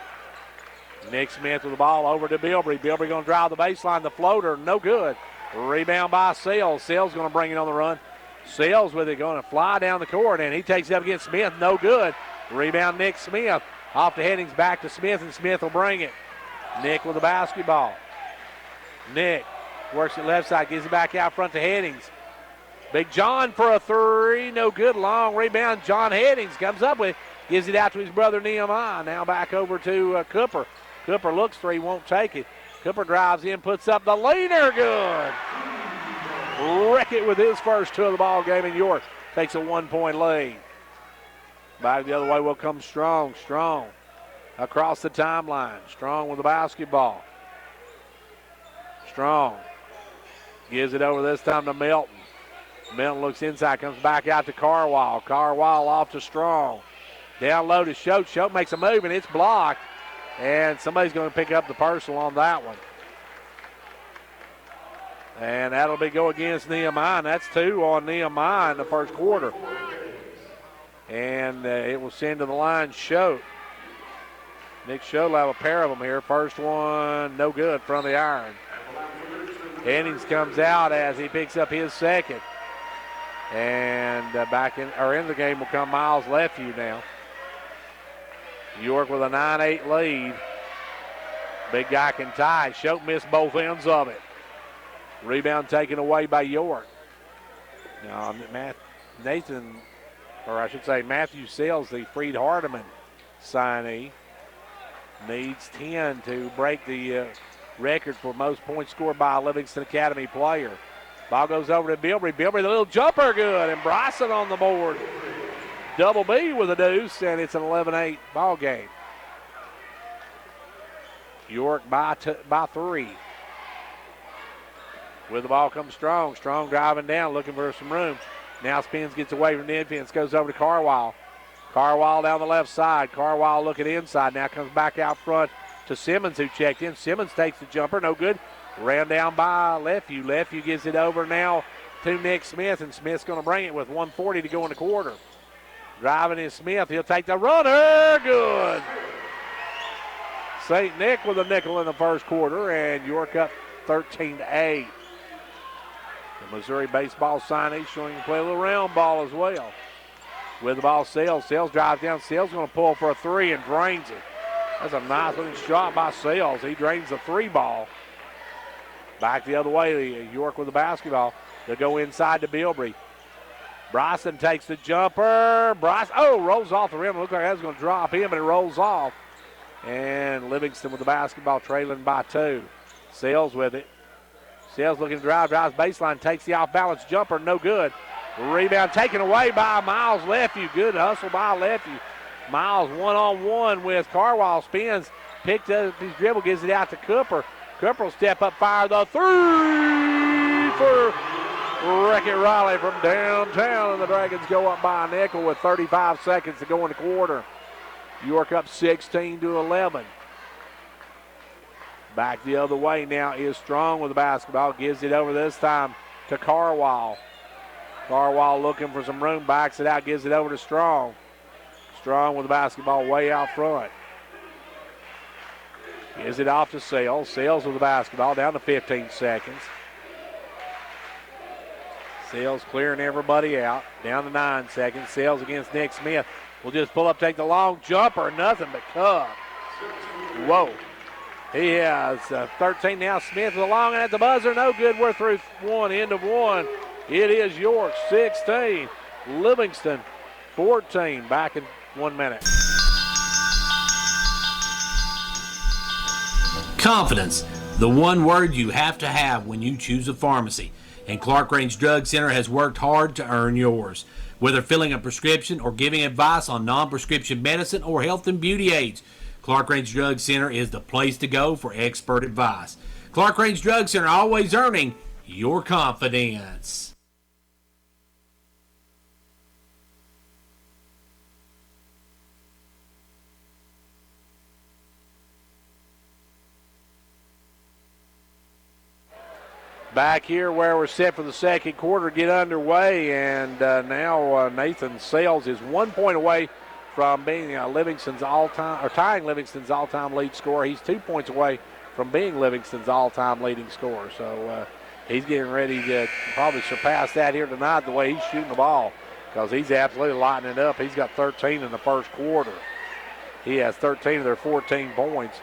Nick Smith with the ball over to Bilbrey. Bilbrey going to drive the baseline. The floater, no good. Rebound by Sales. Sales going to bring it on the run. Sales with it going to fly down the court, and he takes it up against Smith. No good. Rebound Nick Smith. Off to Hennings, back to Smith, and Smith will bring it. Nick with the basketball. Nick works it left side, gives it back out front to Hennings. Big John for a three. No good. Long rebound. John Hennings comes up with it. Gives it out to his brother Nehemiah. Now back over to Cooper. Cooper looks three, won't take it. Cooper drives in, puts up the leaner. Good. Wreck it with his first 2 of the ball game, and York takes a 1-point lead. Back the other way will come Strong. Strong across the timeline. Strong with the basketball. Strong gives it over this time to Melton. Melton looks inside, comes back out to Carwile. Carwile off to Strong. Down low to Shote. Shote makes a move, and it's blocked. And somebody's going to pick up the personal on that one. And that'll be go against Nehemiah. And that's 2 on Nehemiah in the first quarter. And it will send to the line Shote. Nick Shote will have a pair of them here. First one, no good, front of the iron. Hennings comes out as he picks up his second. And in the game will come Miles Lefevue now. York with a 9-8 lead. Big guy can tie. Choate missed both ends of it. Rebound taken away by York. Now, Matthew Sells, the Freed Hardeman signee, needs 10 to break the record for most points scored by a Livingston Academy player. Ball goes over to Bilbrey. Bilbrey, the little jumper, good. And Bryson on the board. Double B with a deuce, and it's an 11-8 ball game. York by 3. With the ball comes Strong. Strong driving down, looking for some room. Now spins, gets away from the defense, goes over to Carwile. Carwile down the left side. Carwile looking inside. Now comes back out front to Simmons, who checked in. Simmons takes the jumper, no good. Ran down by Lefevue. Lefevue gives it over now to Nick Smith, and Smith's going to bring it with 1:40 to go in the quarter. Driving is Smith. He'll take the runner. Good. St. Nick with a nickel in the first quarter, and York up 13-8. The Missouri baseball signage showing you can play a little round ball as well. With the ball, Sells. Sells drives down. Sells going to pull for a 3 and drains it. That's a nice looking shot by Sells. He drains the 3 ball. Back the other way, York with the basketball. They'll go inside to Bilbrey. Bryson takes the jumper. Rolls off the rim. Looks like that's going to drop him, but it rolls off. And Livingston with the basketball, trailing by 2. Sells with it. Sells looking to drives baseline, takes the off-balance jumper, no good. Rebound taken away by Miles Lefevue. Good hustle by Lefevue. Miles one-on-one with Carwile, spins, picked up his dribble, gives it out to Cooper. Cooper will step up, fire the 3 for Wreck-It Riley from downtown, and the Dragons go up by a nickel with 35 seconds to go in the quarter. York up 16-11. Back the other way now is Strong with the basketball. Gives it over this time to Carwile. Carwile looking for some room, backs it out, gives it over to Strong. Strong with the basketball way out front. Gives it off to Sells. Sells with the basketball down to 15 seconds. Sells clearing everybody out. Down to 9 seconds. Sells against Nick Smith. Will just pull up, take the long jumper. Nothing but Cub. Whoa. He has 13 now. Smith with a long at the buzzer. No good. We're through one. End of one. It is York 16. Livingston 14. Back in 1 minute. Confidence, the one word you have to have when you choose a pharmacy. And Clark Range Drug Center has worked hard to earn yours. Whether filling a prescription or giving advice on non-prescription medicine or health and beauty aids, Clark Range Drug Center is the place to go for expert advice. Clark Range Drug Center, always earning your confidence. Back here where we're set for the second quarter, get underway, and now Nathan Sells is 1 point away from being Livingston's tying Livingston's all-time lead scorer. He's 2 points away from being Livingston's all-time leading scorer. So he's getting ready to probably surpass that here tonight the way he's shooting the ball, because he's absolutely lighting it up. He's got 13 in the first quarter. He has 13 of their 14 points.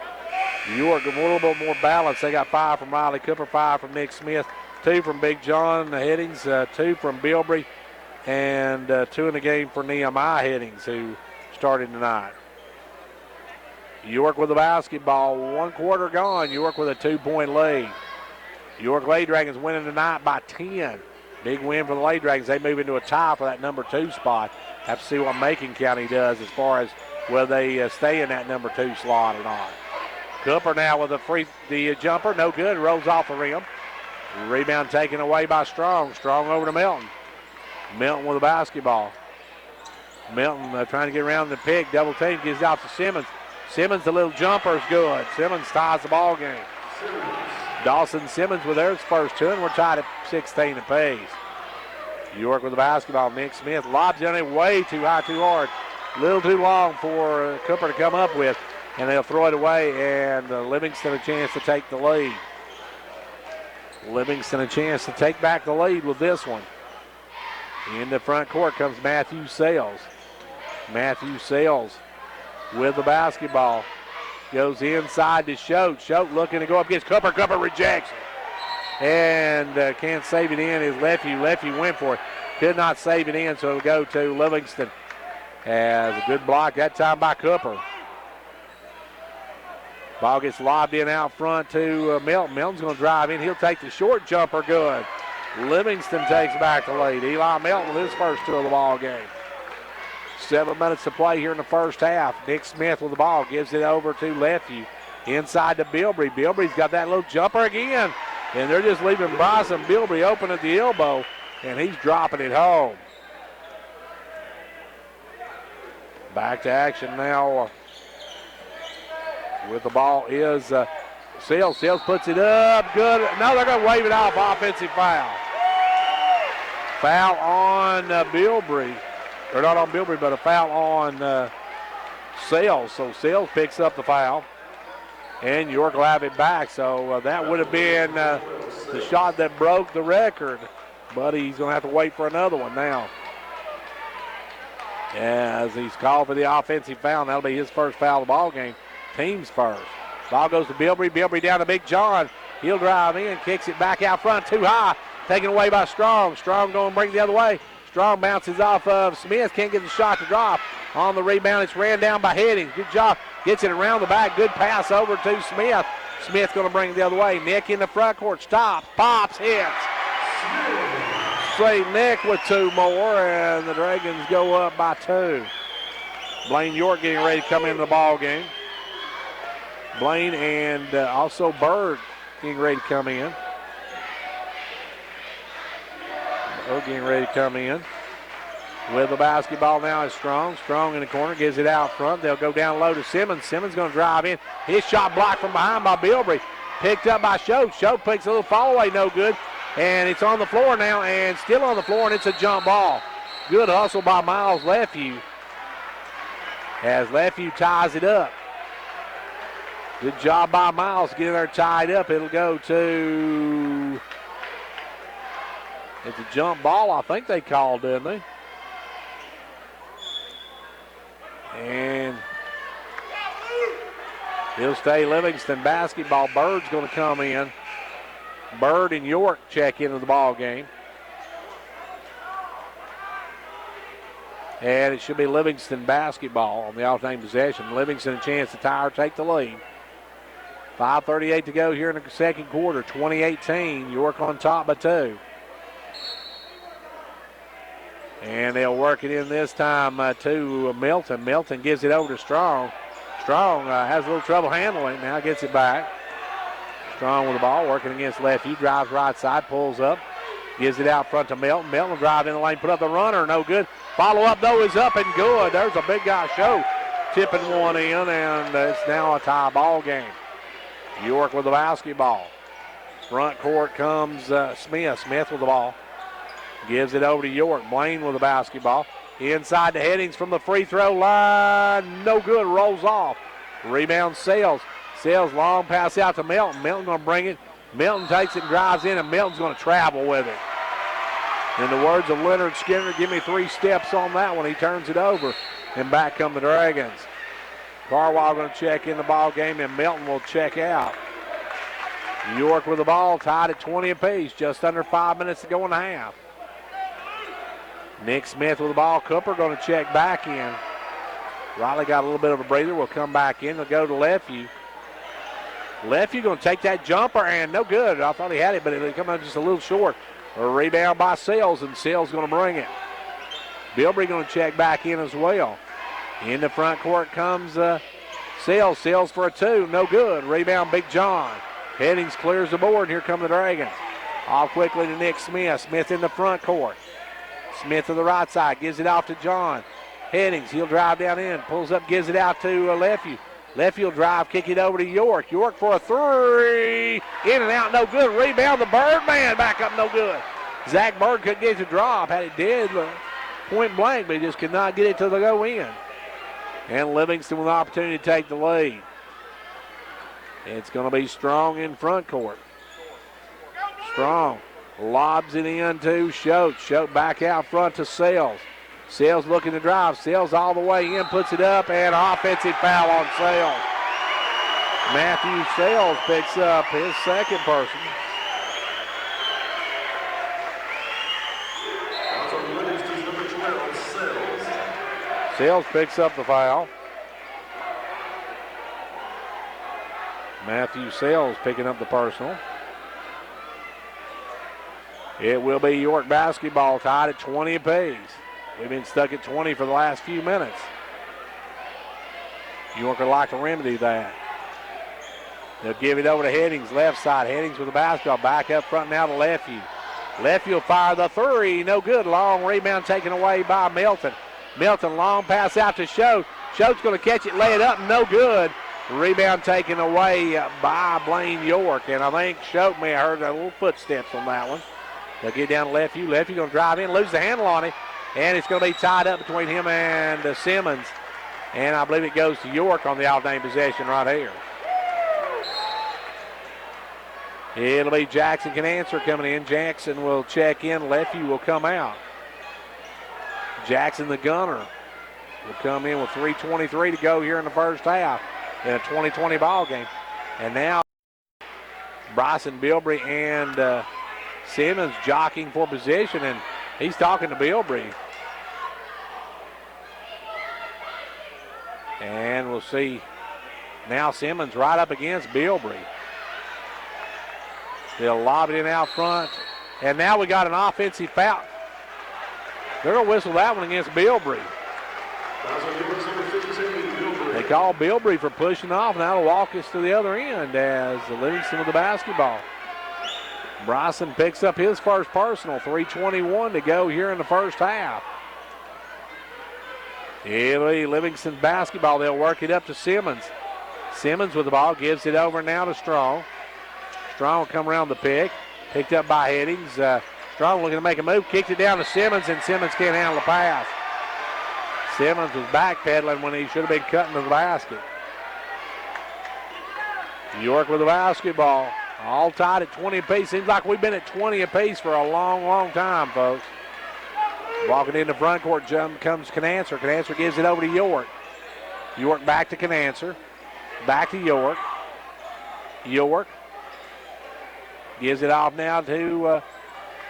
York a little bit more balanced. They got 5 from Riley Cooper, 5 from Nick Smith, 2 from Big John Hennings, 2 from Bilbrey, and 2 in the game for Nehemiah Hennings, who started tonight. York with the basketball. 1 quarter gone. York with a 2-point lead. York Lady Dragons winning tonight by 10. Big win for the Lady Dragons. They move into a tie for that number 2 spot. Have to see what Macon County does as far as whether they stay in that number 2 slot or not. Cooper now with the jumper, no good, rolls off the rim. Rebound taken away by Strong. Strong over to Milton. Milton with the basketball. Milton trying to get around the pick, double team, gives out to Simmons. Simmons, the little jumper is good. Simmons ties the ball game. Dawson Simmons with theirs first 2, and we're tied at 16 apiece. York with the basketball. Nick Smith lobs in it way too high, too hard. A little too long for Cooper to come up with. And they'll throw it away, and Livingston a chance to take the lead. Livingston a chance to take back the lead with this one. In the front court comes Matthew Sales. Matthew Sales with the basketball. Goes inside to Choate. Choate looking to go up against Cooper. Cooper rejects it. And can't save it in is Leffie. Leffie went for it. Could not save it in, so it'll go to Livingston. As a good block that time by Cooper. Ball gets lobbed in out front to Milton. Milton's going to drive in. He'll take the short jumper. Good. Livingston takes back the lead. Eli Milton with his first two of the ball game. 7 minutes to play here in the first half. Nick Smith with the ball. Gives it over to Leffie. Inside to Bilbrey. Bilbrey's got that little jumper again. And they're just leaving Bryson Bilbrey open at the elbow. And he's dropping it home. Back to action now. With the ball is Sales. Sales puts it up. Good. No, they're going to wave it off. Offensive foul. Foul on Bilbrey. Or not on Bilbrey, but a foul on Sales. So Sales picks up the foul. And York will have it back. So that would have been the shot that broke the record. But he's going to have to wait for another one now. As he's called for the offensive foul. That'll be his first foul of the ball game. Team's first. Ball goes to Bilbrey. Bilbrey down to Big John. He'll drive in, kicks it back out front too high. Taken away by Strong. Strong going to bring it the other way. Strong bounces off of Smith. Can't get the shot to drop. On the rebound, it's ran down by Hennings. Good job. Gets it around the back. Good pass over to Smith. Smith going to bring it the other way. Nick in the front court. Stops. Pops. Hits. St. Nick with two more, and the Dragons go up by two. Blaine York getting ready to come into the ball game. Blaine and also Bird getting ready to come in. Bird getting ready to come in. With the basketball now is Strong. Strong in the corner, gives it out front. They'll go down low to Simmons. Simmons going to drive in. His shot blocked from behind by Bilbrey. Picked up by Choate. Choate picks a little fall away, no good. And it's on the floor now, and still on the floor, and it's a jump ball. Good hustle by Miles Leffew. As Leffew ties it up. Good job by Miles getting there tied up. It'll go to, it's a jump ball, I think they called, didn't they? And he'll stay Livingston basketball. Bird's going to come in. Bird and York check into the ball game. And it should be Livingston basketball on the alternating possession. Livingston a chance to tie or take the lead. 5:38 to go here in the second quarter. 20-18. York on top by two. And they'll work it in this time to Milton. Milton gives it over to Strong. Strong has a little trouble handling it. Now gets it back. Strong with the ball, working against Leffew. Drives right side, pulls up. Gives it out front to Milton. Milton will drive in the lane, put up the runner. No good. Follow up, though, is up and good. There's a big guy show. Tipping one in, and it's now a tie ball game. York with the basketball. Front court comes Smith. Smith with the ball. Gives it over to York. Blaine with the basketball. Inside to Hennings from the free throw line. No good. Rolls off. Rebound Sales. Sales long pass out to Milton. Milton going to bring it. Milton takes it and drives in, and Milton's going to travel with it. In the words of Leonard Skinner, give me 3 steps on that one. He turns it over, and back come the Dragons. Carwile going to check in the ball game, and Milton will check out. York with the ball, tied at 20 apiece. Just under 5 minutes to go in the half. Nick Smith with the ball. Cooper going to check back in. Riley got a little bit of a breather. Will come back in. They'll go to Leffew. Leffew going to take that jumper, and no good. I thought he had it, but it come out just a little short. A rebound by Sales, and Sales going to bring it. Bilbrey going to check back in as well. In the front court comes Sales. Sales for a 2. No good. Rebound, Big John. Hennings clears the board. Here come the Dragons. Off quickly to Nick Smith. Smith in the front court. Smith to the right side. Gives it off to John. Hennings, he'll drive down in. Pulls up, gives it out to Leffew. Leffew will drive, kick it over to York. York for a 3. In and out, no good. Rebound, the Birdman back up, no good. Zach Bird couldn't get it to drop. Had it did, point blank, but he just could not get it to the go in. And Livingston with an opportunity to take the lead. It's going to be Strong in front court. Strong Lobs it in to Schultz. Schultz back out front to Sales. Sales looking to drive. Sales all the way in, puts it up, and offensive foul on Sales. Matthew Sales picks up his second person. Sales picks up the foul. Matthew Sales picking up the personal. It will be York basketball tied at 20 apiece. We've been stuck at 20 for the last few minutes. York would like to remedy that. They'll give it over to Hennings, left side. Hennings with the basketball. Back up front now to Lefevue. Lefevue will fire the three. No good. Long rebound taken away by Milton. Milton, long pass out to Schultz. Schultz going to catch it, lay it up. No good. Rebound taken away by Blaine York. And I think Schultz may have heard a little footsteps on that one. They'll get down to Lefevue. Lefevue going to drive in, lose the handle on it. And it's going to be tied up between him and Simmons. And I believe it goes to York on the alternate possession right here. It'll be Jackson Canancer coming in. Jackson will check in. Lefevue will come out. Jackson, the gunner, will come in with 3:23 to go here in the first half in a 20-20 ball game. And now Bryson Bilbrey and Simmons jockeying for position, and he's talking to Bilbrey. And we'll see now Simmons right up against Bilbrey. They'll lob it in out front. And now we got an offensive foul. They're going to whistle that one against Bilbrey. They call Bilbrey for pushing off. Now it'll walk us to the other end as the Livingston with the basketball. Bryson picks up his first personal. 3:21 to go here in the first half. It'll be Livingston basketball. They'll work it up to Simmons. Simmons with the ball, gives it over now to Strong. Strong will come around the pick. Picked up by Hennings. Strong looking to make a move. Kicked it down to Simmons, and Simmons can't handle the pass. Simmons was backpedaling when he should have been cutting to the basket. York with the basketball. All tied at 20 apiece. Seems like we've been at 20 apiece for a long, long time, folks. Walking into front court comes Canancer. Canancer gives it over to York. York back to Canancer. Back to York. York gives it off now to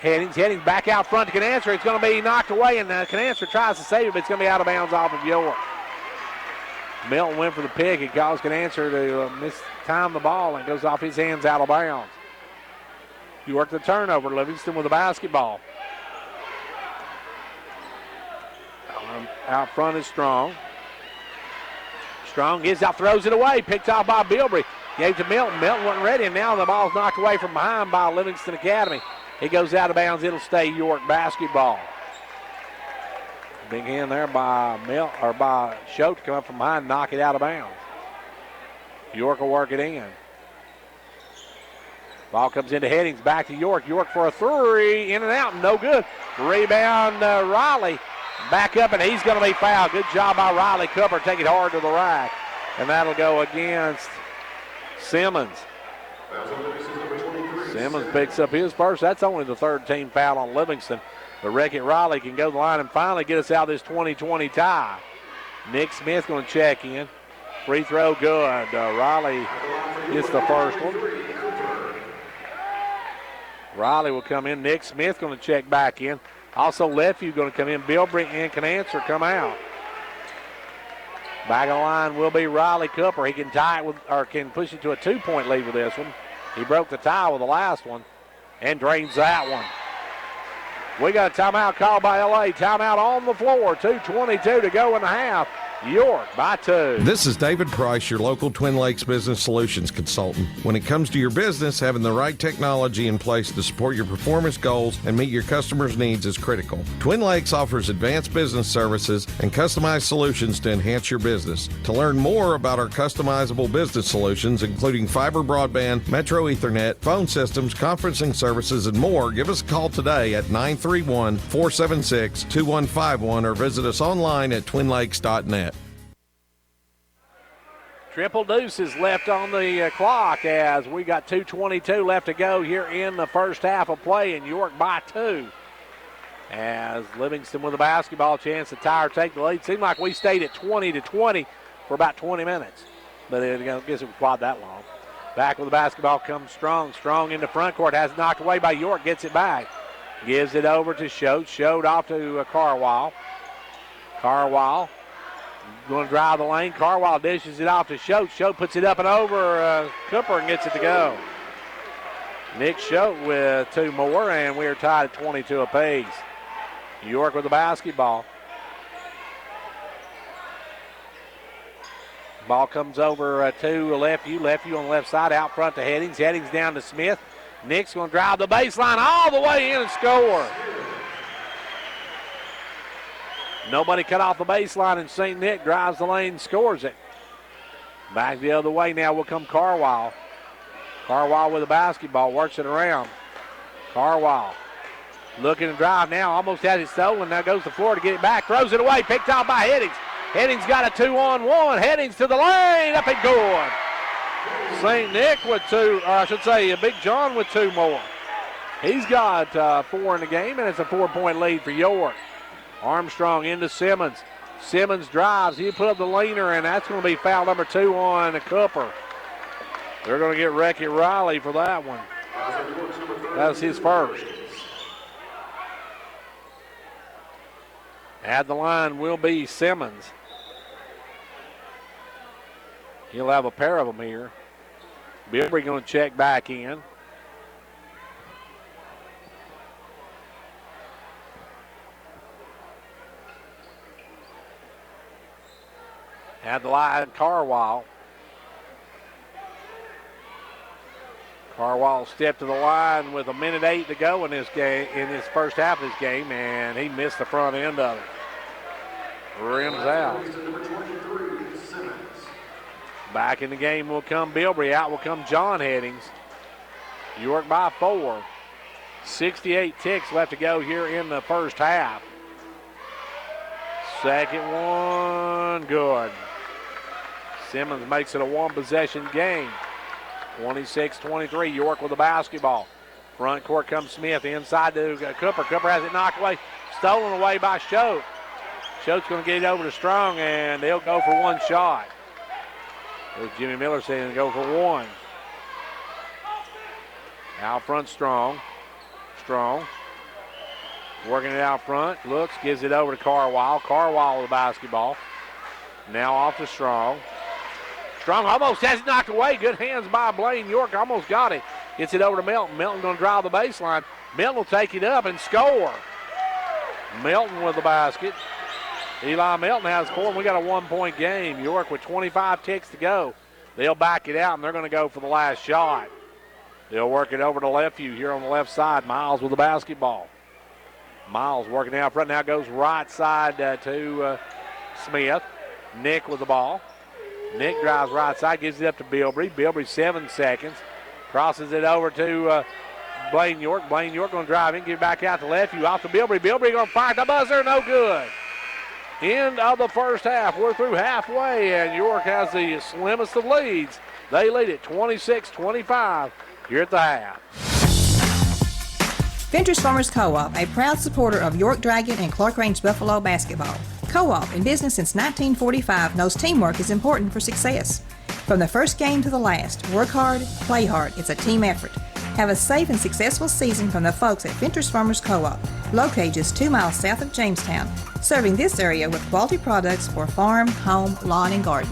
Hennings. Hennings back out front to Canancer. It's going to be knocked away, and Canancer tries to save it, but it's going to be out of bounds off of York. Milton went for the pick. It caused Canancer to mistime the ball, and it goes off his hands out of bounds. York the turnover. Livingston with the basketball. Out front is Strong. Strong gets out, throws it away. Picked off by Bilbrey. Gave to Milton. Milton wasn't ready, and now the ball's knocked away from behind by Livingston Academy. It goes out of bounds. It'll stay York basketball. Big hand there by Schultz to come up from behind and knock it out of bounds. York will work it in. Ball comes into Hennings. Back to York. York for a three. In and out. No good. Rebound Riley. Back up, and he's going to be fouled. Good job by Riley Cooper. Take it hard to the rack. And that'll go against Simmons. Simmons picks up his first. That's only the third team foul on Livingston. But Wreck-It Riley can go to the line and finally get us out of this 20-20 tie. Nick Smith going to check in. Free throw good. Riley gets the first one. Riley will come in. Nick Smith going to check back in. Also, Lefevue going to come in. Bilbrey and Canancer come out. Back of the line will be Riley Cooper. He can tie it with, or can push it to a 2-point lead with this one. He broke the tie with the last one and drains that one. We got a timeout called by LA. Timeout on the floor. 2:22 to go in the half. York by 2. This is David Price, your local Twin Lakes Business Solutions consultant. When it comes to your business, having the right technology in place to support your performance goals and meet your customers' needs is critical. Twin Lakes offers advanced business services and customized solutions to enhance your business. To learn more about our customizable business solutions, including fiber broadband, Metro Ethernet, phone systems, conferencing services, and more, give us a call today at 931-476-2151 or visit us online at twinlakes.net. Triple deuces left on the clock as we got 2:22 left to go here in the first half of play, and York by 2. As Livingston with a basketball chance to tie or take the lead. Seemed like we stayed at 20-20 for about 20 minutes, but I guess it was quite that long. Back with the basketball comes Strong. Strong into front court, has it knocked away by York, gets it back. Gives it over to Schultz. Schultz off to Carwile. Carwile going to drive the lane. Carwile dishes it off to Schultz. Schultz puts it up and over Cooper and gets it to go. Nick Schultz with 2 more, and we are tied at 22 apiece. York with the basketball. Ball comes over to Lefeview. Lefeview on the left side, out front to Hennings. Hennings down to Smith. Nick's going to drive the baseline all the way in and score. Nobody cut off the baseline, and St. Nick drives the lane and scores it. Back the other way now will come Carwile. Carwile with the basketball, works it around. Carwile looking to drive now, almost has it stolen. Now goes to the floor to get it back, throws it away, picked out by Hennings. Hennings got a 2-on-1. Hennings to the lane, up and good. St. Nick with 2, or I should say Big John with 2 more. He's got 4 in the game, and it's a 4-point lead for York. Armstrong into Simmons. Simmons drives. He put up the leaner, and that's going to be foul number 2 on Cooper. They're going to get Recky Riley for that one. That's his first. At the line will be Simmons. He'll have a pair of them here. Bilbrey going to check back in. At the line, Carwile. Carwile stepped to the line with 1:08 to go in this game, in this first half of this game, and he missed the front end of it. Rims out. Back in the game will come Bilbrey. Out will come John Hennings. York by 4. 68 ticks left to go here in the first half. Second one, good. Simmons makes it a 1-possession game. 26-23, York with the basketball. Front court comes Smith, inside to Cooper. Cooper has it knocked away, stolen away by Schultz. Schultz going to get it over to Strong, and they'll go for 1 shot. There's Jimmy Miller saying go for 1. Out front, Strong. Strong working it out front, looks, gives it over to Carwile. Carwile with the basketball. Now off to Strong. Strong almost has it knocked away. Good hands by Blaine. York almost got it. Gets it over to Melton. Melton going to drive the baseline. Melton will take it up and score. Melton with the basket. Eli Melton has 4, and we got a 1-point game. York with 25 ticks to go. They'll back it out, and they're going to go for the last shot. They'll work it over to Lefeview here on the left side. Miles with the basketball. Miles working out front. Now goes right side to Smith. Nick with the ball. Nick drives right side, gives it up to Bilbrey. Bilbrey 7 seconds. Crosses it over to Blaine York. Blaine York going to drive in, give it back out to Lefeview. Off to Bilbrey. Bilbrey going to fire the buzzer. No good. End of the first half. We're through halfway, and York has the slimmest of leads. They lead it 26-25 here at the half. Ventures Farmers Co-op, a proud supporter of York Dragon and Clark Range Buffalo basketball. Co-op, in business since 1945, knows teamwork is important for success. From the first game to the last, work hard, play hard. It's a team effort. Have a safe and successful season from the folks at Ventures Farmers Co-op, located just 2 miles south of Jamestown, serving this area with quality products for farm, home, lawn, and garden.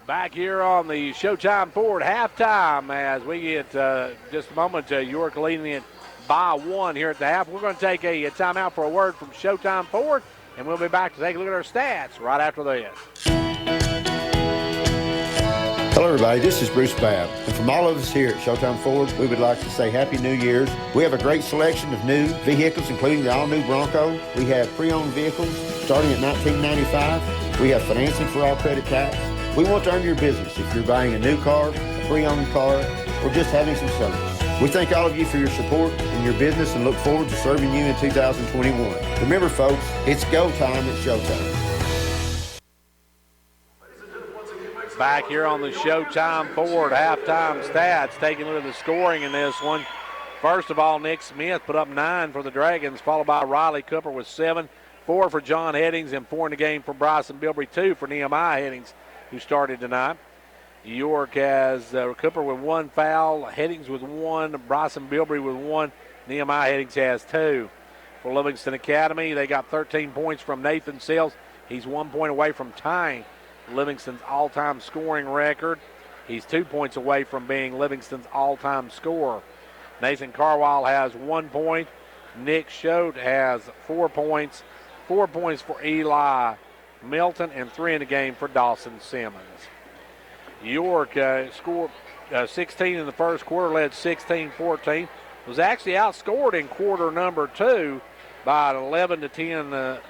Back here on the Showtime Ford halftime as we get just a moment York leading it by 1 here at the half. We're going to take a timeout for a word from Showtime Ford, and we'll be back to take a look at our stats right after this. Hello everybody, this is Bruce Babb, and from all of us here at Showtime Ford, we would like to say Happy New Year's. We have a great selection of new vehicles, including the all-new Bronco. We have pre-owned vehicles starting at $19.95. We have financing for all credit types. We want to earn your business if you're buying a new car, a pre-owned car, or just having some service. We thank all of you for your support and your business and look forward to serving you in 2021. Remember, folks, it's go time at Showtime. Back here on the Showtime Ford halftime stats, taking a look at the scoring in this one. First of all, Nick Smith put up 9 for the Dragons, followed by Riley Cooper with 7, 4 for John Hennings, and 4 in the game for Bryson Bilbrey, 2 for Nehemiah Hennings, who started tonight. York has Cooper with 1 foul, Hennings with 1, Bryson Bilbrey with 1, Nehemiah Hennings has 2. For Livingston Academy, they got 13 points from Nathan Sales. He's 1 point away from tying Livingston's all-time scoring record. He's 2 points away from being Livingston's all-time scorer. Nathan Carwile has 1 point. Nick Schote has 4 points. 4 points for Eli Milton and 3 in the game for Dawson Simmons. York scored 16 in the first quarter, led 16-14. Was actually outscored in quarter number 2 by an 11-10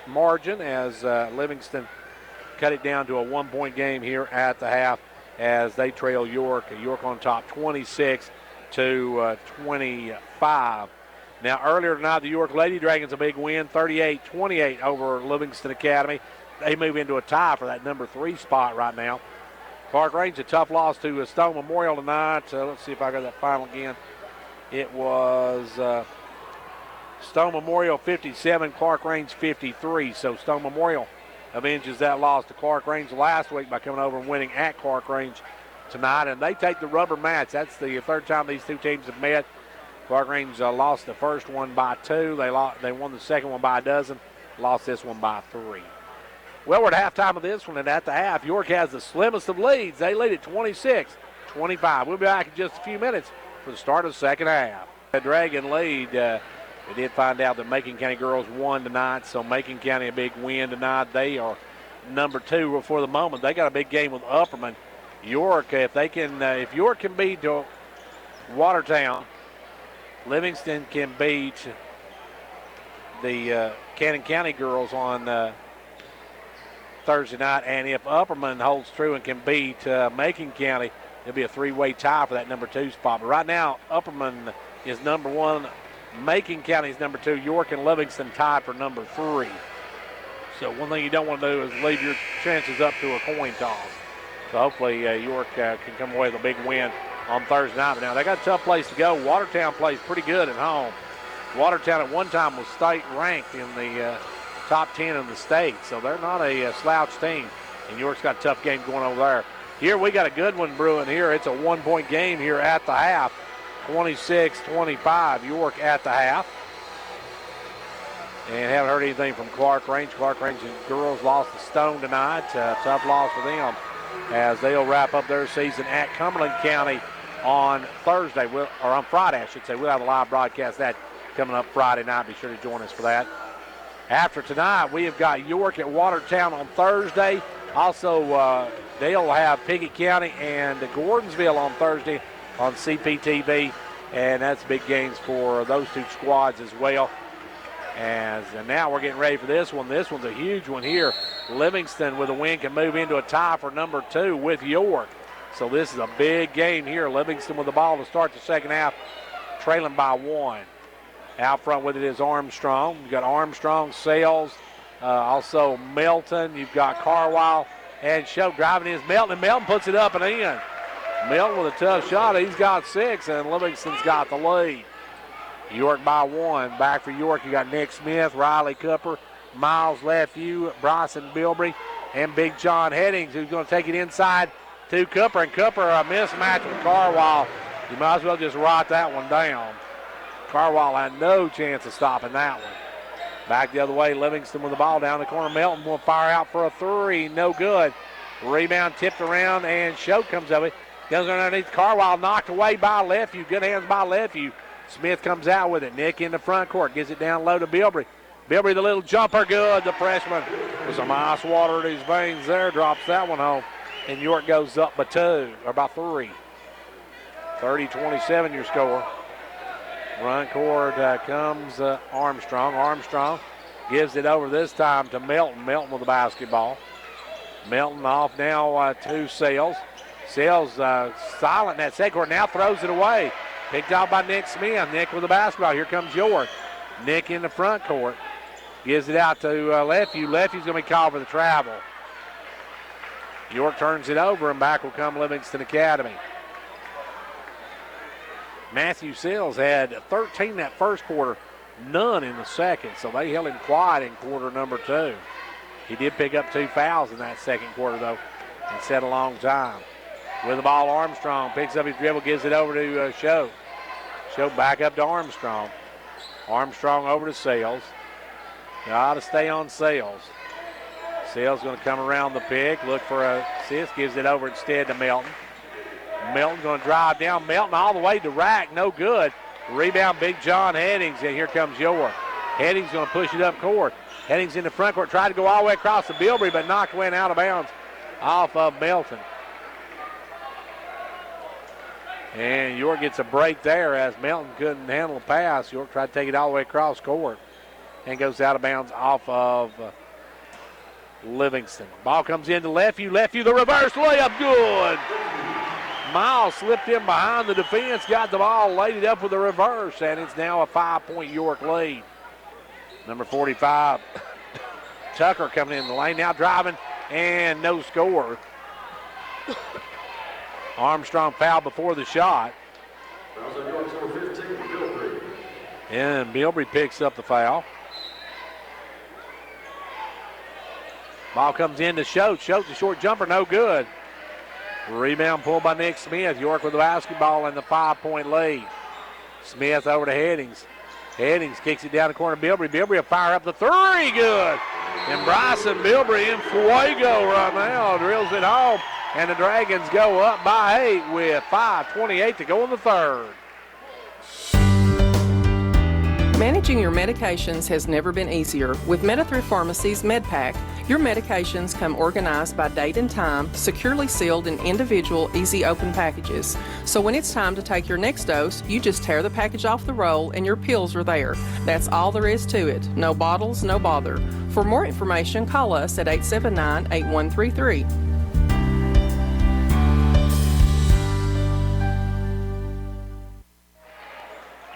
margin as Livingston cut it down to a 1 point game here at the half as they trail York. York on top 26-25. Now earlier tonight, the York Lady Dragons a big win, 38-28 over Livingston Academy. They move into a tie for that number 3 spot right now. Clark Range a tough loss to Stone Memorial tonight. Let's see if I got that final again. It was Stone Memorial 57, Clark Range 53. So Stone Memorial avenges that loss to Clark Range last week by coming over and winning at Clark Range tonight. And they take the rubber match. That's the third time these two teams have met. Clark Range lost the first one by 2. They won the second one by a dozen, lost this one by 3. Well, we're at halftime of this one, and at the half, York has the slimmest of leads. They lead at 26-25. We'll be back in just a few minutes for the start of the second half. The Dragon lead. We did find out that Macon County girls won tonight, so Macon County a big win tonight. They are number 2 for the moment. They got a big game with Upperman. York, if York can beat Watertown, Livingston can beat the Cannon County girls on Thursday night, and if Upperman holds true and can beat Macon County, it'll be a 3-way tie for that number 2 spot. But right now, Upperman is number 1. Macon County is number 2. York and Livingston tied for number 3. So one thing you don't want to do is leave your chances up to a coin toss. So hopefully York can come away with a big win on Thursday night. But now they got a tough place to go. Watertown plays pretty good at home. Watertown at one time was state ranked in the top 10 in the state. So they're not a slouch team. And York's got a tough game going over there. Here we got a good one brewing here. It's a 1 point game here at the half. 26-25, York at the half. And haven't heard anything from Clark Range. Clark Range girls lost to Stone tonight. Tough loss for them as they'll wrap up their season at Cumberland County on Thursday, or on Friday, I should say. We'll have a live broadcast of that coming up Friday night. Be sure to join us for that. After tonight, we have got York at Watertown on Thursday. Also, they'll have Pickett County and Gordonsville on Thursday on CPTV, and that's big games for those two squads as well. And now we're getting ready for this one. This one's a huge one here. Livingston with a win can move into a tie for number 2 with York. So this is a big game here. Livingston with the ball to start the second half, trailing by 1. Out front with it is Armstrong. You've got Armstrong, Sales, also Melton. You've got Carwile and Show driving his Melton, and Melton puts it up and in. Melton with a tough shot. He's got 6, and Livingston's got the lead. York by 1. Back for York, you got Nick Smith, Riley Cooper, Miles Lefew, Bryson Bilbrey, and Big John Hennings, who's going to take it inside to Cooper. And Cooper, a mismatch with Carwile. You might as well just write that one down. Carwile had no chance of stopping that one. Back the other way, Livingston with the ball down the corner. Melton will fire out for a 3. No good. Rebound tipped around, and Shote comes up. Goes underneath. Carwile knocked away by Lefew. Good hands by Lefew. Smith comes out with it. Nick in the front court. Gives it down low to Bilbrey. Bilbrey, the little jumper, good. The freshman with some ice water in his veins there. Drops that one home. And York goes up by 2, or by 3. 30-27 your score. Run court comes Armstrong. Armstrong gives it over this time to Melton. Melton with the basketball. Melton off now to Sales. Sales silent in that second court, now throws it away. Picked out by Nick Smith. Nick with the basketball. Here comes York. Nick in the front court. Gives it out to Lefeu. Lefeu's going to be called for the travel. York turns it over, and back will come Livingston Academy. Matthew Sills had 13 that first quarter, none in the second, so they held him quiet in quarter number 2. He did pick up 2 fouls in that second quarter, though, and set a long time. With the ball, Armstrong picks up his dribble, gives it over to Show. Show back up to Armstrong. Armstrong over to Sales. Got to stay on Sales. Sales going to come around the pick, look for a assist, gives it over instead to Melton. Melton going to drive down. Melton all the way to rack, no good. Rebound, Big John Hennings, and here comes York. Hennings going to push it up court. Hennings in the front court, tried to go all the way across the Bilbrey, but knocked away and out of bounds off of Melton. And York gets a break there as Melton couldn't handle the pass. York tried to take it all the way across court and goes out of bounds off of Livingston. Ball comes into Lefeu. Lefeu, the reverse layup, good. Miles slipped in behind the defense, got the ball, laid it up with a reverse, and it's now a 5-point York lead. Number 45, Tucker coming in the lane, now driving, and no score. Armstrong fouled before the shot. And Bilbrey picks up the foul. Ball comes in to Schultz. Schultz, a short jumper, no good. Rebound pulled by Nick Smith. York with the basketball and the 5-point lead. Smith over to Hennings. Hennings kicks it down the corner. Bilbrey. Bilbrey will fire up the 3. Good. And Bryson Bilbrey in fuego right now. Drills it home. And the Dragons go up by 8 with 5:28 to go in the third. Managing your medications has never been easier. With Meta-Thrift Pharmacy's MedPack, your medications come organized by date and time, securely sealed in individual, easy open packages. So when it's time to take your next dose, you just tear the package off the roll and your pills are there. That's all there is to it. No bottles, no bother. For more information, call us at 879-8133.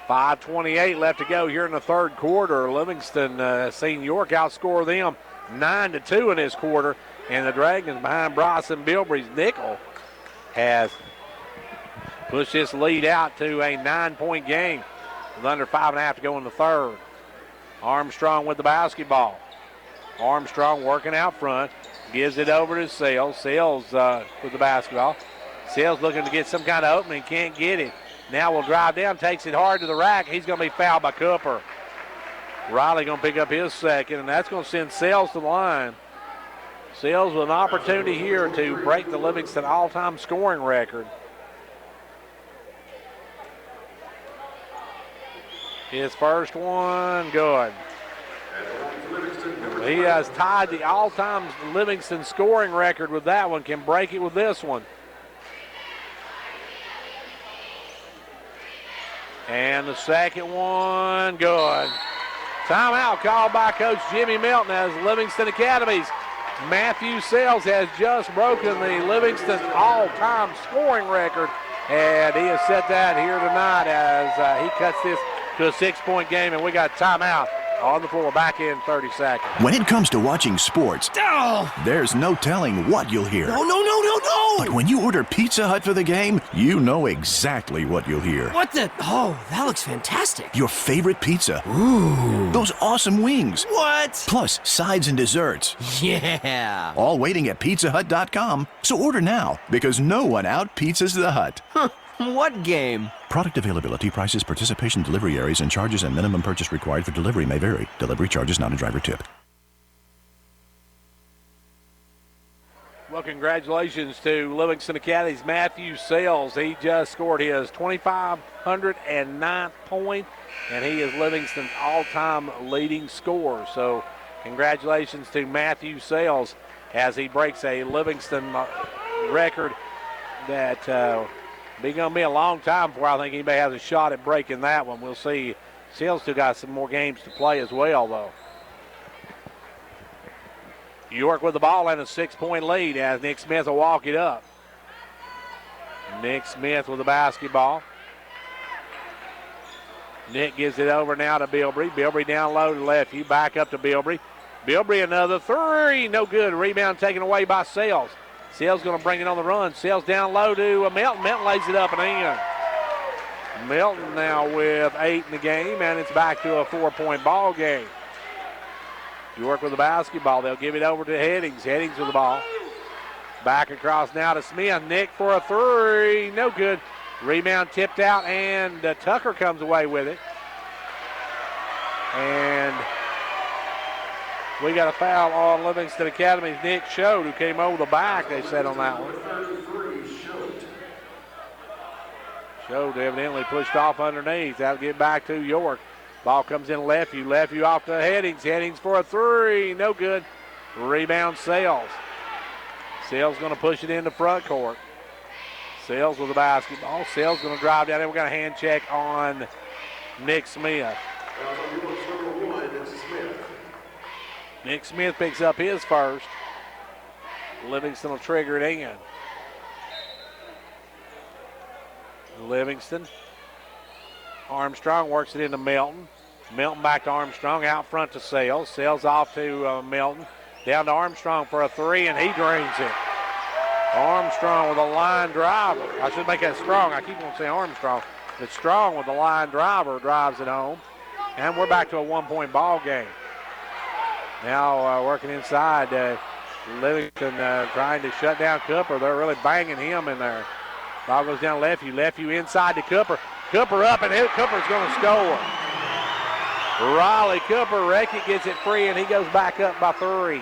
5:28 left to go here in the third quarter. Livingston seen York outscore them 9-2 in this quarter, and the Dragons behind Bryson Bilbrey's nickel has pushed this lead out to a 9-point game with under 5.5 to go in the third. Armstrong with the basketball. Armstrong working out front, gives it over to Sales. Sales with the basketball. Sales looking to get some kind of opening, can't get it. Now will drive down, takes it hard to the rack. He's going to be fouled by Cooper. Riley going to pick up his second, and that's going to send Sales to the line. Sales with an opportunity here to break the Livingston all-time scoring record. His first one, good. He has tied the all-time Livingston scoring record with that one, can break it with this one. And the second one, good. Timeout called by Coach Jimmy Melton as Livingston Academy's Matthew Sales has just broken the Livingston all-time scoring record, and he has set that here tonight as he cuts this to a 6-point game, and we got timeout on the floor, back in 30 seconds. When it comes to watching sports, there's no telling what you'll hear. No! But when you order Pizza Hut for the game, you know exactly what you'll hear. What the? Oh, that looks fantastic. Your favorite pizza. Ooh. Those awesome wings. What? Plus sides and desserts. Yeah. All waiting at pizzahut.com. So order now, because no one out-pizzas the Hut. Huh. What game? Product availability, prices, participation, delivery areas, and charges and minimum purchase required for delivery may vary. Delivery charges not a driver tip. Well, congratulations to Livingston Academy's Matthew Sales. He just scored his 2,509th point, and he is Livingston's all-time leading scorer. So congratulations to Matthew Sales as he breaks a Livingston record that going to be a long time before I think anybody has a shot at breaking that one. We'll see. Sales still got some more games to play as well, though. York with the ball and a 6-point lead as Nick Smith will walk it up. Nick Smith with the basketball. Nick gives it over now to Bilbrey. Bilbrey down low to left. You back up to Bilbrey. Bilbrey another three. No good. Rebound taken away by Sales. Sales going to bring it on the run. Sales down low to Melton. Melton lays it up and in. Melton now with 8 in the game, and it's back to a 4-point ball game. York with the basketball. They'll give it over to Hennings. Hennings with the ball. Back across now to Smith. Nick for a three. No good. Rebound tipped out, and Tucker comes away with it. And we got a foul on Livingston Academy's Nick Schode, who came over the back, they said on that one. Schode evidently pushed off underneath. That'll get back to York. Ball comes in left you off to Hennings. Hennings for a three. No good. Rebound Sales. Sales going to push it into front court. Sales with the basketball. Sales going to drive down there. We got a hand check on Nick Smith. Nick Smith picks up his first. Livingston will trigger it in. Livingston. Armstrong works it into Melton. Melton back to Armstrong. Out front to Sales. Sales off to Melton. Down to Armstrong for a three, and he drains it. Armstrong with a line driver. I should make that Strong. I keep on saying Armstrong. But Strong with the line driver drives it home. And we're back to a 1-point ball game. Now working inside. Livingston trying to shut down Cooper. They're really banging him in there. Ball goes down left you inside to Cooper. Cooper up, and Cooper's going to score. Riley Cooper, Reckitt gets it free, and he goes back up by 3.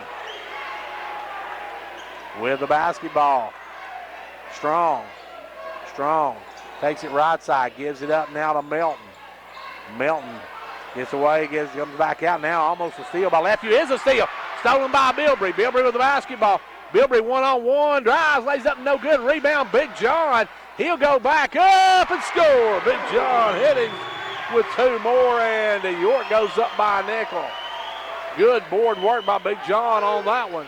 With the basketball. Strong takes it right side, gives it up now to Melton. Melton gets away, comes back out now, almost a steal by Lefevue. Is a steal, stolen by Bilbrey. Bilbrey with the basketball. Bilbrey one-on-one, drives, lays up, no good. Rebound, Big John. He'll go back up and score. Big John Hennings with 2 more, and York goes up by a nickel. Good board work by Big John on that one.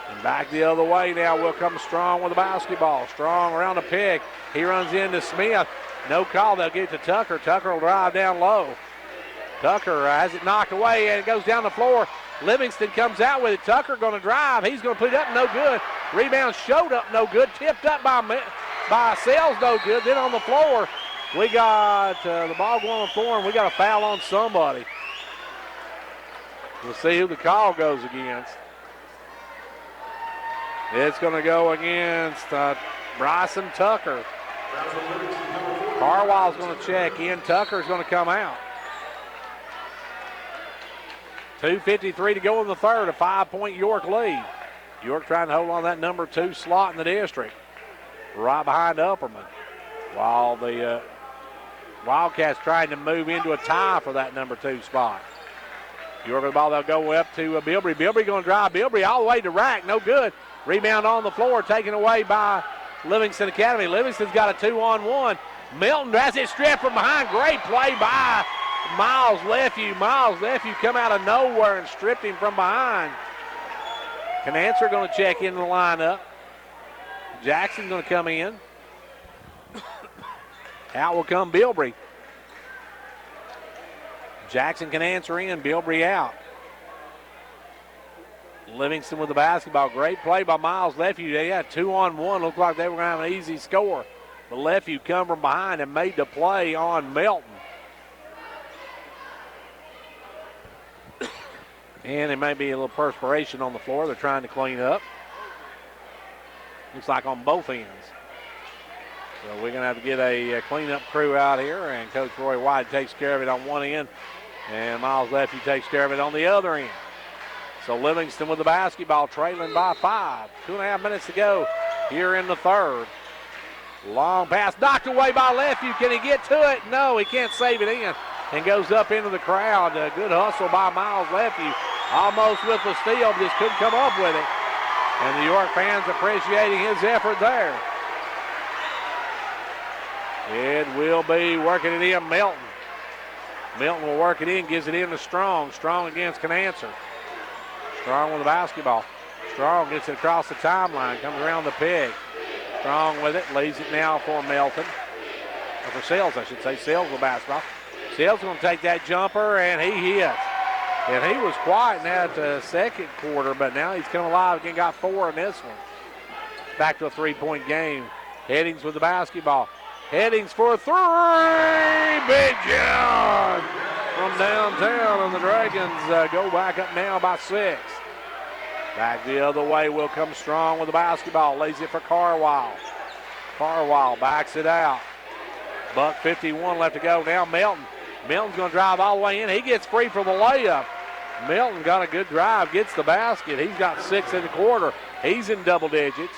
And back the other way now will come Strong with the basketball. Strong around the pick. He runs into Smith. No call. They'll get it to Tucker. Tucker will drive down low. Tucker has it knocked away, and it goes down the floor. Livingston comes out with it. Tucker going to drive. He's going to put it up, no good. Rebound Showed up, no good. Tipped up by Sales, no good. Then on the floor, we got the ball going on the floor, and we got a foul on somebody. We'll see who the call goes against. It's going to go against Bryson Tucker. Carwild's going to check in. Tucker's going to come out. 2:53 to go in the third, a 5-point York lead. York trying to hold on that number 2 slot in the district, right behind Upperman, while the Wildcats trying to move into a tie for that number 2 spot. York with the ball, they'll go up to Bilbrey. Bilbrey going to drive. Bilbrey all the way to rack, no good. Rebound on the floor, taken away by Livingston Academy. Livingston's got a 2-on-1. Melton has it stripped from behind. Great play by Miles Lefevue. Miles Lefevue come out of nowhere and stripped him from behind. Canancer going to check in the lineup. Jackson going to come in. Out will come Bilbrey. Jackson can answer in. Bilbrey out. Livingston with the basketball. Great play by Miles Lefevue. They had 2-on-1. Looked like they were going to have an easy score. But Lefevue come from behind and made the play on Melton. And there may be a little perspiration on the floor. They're trying to clean up. Looks like on both ends. So we're going to have to get a cleanup crew out here, and Coach Roy White takes care of it on one end, and Miles Lefevue takes care of it on the other end. So Livingston with the basketball, trailing by 5. 2.5 minutes to go here in the third. Long pass knocked away by Lefevue. Can he get to it? No, he can't save it in. And goes up into the crowd. A good hustle by Miles Lefevue. Almost with the steal, just couldn't come up with it. And the York fans appreciating his effort there. It will be working it in Melton. Melton will work it in, gives it in to Strong. Strong against Canancer. Strong with the basketball. Strong gets it across the timeline, comes around the pick. Strong with it, leaves it now for Melton. Or for Sales, I should say. Sales with basketball. Sales going to take that jumper, and he hits. And he was quiet in that second quarter, but now he's come alive again, got 4 in this one. Back to a 3-point game. Hennings with the basketball. Hennings for 3. Big John from downtown, and the Dragons go back up now by 6. Back the other way will come Strong with the basketball. Lays it for Carwile. Carwile backs it out. Buck 51 left to go. Now Melton. Melton's going to drive all the way in. He gets free from the layup. Melton got a good drive, gets the basket. He's got 6 in the quarter. He's in double digits.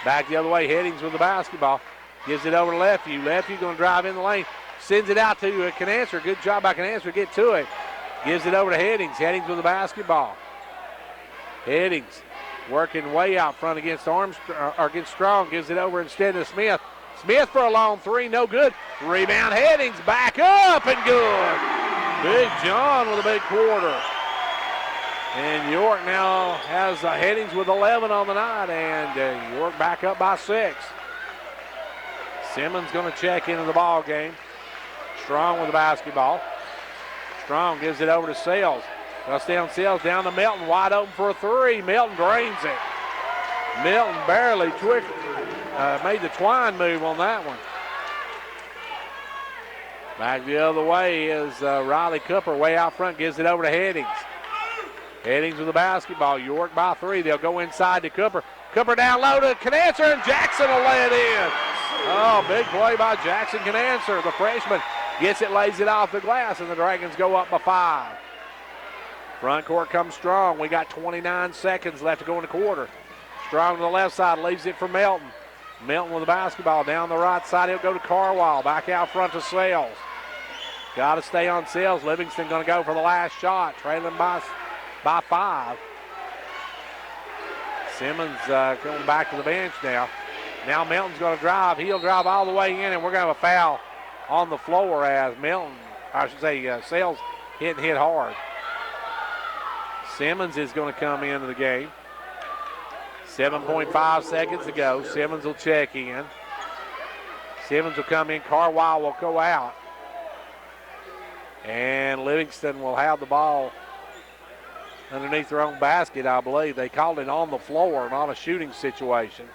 Back the other way, Hennings with the basketball. Gives it over to Lefeview. Lefeview going to drive in the lane. Sends it out to Cananswer. Good job by Cananswer to get to it. Gives it over to Hennings. Hennings with the basketball. Hennings working way out front against Strong. Gives it over instead to Smith. Smith for a long 3, no good. Rebound, Hennings back up and good. Big John with a big quarter. And York now has Hennings with 11 on the night, and York back up by 6. Simmons going to check into the ball game. Strong with the basketball. Strong gives it over to Sales. Now stay on Sales, down to Melton, wide open for a 3. Melton drains it. Melton barely made the twine move on that one. Back the other way is Riley Cooper way out front, gives it over to Hennings. Hennings with the basketball. York by 3. They'll go inside to Cooper. Cooper down low to Cananswer, and Jackson will lay it in. Oh, big play by Jackson Cananswer. The freshman gets it, lays it off the glass, and the Dragons go up by 5. Front court comes Strong. We got 29 seconds left to go in the quarter. Strong to the left side, leaves it for Melton. Melton with the basketball down the right side. He'll go to Carwile. Back out front to Sales. Got to stay on Sales. Livingston going to go for the last shot. Trailing by 5. Simmons going back to the bench now. Now Melton's going to drive. He'll drive all the way in, and we're going to have a foul on the floor as Sales hit hard. Simmons is going to come into the game. 7.5 seconds to go. Simmons will check in. Simmons will come in. Carwile will go out. And Livingston will have the ball underneath their own basket, I believe. They called it on the floor, not a shooting situation.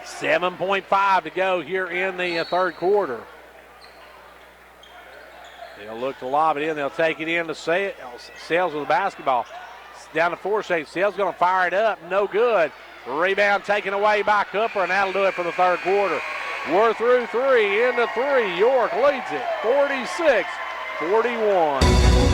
7.5 to go here in the third quarter. They'll look to lob it in. They'll take it in to Sales with the basketball. Down to 4 seconds. Sales going to fire it up. No good. Rebound taken away by Cooper, and that'll do it for the third quarter. We're through 3, into 3. York leads it 46-41.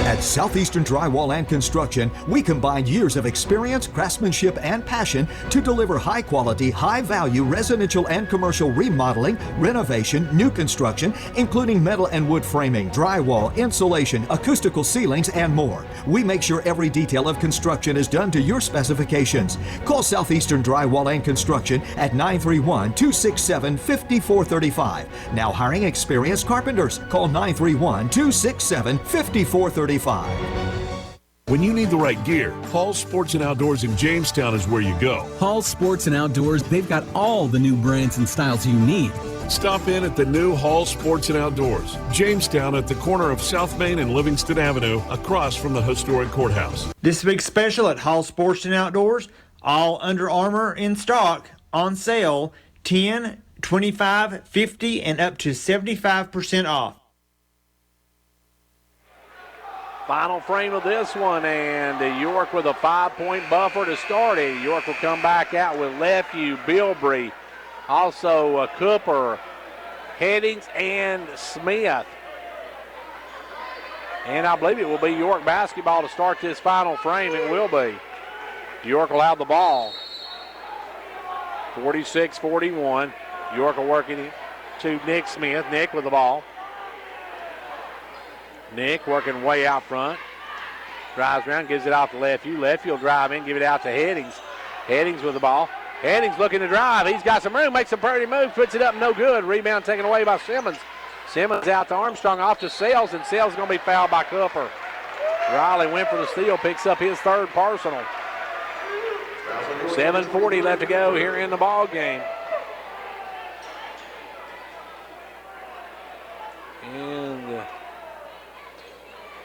At Southeastern Drywall and Construction, we combine years of experience, craftsmanship, and passion to deliver high-quality, high-value residential and commercial remodeling, renovation, new construction, including metal and wood framing, drywall, insulation, acoustical ceilings, and more. We make sure every detail of construction is done to your specifications. Call Southeastern Drywall and Construction at 931-267-5435. Now hiring experienced carpenters. Call 931-267-5435. When you need the right gear, Hall Sports and Outdoors in Jamestown is where you go. Hall Sports and Outdoors, they've got all the new brands and styles you need. Stop in at the new Hall Sports and Outdoors, Jamestown, at the corner of South Main and Livingston Avenue, across from the historic courthouse. This week's special at Hall Sports and Outdoors, all Under Armour in stock, on sale, 10, 25, 50, and up to 75% off. Final frame of this one, and York with a 5-point buffer to start it. York will come back out with Lefeview, Bilbrey, also Cooper, Hennings, and Smith. And I believe it will be York basketball to start this final frame. It will be. York will have the ball. 46-41. York will work it to Nick Smith. Nick with the ball. Nick working way out front. Drives around, gives it off to Lefeview. Lefeview will drive in, give it out to Hennings. Hennings with the ball. Hennings looking to drive. He's got some room, makes a pretty move, puts it up, no good. Rebound taken away by Simmons. Simmons out to Armstrong, off to Sales, and Sales is going to be fouled by Cooper. Riley went for the steal, picks up his third personal. 7:40 left to go here in the ball game.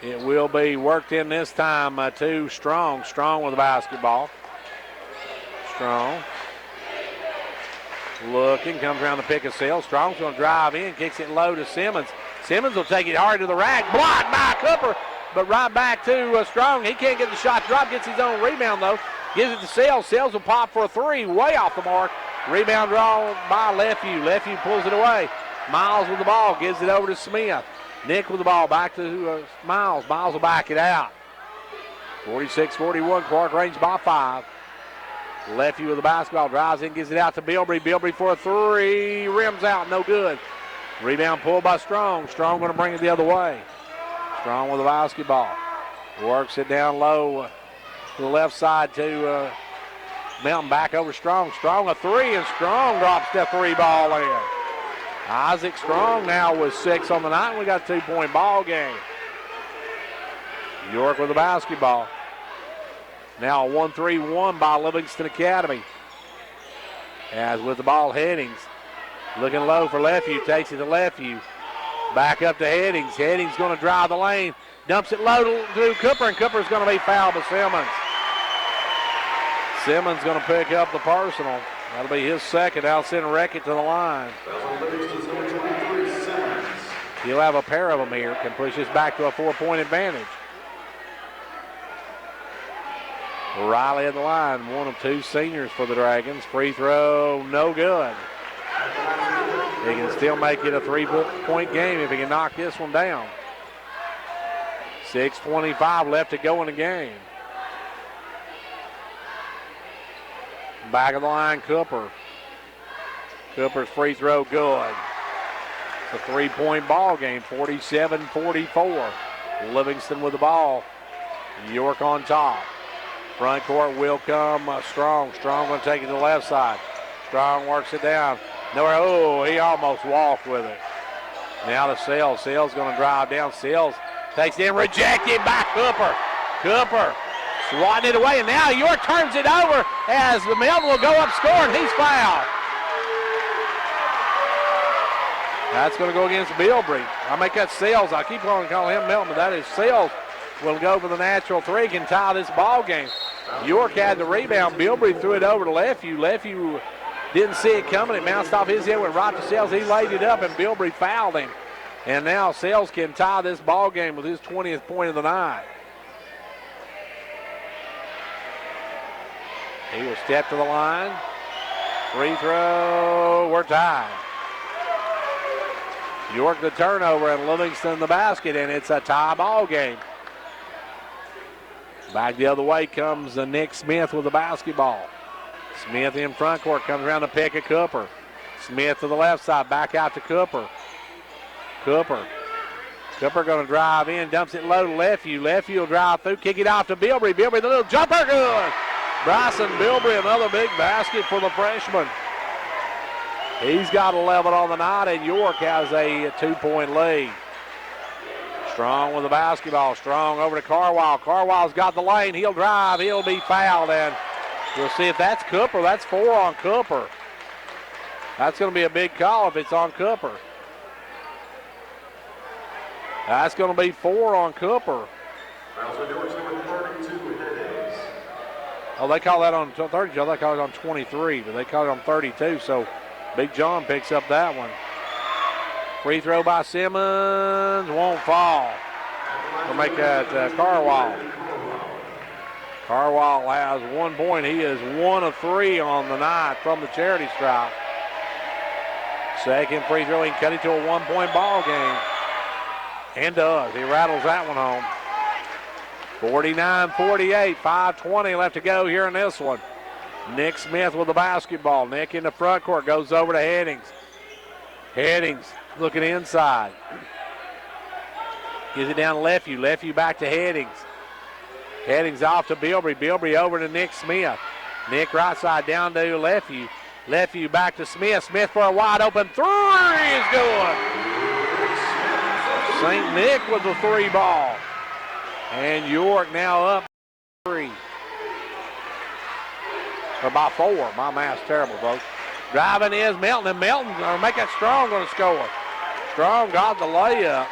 It will be worked in this time to Strong. Strong with the basketball. Strong. Looking, comes around the pick and seal. Strong's going to drive in, kicks it low to Simmons. Simmons will take it hard to the rack. Blocked by Cooper, but right back to Strong. He can't get the shot to drop, gets his own rebound though. Gives it to Sales. Sales will pop for a three, way off the mark. Rebound draw by Lefevue. Lefevue pulls it away. Miles with the ball, gives it over to Smith. Nick with the ball, back to Miles. Miles will back it out. 46-41, Clark Range by 5. Lefevue with the basketball, drives in, gives it out to Bilbrey. Bilbrey for a three, rims out, no good. Rebound pulled by Strong. Strong going to bring it the other way. Strong with the basketball. Works it down low to the left side to Melton, back over Strong. Strong a three, and Strong drops the three ball in. Isaac Strong now with 6 on the night, and we got a 2-point ball game. York with the basketball. Now a 1-3-1 by Livingston Academy. As with the ball, Hennings. Looking low for Lefevue, takes it to Lefevue. Back up to Hennings. Hennings going to drive the lane. Dumps it low to Cooper, and Cooper's going to be fouled by Simmons. Simmons going to pick up the personal. That'll be his second. I'll send Reckett to the line. He'll have a pair of them here. Can push this back to a 4-point advantage. Riley at the line, one of 2 seniors for the Dragons. Free throw, no good. He can still make it a 3-point game if he can knock this one down. 6:25 left to go in the game. Back of the line, Cooper. Cooper's free throw good. It's a 3-point ball game, 47-44. Livingston with the ball. York on top. Front court will come Strong. Strong going to take it to the left side. Strong works it down. Nowhere. Oh, he almost walked with it. Now to Sales. Sales going to drive down. Sales takes it in, rejected by Cooper. Cooper swatting it away, and now York turns it over as the Melton will go up scoring. He's fouled. That's going to go against Bilbrey. I make that Sales. I keep on calling him Melton, but that is Sales. Will go for the natural three, can tie this ball game. York had the rebound. Bilbrey threw it over to Lefevue. Lefevue didn't see it coming. It bounced off his head, went right to Sales. He laid it up, and Bilbrey fouled him. And now Sales can tie this ball game with his 20th point of the night. He will step to the line. Free throw. We're tied. York the turnover, and Livingston the basket, and it's a tie ball game. Back the other way comes Nick Smith with the basketball. Smith in front court, comes around the pick of Cooper. Smith to the left side, back out to Cooper. Cooper going to drive in, dumps it low to Lefevue. Lefevue will drive through, kick it off to Bilbrey. Bilbrey, the little jumper, good. Bryson Bilbrey, another big basket for the freshman. He's got 11 on the night, and York has a 2-point lead. Strong with the basketball. Strong over to Carwile. Carwile's got the lane. He'll drive. He'll be fouled, and we'll see if that's Cooper. That's 4 on Cooper. That's going to be a big call if it's on Cooper. That's going to be 4 on Cooper. Oh, they call that on 32. They call it on 23, but they call it on 32, so Big John picks up that one. Free throw by Simmons, won't fall. We'll make that Carwile. Carwile has 1 point. He is 1 of 3 on the night from the charity stripe. Second free throw, he can cut it to a 1-point ball game. And does. He rattles that one home. 49-48, 5:20 left to go here in this one. Nick Smith with the basketball. Nick in the front court, goes over to Hennings. Hennings looking inside. Gives it down to Lefevue. Lefevue back to Hennings. Hennings off to Bilbrey. Bilbrey over to Nick Smith. Nick right side down to Lefevue. Lefevue back to Smith. Smith for a wide open 3 is good. St. Nick with the 3 ball. And York now up 3. Or by 4. My math's terrible, folks. Driving is Melton, and Melton, or make it Strong, going to score. Strong got the layup.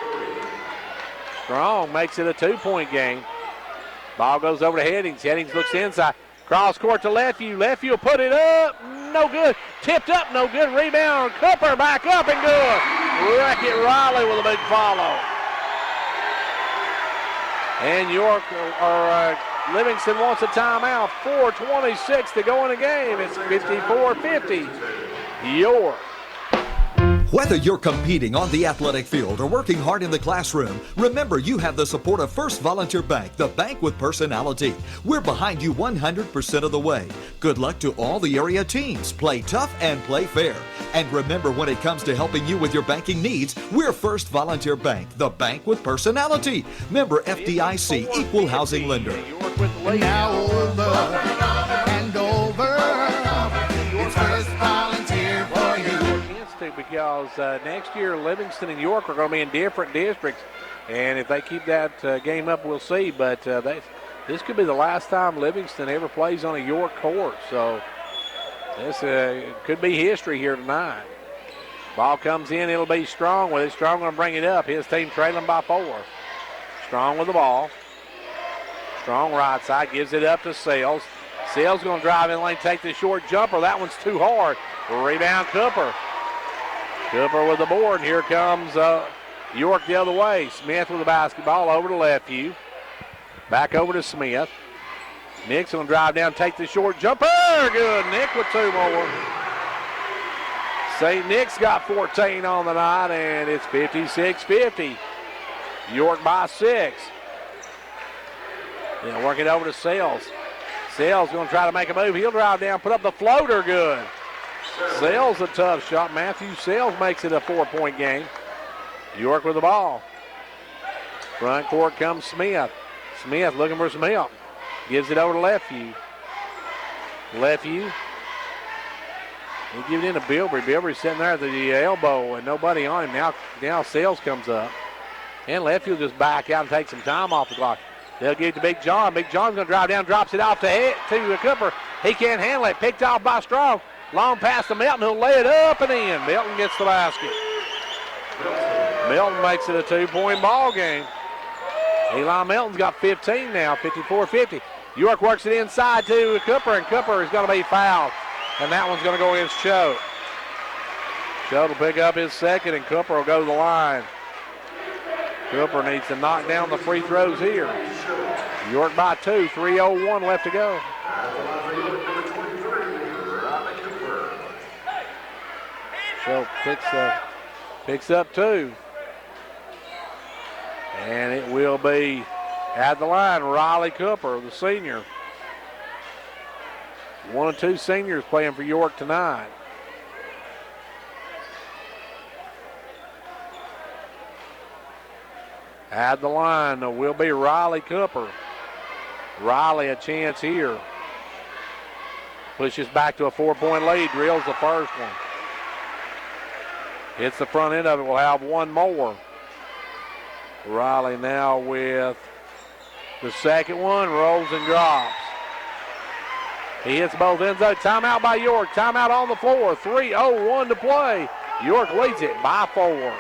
Strong makes it a 2-point game. Ball goes over to Hennings. Hennings looks inside. Cross court to Lefeview. Lefeview will put it up. No good. Tipped up, no good. Rebound. Cooper back up and good. Wreck-It Riley with a big follow. And Livingston wants a timeout. 4:26 to go in the game. It's 54-50. York. Whether you're competing on the athletic field or working hard in the classroom, remember you have the support of First Volunteer Bank, the bank with personality. We're behind you 100% of the way. Good luck to all the area teams. Play tough and play fair. And remember, when it comes to helping you with your banking needs, we're First Volunteer Bank, the bank with personality. Member FDIC, Equal Housing Lender. And now over and over. It's First Volunteer for you. Because next year Livingston and York are going to be in different districts, and if they keep that game up, we'll see. But this could be the last time Livingston ever plays on a York court, so this could be history here tonight. Ball comes in, it'll be Strong with it. Strong going to bring it up. His team trailing by 4. Strong with the ball. Strong right side, gives it up to Sales. Sales going to drive in lane, take the short jumper. That one's too hard. Rebound Cooper. Cooper with the board. Here comes York the other way. Smith with the basketball over to Lefeview. Back over to Smith. Nick's going to drive down, take the short jumper. Good. Nick with 2 more. St. Nick's got 14 on the night, and it's 56-50. York by 6. Then work it over to Sales. Sales going to try to make a move. He'll drive down, put up the floater. Good. Sales a tough shot. Matthew Sales makes it a 4-point game. York with the ball. Front court comes Smith. Smith looking for some help. Gives it over to Lefeview. Lefeview. He gives it in to Bilbrey. Bilbrey's sitting there at the elbow and nobody on him. Now Sales comes up. And Lefeview just back out and take some time off the clock. They'll give it to Big John. Big John's going to drive down, drops it off to Cooper. He can't handle it. Picked off by Strong. Long pass to Melton, who'll lay it up and in. Melton gets the basket. Melton makes it a 2-point ball game. Eli Melton's got 15 now, 54-50. York works it inside to Cooper, and Cooper is going to be fouled. And that one's going to go against Choate. Choate will pick up his second, and Cooper will go to the line. Cooper needs to knock down the free throws here. York by 2, 3:01 left to go. So picks up 2. And it will be at the line, Riley Cooper, the senior. 1 and 2 seniors playing for York tonight. At the line will be Riley Cooper. Riley a chance here. Pushes back to a 4-point lead, drills the first one. Hits the front end of it, we'll have 1 more. Riley now with the second one, rolls and drops. He hits both ends of it. Timeout by York. Timeout on the floor. 3:01 to play. York leads it by 4.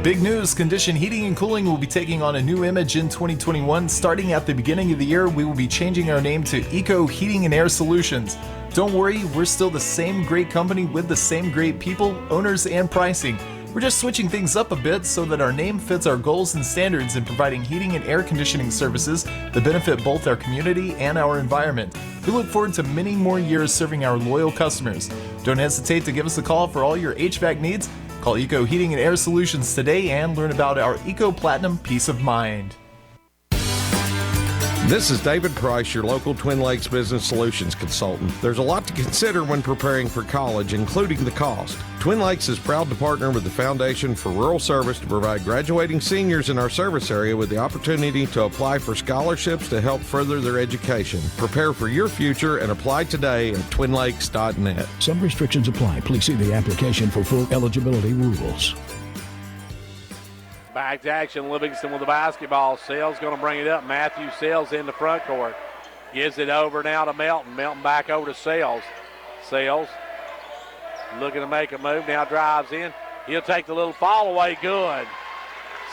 Big news, Condition Heating and Cooling will be taking on a new image in 2021. Starting at the beginning of the year, we will be changing our name to Eco Heating and Air Solutions. Don't worry, we're still the same great company with the same great people, owners, and pricing. We're just switching things up a bit so that our name fits our goals and standards in providing heating and air conditioning services that benefit both our community and our environment. We look forward to many more years serving our loyal customers. Don't hesitate to give us a call for all your HVAC needs. Call Eco Heating and Air Solutions today and learn about our Eco Platinum Peace of Mind. This is David Price, your local Twin Lakes Business Solutions consultant. There's a lot to consider when preparing for college, including the cost. Twin Lakes is proud to partner with the Foundation for Rural Service to provide graduating seniors in our service area with the opportunity to apply for scholarships to help further their education. Prepare for your future and apply today at twinlakes.net. Some restrictions apply. Please see the application for full eligibility rules. Back to action, Livingston with the basketball. Sales going to bring it up. Matthew Sales in the front court. Gives it over now to Melton. Melton back over to Sales. Sales looking to make a move. Now drives in. He'll take the little fall away. Good.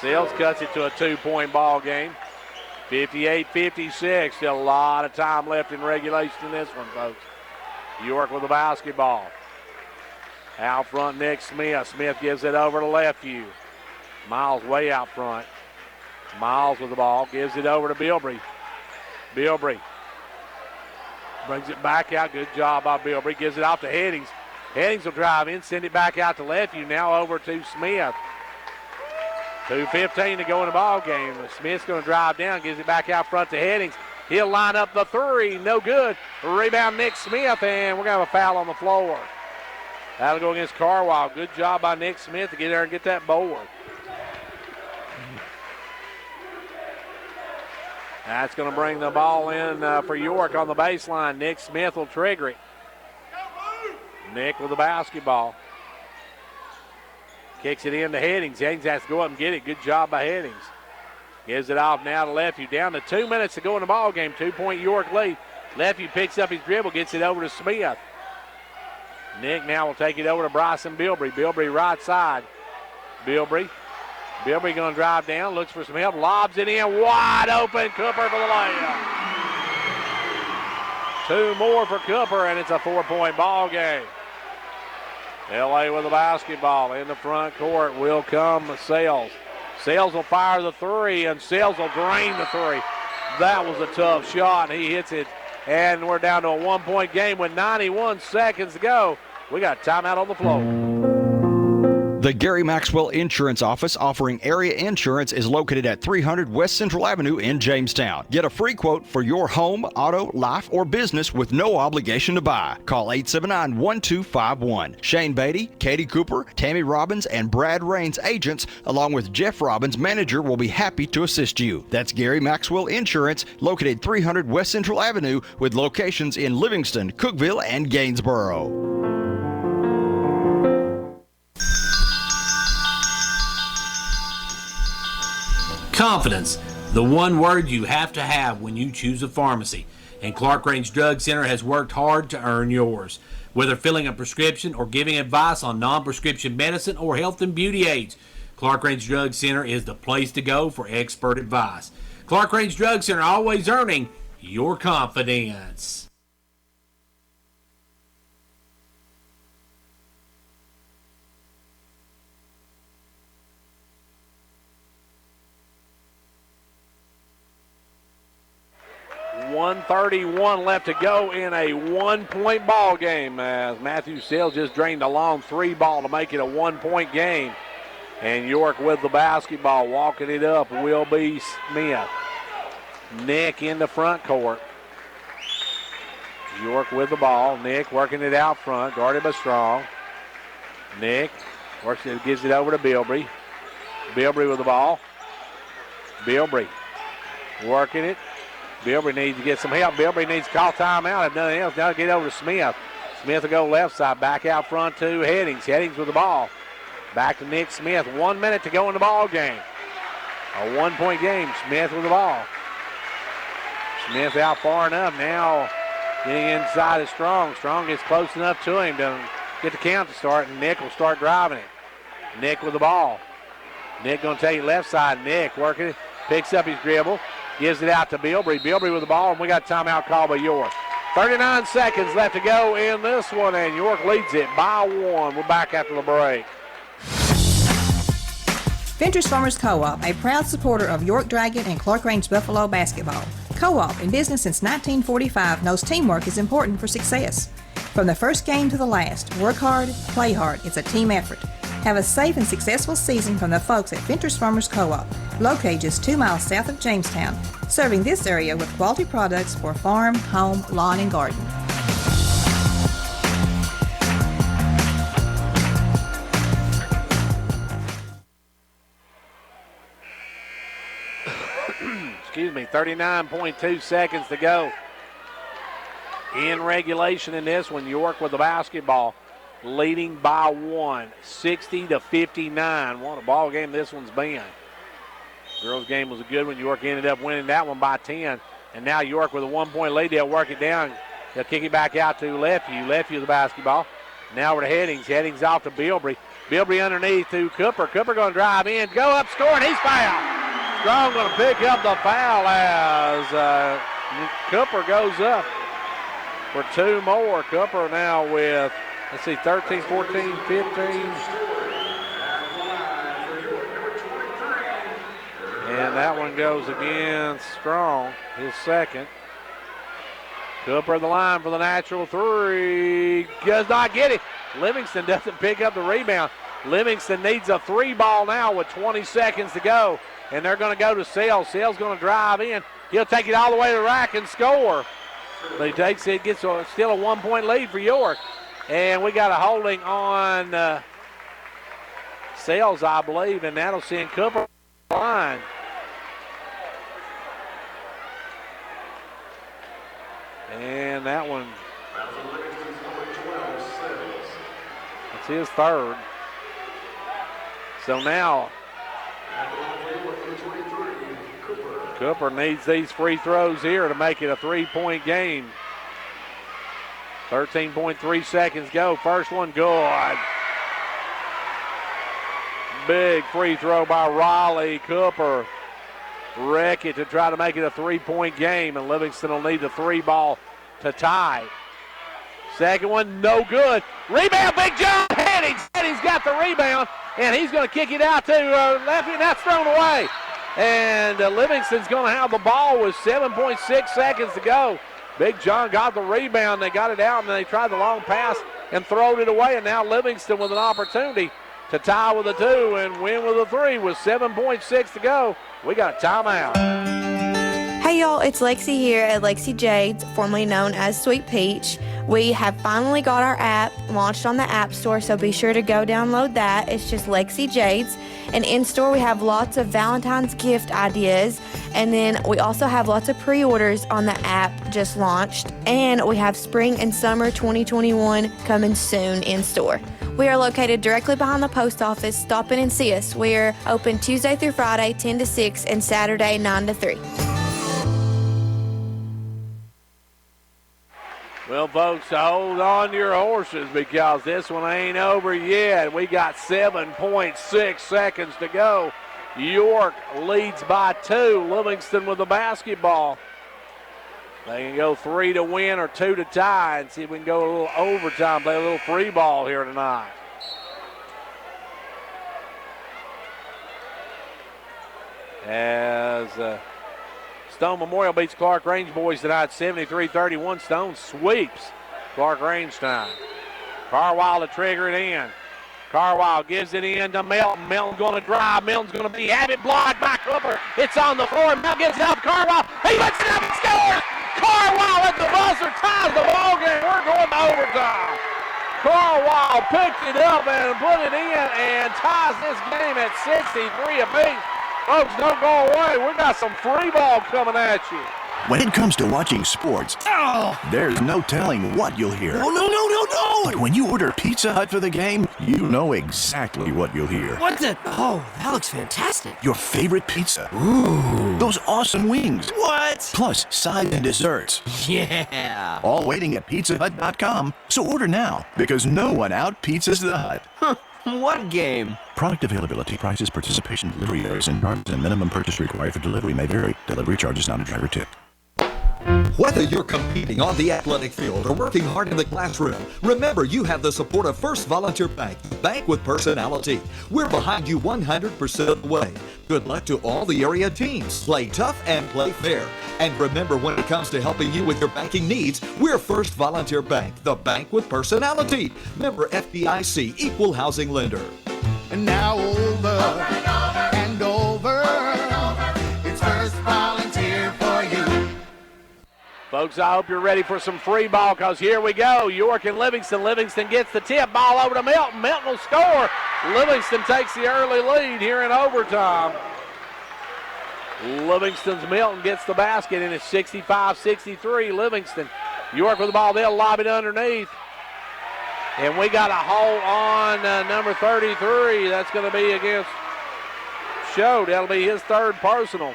Sales cuts it to a 2-point ball game. 58-56. Still a lot of time left in regulation in this one, folks. York with the basketball. Out front, Nick Smith. Smith gives it over to Lefeview. Miles way out front. Miles with the ball. Gives it over to Bilbrey. Bilbrey brings it back out. Good job by Bilbrey. Gives it off to Hennings. Hennings will drive in, send it back out to Lefeview. Now over to Smith. 2:15 to go in the ball game. Smith's going to drive down, gives it back out front to Hennings. He'll line up the three, no good. Rebound Nick Smith, and we're going to have a foul on the floor. That'll go against Carwile. Good job by Nick Smith to get there and get that board. That's going to bring the ball in for York on the baseline. Nick Smith will trigger it. Nick with the basketball. Kicks it in to Hennings. Hennings has to go up and get it. Good job by Hennings. Gives it off now to Lefeview. Down to 2 minutes to go in the ball game. 2-point York lead. Lefeview picks up his dribble, gets it over to Smith. Nick now will take it over to Bryson Bilbrey. Bilbrey right side. Bilbrey going to drive down, looks for some help, lobs it in, wide open. Cooper for the layup. 2 more for Cooper, and it's a 4-point ball game. LA with the basketball in the front court will come Sales. Sales will fire the three, and Sales will drain the three. That was a tough shot. He hits it, and we're down to a 1-point game with 91 seconds to go. We got timeout on the floor. The Gary Maxwell Insurance Office offering area insurance is located at 300 West Central Avenue in Jamestown. Get a free quote for your home, auto, life, or business with no obligation to buy. Call 879-1251. Shane Beatty, Katie Cooper, Tammy Robbins, and Brad Raines agents, along with Jeff Robbins, manager, will be happy to assist you. That's Gary Maxwell Insurance, located 300 West Central Avenue with locations in Livingston, Cookeville, and Gainsboro. Confidence, the one word you have to have when you choose a pharmacy. And Clark Range Drug Center has worked hard to earn yours. Whether filling a prescription or giving advice on non-prescription medicine or health and beauty aids, Clark Range Drug Center is the place to go for expert advice. Clark Range Drug Center, always earning your confidence. .131 left to go in a 1-point ball game as Matthew Sales just drained a long 3 ball to make it a 1-point game. And York with the basketball, walking it up will be Smith. Nick in the front court. York with the ball. Nick working it out front, guarded by Strong. Nick works it, gives it over to Bilbrey. Bilbrey with the ball. Bilbrey working it. Bilbrey needs to get some help. Bilbrey needs to call timeout. If nothing else, now get over to Smith. Smith will go left side, back out front to Hennings. Hennings with the ball. Back to Nick Smith. 1 minute to go in the ball game. A 1-point game. Smith with the ball. Smith out far enough. Now getting inside is Strong. Strong gets close enough to him to get the count to start, and Nick will start driving it. Nick with the ball. Nick going to take it left side. Nick working it. Picks up his dribble. Gives it out to Bilbrey. Bilbrey with the ball, and we got a timeout call by York. 39 seconds left to go in this one, and York leads it by 1. We're back after the break. Ventures Farmers Co-op, a proud supporter of York Dragon and Clark Range Buffalo basketball. Co-op, in business since 1945, knows teamwork is important for success. From the first game to the last, work hard, play hard. It's a team effort. Have a safe and successful season from the folks at Ventures Farmers Co-op, located just 2 miles south of Jamestown, serving this area with quality products for farm, home, lawn, and garden. Excuse me, 39.2 seconds to go in regulation in this one. York with the basketball, leading by 1, 60-59. What a ball game this one's been. Girls' game was a good one. York ended up winning that one by 10. And now York with a 1-point lead. They'll work it down. They'll kick it back out to Lefeview. Lefeview the basketball. Now over to Hennings. Hennings off to Bilbrey. Bilbrey underneath to Cooper. Cooper going to drive in, go up, score, and he's fouled. Strong going to pick up the foul as Cooper goes up for 2 more. Cooper now with, 13, 14, 15. And that one goes against Strong, his second. Cooper at the line for the natural three. Does not get it. Livingston doesn't pick up the rebound. Livingston needs a 3-ball now with 20 seconds to go. And they're going to go to Sales. Sales going to drive in. He'll take it all the way to the rack and score. But he takes it, gets still a 1-point lead for York. And we got a holding on Sales, I believe, and that'll send Cooper on the line. And that one, that's his third. So now, Cooper needs these free throws here to make it a 3-point game. 13.3 seconds go. First one good. Big free throw by Raleigh. Cooper wreck it to try to make it a 3-point game, and Livingston will need the 3-ball to tie. Second one, no good. Rebound, Big John Hennings. Hennings got the rebound, and he's going to kick it out to left, and that's thrown away. And Livingston's going to have the ball with 7.6 seconds to go. Big John got the rebound. They got it out, and they tried the long pass and throwed it away. And now Livingston with an opportunity to tie with a 2 and win with a 3 with 7.6 to go. We got a timeout. Hey y'all, it's Lexi here at Lexi Jades, formerly known as Sweet Peach. We have finally got our app launched on the App Store, so be sure to go download that. It's just Lexi Jades. And in store, we have lots of Valentine's gift ideas. And then we also have lots of pre-orders on the app just launched. And we have spring and summer 2021 coming soon in store. We are located directly behind the post office. Stop in and see us. We're open Tuesday through Friday, 10 to 6, and Saturday, 9 to 3. Well, folks, hold on to your horses because this one ain't over yet. We got 7.6 seconds to go. York leads by 2. Livingston with the basketball. They can go 3 to win or 2 to tie and see if we can go a little overtime, play a little free ball here tonight. As Stone Memorial beats Clark Range boys tonight, 73-31. Stone sweeps Clark Range tonight. Carwile to trigger it in. Carwile gives it in to Melton. Melton's going to drive. Melton's going to have it blocked by Cooper. It's on the floor. Melton gets it up. Carwile. He lets it up and scores. Carwile at the buzzer ties the ball game. We're going to overtime. Carwile picked it up and put it in and ties this game at 63 apiece. Folks, don't go away. We got some free ball coming at you. When it comes to watching sports, there's no telling what you'll hear. No. But when you order Pizza Hut for the game, you know exactly what you'll hear. What the? Oh, that looks fantastic. Your favorite pizza. Ooh. Those awesome wings. What? Plus sides and desserts. Yeah. All waiting at pizzahut.com. So order now, because no one out-pizzas the Hut. Huh. What game? Product availability, prices, participation, delivery areas, and charges and minimum purchase required for delivery may vary. Delivery charges not a driver tip. Whether you're competing on the athletic field or working hard in the classroom, remember you have the support of First Volunteer Bank, bank with personality. We're behind you 100% of the way. Good luck to all the area teams. Play tough and play fair. And remember, when it comes to helping you with your banking needs, we're First Volunteer Bank, the bank with personality. Member FDIC, equal housing lender. And now over and over, it's First Volunteer for you. Folks, I hope you're ready for some free ball because here we go. York and Livingston. Livingston gets the tip. Ball over to Melton. Melton will score. Livingston takes the early lead here in overtime. Livingston's Melton gets the basket, and it's 65-63. Livingston. York with the ball. They'll lob it underneath. And we got a hold on number 33. That's going to be against Show. That'll be his third personal.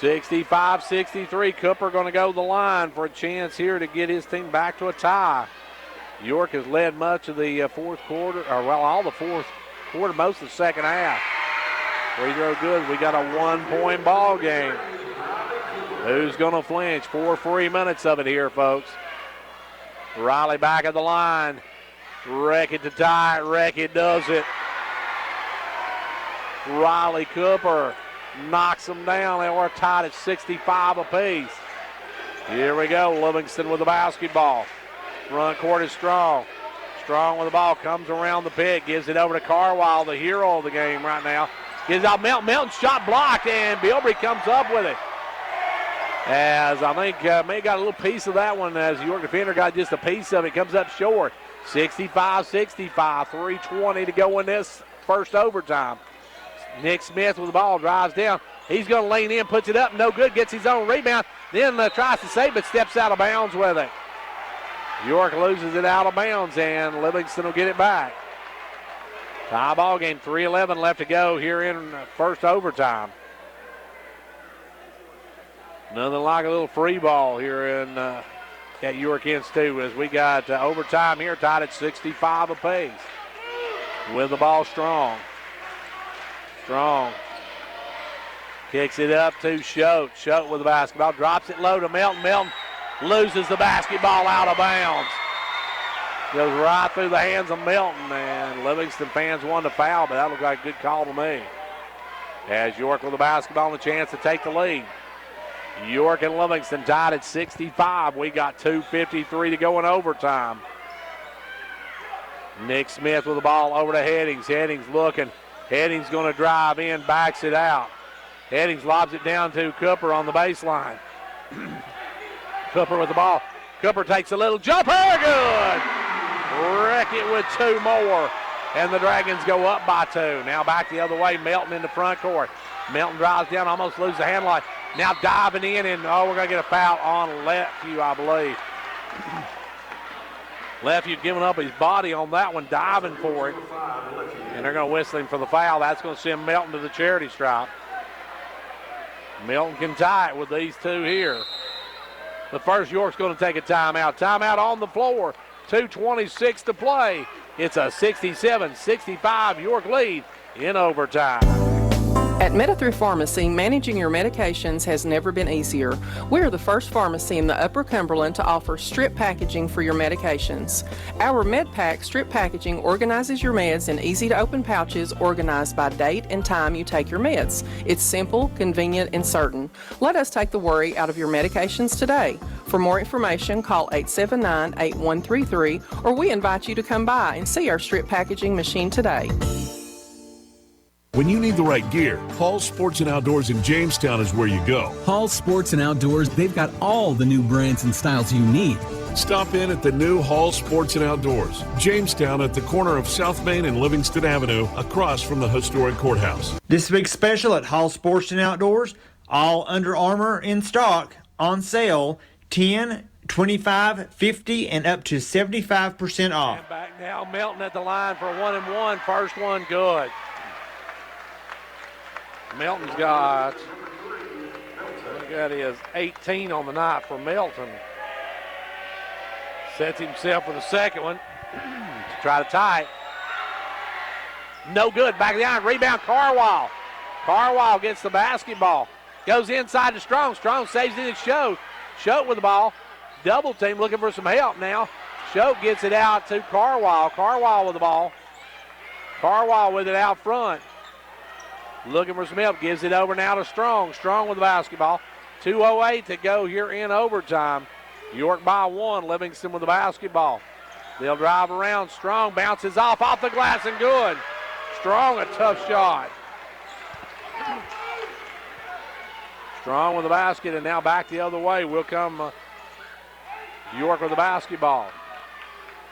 65-63. Cooper going to go to the line for a chance here to get his team back to a tie. York has led much of the fourth quarter, or well, all the fourth quarter, most of the second half. Free throw good. We got a 1-point ball game. Who's going to flinch? 4 free minutes of it here, folks. Riley back at the line. Reck it to tie it. Reck it does it. Riley Cooper knocks them down. They were tied at 65 apiece. Here we go. Livingston with the basketball. Front court is Strong. Strong with the ball. Comes around the pick. Gives it over to Carwile, the hero of the game right now. Gives out Melton. Melton shot blocked, and Bilbrey comes up with it. As I think May got a little piece of that one as the York defender got just a piece of it. Comes up short. 65-65. 3:20 to go in this first overtime. Nick Smith with the ball. Drives down. He's going to lean in. Puts it up. No good. Gets his own rebound. Then tries to save but steps out of bounds with it. York loses it out of bounds, and Livingston will get it back. Tie ball game. 3:11 left to go here in first overtime. Nothing like a little free ball here in at York Institute as we got overtime here tied at 65 apiece. With the ball, Strong. Strong kicks it up to Shote. Shote with the basketball. Drops it low to Melton. Melton loses the basketball out of bounds. Goes right through the hands of Melton, and Livingston fans wanted to foul, but that looked like a good call to me. As York with the basketball and a chance to take the lead. York and Livingston tied at 65. We got 2:53 to go in overtime. Nick Smith with the ball over to Hennings. Hennings looking. Hennings going to drive in, backs it out. Hennings lobs it down to Cooper on the baseline. Cooper with the ball. Cooper takes a little jumper. Good. Wreck it with 2 more. And the Dragons go up by 2. Now back the other way. Melton in the front court. Melton drives down, almost loses the handle. Now diving in, and we're going to get a foul on Lefevue, I believe. Lefevue giving up his body on that one, diving for it. And they're going to whistle him for the foul. That's going to send Melton to the charity stripe. Melton can tie it with these 2 here. But first, York's going to take a timeout. Timeout on the floor. 2:26 to play. It's a 67-65 York lead in overtime. At Medithrough Pharmacy, managing your medications has never been easier. We are the first pharmacy in the Upper Cumberland to offer strip packaging for your medications. Our MedPack strip packaging organizes your meds in easy-to-open pouches organized by date and time you take your meds. It's simple, convenient, and certain. Let us take the worry out of your medications today. For more information, call 879-8133, or we invite you to come by and see our strip packaging machine today. When you need the right gear, Hall Sports and Outdoors in Jamestown is where you go. Hall Sports and Outdoors, they've got all the new brands and styles you need. Stop in at the new Hall Sports and Outdoors, Jamestown, at the corner of South Main and Livingston Avenue, across from the historic courthouse. This week's special at Hall Sports and Outdoors, all Under Armour in stock, on sale, 10, 25, 50, and up to 75% off. And back now, Melton at the line for 1-and-1. First one good. Melton's got, look at his 18 on the night for Melton. Sets himself for the second one to try to tie it. No good. Back of the iron. Rebound, Carwile. Carwile gets the basketball. Goes inside to Strong. Strong saves it to Shote. Shote with the ball. Double team looking for some help now. Shote gets it out to Carwile. Carwile with the ball. Carwile with it out front. Looking for some help. Gives it over now to Strong. Strong with the basketball. 2:08 to go here in overtime. York by 1. Livingston with the basketball. They'll drive around. Strong bounces off the glass and good. Strong, a tough shot. Strong with the basket, and now back the other way. Will come York with the basketball.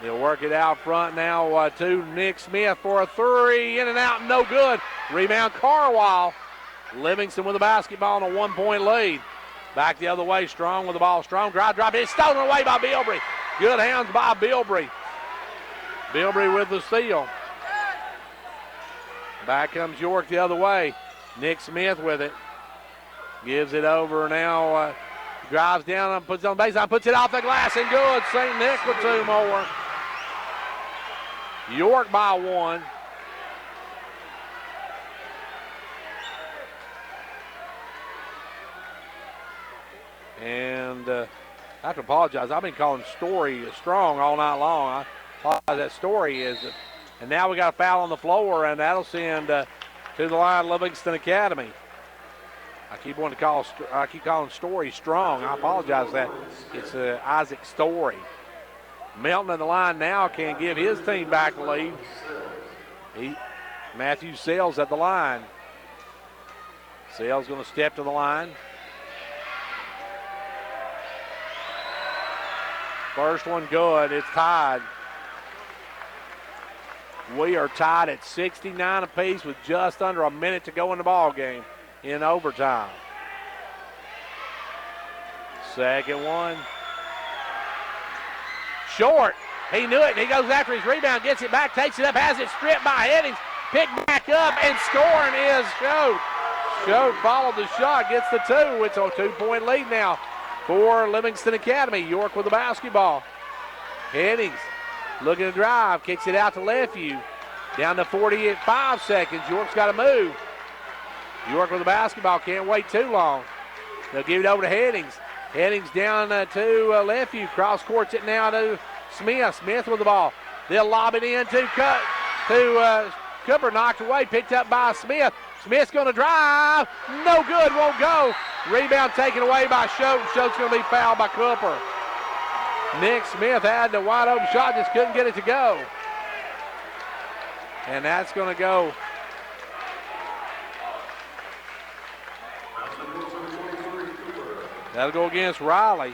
They'll work it out front now to Nick Smith for a 3. In and out, no good. Rebound, Carwile. Livingston with the basketball and a 1-point lead. Back the other way, Strong with the ball. Strong drop. It's stolen away by Bilbrey. Good hands by Bilbrey. Bilbrey with the steal. Back comes York the other way. Nick Smith with it. Gives it over now. Drives down and puts it on the baseline. Puts it off the glass and good. St. Nick with 2 more. York by 1. And I have to apologize. I've been calling Story strong all night long. I apologize. That Story is. And now we got a foul on the floor, and that'll send to the line Livingston Academy. I keep calling Story strong. I apologize for that. It's Isaac Story. Melton on the line now can give his team back the lead. Matthew Sales at the line. Sales going to step to the line. First one good. It's tied. We are tied at 69 apiece with just under a minute to go in the ball game in overtime. Second one. Short. He knew it. He goes after his rebound, gets it back, takes it up, has it stripped by Hennings. Picked back up, and scoring is Choate. Choate followed the shot, gets the 2. It's a 2-point lead now for Livingston Academy. York with the basketball. Hennings looking to drive, kicks it out to Lefeview. Down to 45 seconds. York's got to move. York with the basketball, can't wait too long. They'll give it over to Hennings. Hennings down to Lefeview. Cross courts it now to Smith. Smith with the ball. They'll lob it in to Cooper, knocked away, picked up by Smith. Smith's going to drive. No good, won't go. Rebound taken away by Choate. Choate's going to be fouled by Cooper. Nick Smith had the wide open shot, just couldn't get it to go. And that's going to go. That'll go against Riley.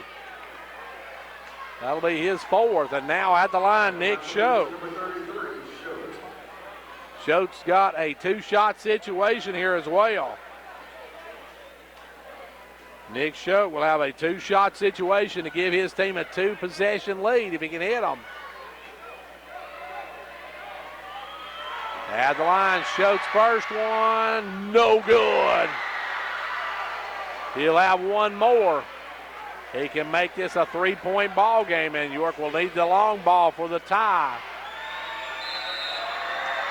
That'll be his 4th. And now at the line, Nick Choate. Choate's got a 2-shot situation here as well. Nick Choate will have a 2-shot situation to give his team a 2-possession lead if he can hit them. At the line, Choate's first one, no good. He'll have one more. He can make this a 3-point ball game, and York will need the long ball for the tie.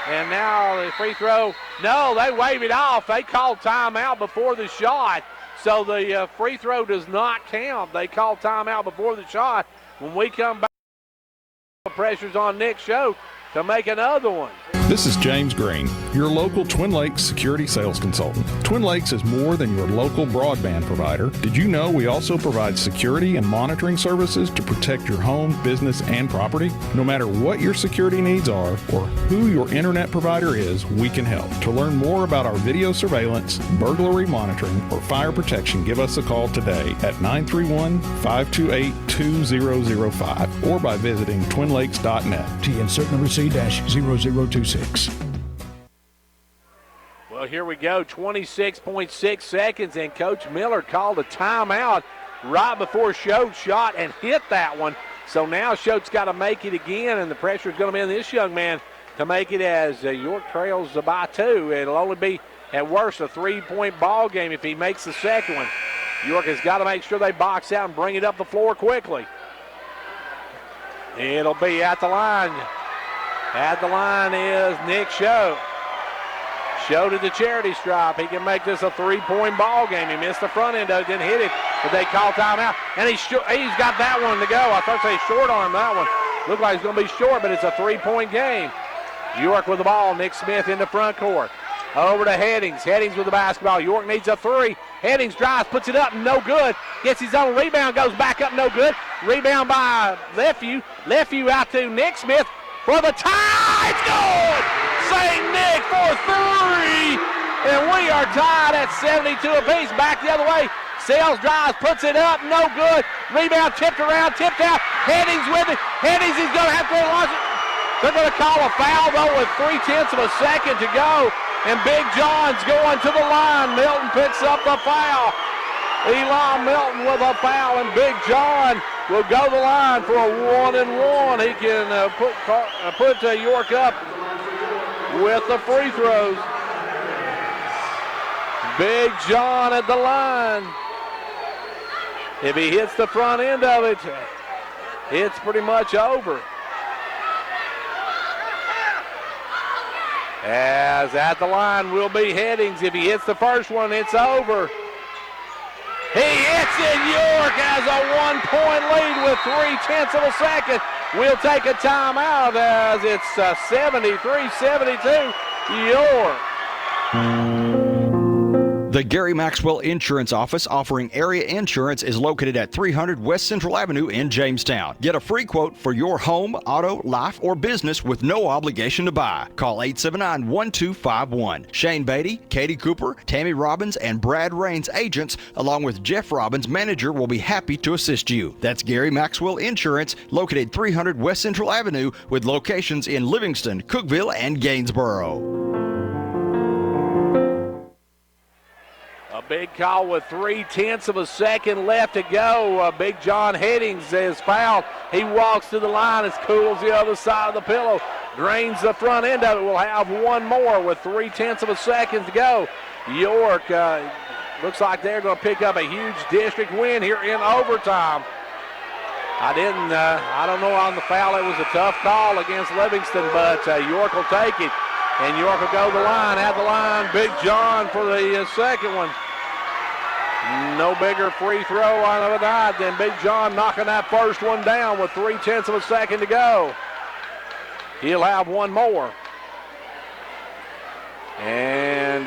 And now the free throw. No, they wave it off. They called timeout before the shot. So the free throw does not count. They called timeout before the shot. When we come back, the pressure's on Nick Choate to make another one. This is James Green, your local Twin Lakes security sales consultant. Twin Lakes is more than your local broadband provider. Did you know we also provide security and monitoring services to protect your home, business, and property? No matter what your security needs are or who your internet provider is, we can help. To learn more about our video surveillance, burglary monitoring, or fire protection, give us a call today at 931-528-2005 or by visiting twinlakes.net. TN cert number C-0026. Well, here we go, 26.6 seconds, and Coach Miller called a timeout right before Choate shot and hit that one. So now Choate's got to make it again, and the pressure is going to be on this young man to make it as York trails by 2. It'll only be, at worst, a 3-point ball game if he makes the second one. York has got to make sure they box out and bring it up the floor quickly. It'll be at the line. At the line is Nick Choate. Choate at the charity stripe. He can make this a 3-point ball game. He missed the front end of it, didn't hit it, but they call timeout. And he's got that one to go. I thought they short arm that one. Looked like he's going to be short, but it's a 3-point game. York with the ball. Nick Smith in the front court. Over to Hennings. Hennings with the basketball. York needs a 3. Hennings drives, puts it up, no good. Gets his own rebound, goes back up, no good. Rebound by Lefeview. Lefeview out to Nick Smith for the tie. It's good! St. Nick for 3. And we are tied at 72 apiece. Back the other way. Sales drives, puts it up, no good. Rebound tipped around, tipped out. Hennings with it. Hennings is going to have to launch it. They're going to call a foul, though, with 0.3 seconds to go. And Big John's going to the line. Milton picks up the foul. Eli Milton with a foul, and Big John will go to the line for a 1-and-1. He can put York up with the free throws. Big John at the line. If he hits the front end of it, it's pretty much over. As at the line will be Hennings. If he hits the first one, it's over. He hits it. York has a 1-point lead with 0.3 of a second. We'll take a timeout as it's 73-72 York. The Gary Maxwell Insurance Office offering area insurance is located at 300 West Central Avenue in Jamestown. Get a free quote for your home, auto, life, or business with no obligation to buy. Call 879-1251. Shane Beatty, Katie Cooper, Tammy Robbins, and Brad Rains agents, along with Jeff Robbins, manager, will be happy to assist you. That's Gary Maxwell Insurance, located 300 West Central Avenue with locations in Livingston, Cookeville, and Gainsboro. A big call with 0.3 of a second left to go. Big John Hennings is fouled. He walks to the line. It's cools the other side of the pillow. Drains the front end of it. We'll have one more with 0.3 of a second to go. York looks like they're going to pick up a huge district win here in overtime. I don't know on the foul. It was a tough call against Livingston, but York will take it. And York will go to the line. At the line, Big John for the second one. No bigger free throw on the night than Big John knocking that first one down with 0.3 of a second to go. He'll have one more. And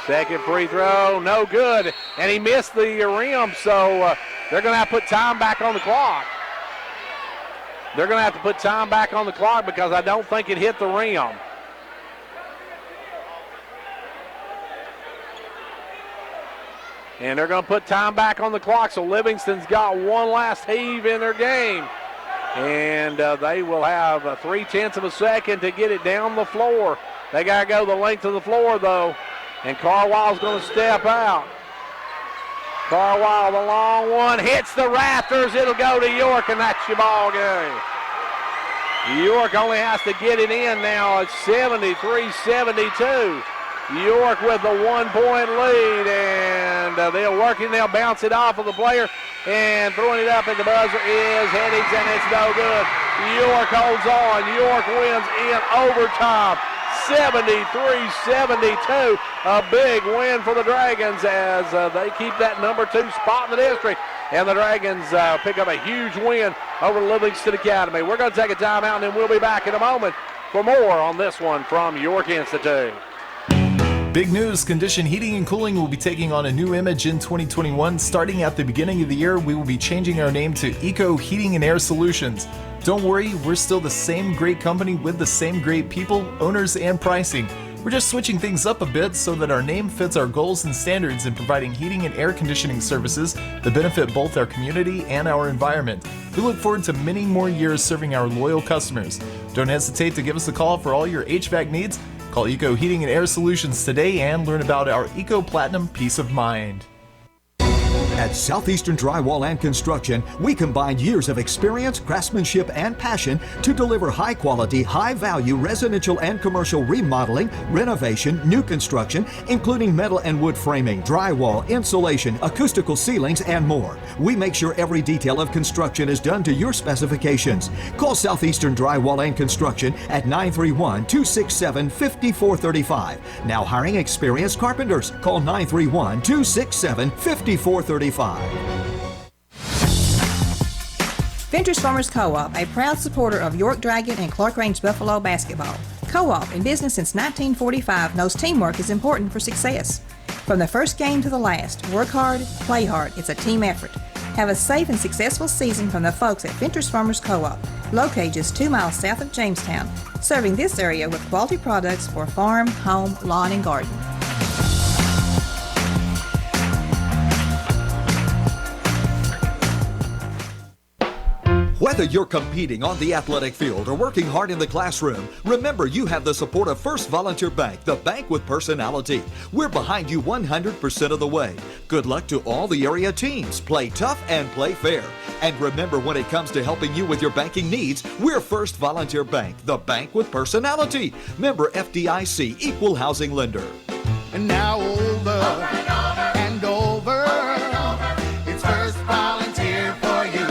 second free throw, no good. And he missed the rim, so they're going to have to put time back on the clock. They're going to have to put time back on the clock because I don't think it hit the rim. And they're going to put time back on the clock, so Livingston's got one last heave in their game. And they will have 0.3 of a second to get it down the floor. They got to go the length of the floor, though. And Carwild's going to step out. Carwild, the long one, hits the rafters. It'll go to York, and that's your ball game. York only has to get it in now. It's 73-72. York with a 1-point lead, and they'll work it, they'll bounce it off of the player, and throwing it up at the buzzer is Hennings, and it's no good. York holds on. York wins in overtime, 73-72. A big win for the Dragons as they keep that number 2 spot in the district, and the Dragons pick up a huge win over Livingston Academy. We're going to take a timeout, and then we'll be back in a moment for more on this one from York Institute. Big news, Condition Heating and Cooling will be taking on a new image in 2021. Starting at the beginning of the year, we will be changing our name to Eco Heating and Air Solutions. Don't worry, we're still the same great company with the same great people, owners, and pricing. We're just switching things up a bit so that our name fits our goals and standards in providing heating and air conditioning services that benefit both our community and our environment. We look forward to many more years serving our loyal customers. Don't hesitate to give us a call for all your HVAC needs. Call Eco Heating and Air Solutions today and learn about our Eco Platinum Peace of Mind. At Southeastern Drywall and Construction, we combine years of experience, craftsmanship, and passion to deliver high-quality, high-value residential and commercial remodeling, renovation, new construction, including metal and wood framing, drywall, insulation, acoustical ceilings, and more. We make sure every detail of construction is done to your specifications. Call Southeastern Drywall and Construction at 931-267-5435. Now hiring experienced carpenters. Call 931-267-5435. Ventures Farmers Co-op, a proud supporter of York Dragon and Clark Range Buffalo basketball. Co-op, in business since 1945, knows teamwork is important for success. From the first game to the last, work hard, play hard. It's a team effort. Have a safe and successful season from the folks at Ventures Farmers Co-op, located just 2 miles south of Jamestown, serving this area with quality products for farm, home, lawn, and garden. Whether you're competing on the athletic field or working hard in the classroom, remember you have the support of First Volunteer Bank, the bank with personality. We're behind you 100% of the way. Good luck to all the area teams. Play tough and play fair. And remember, when it comes to helping you with your banking needs, we're First Volunteer Bank, the bank with personality. Member FDIC, Equal Housing Lender. And now over and over. It's first volunteer for you.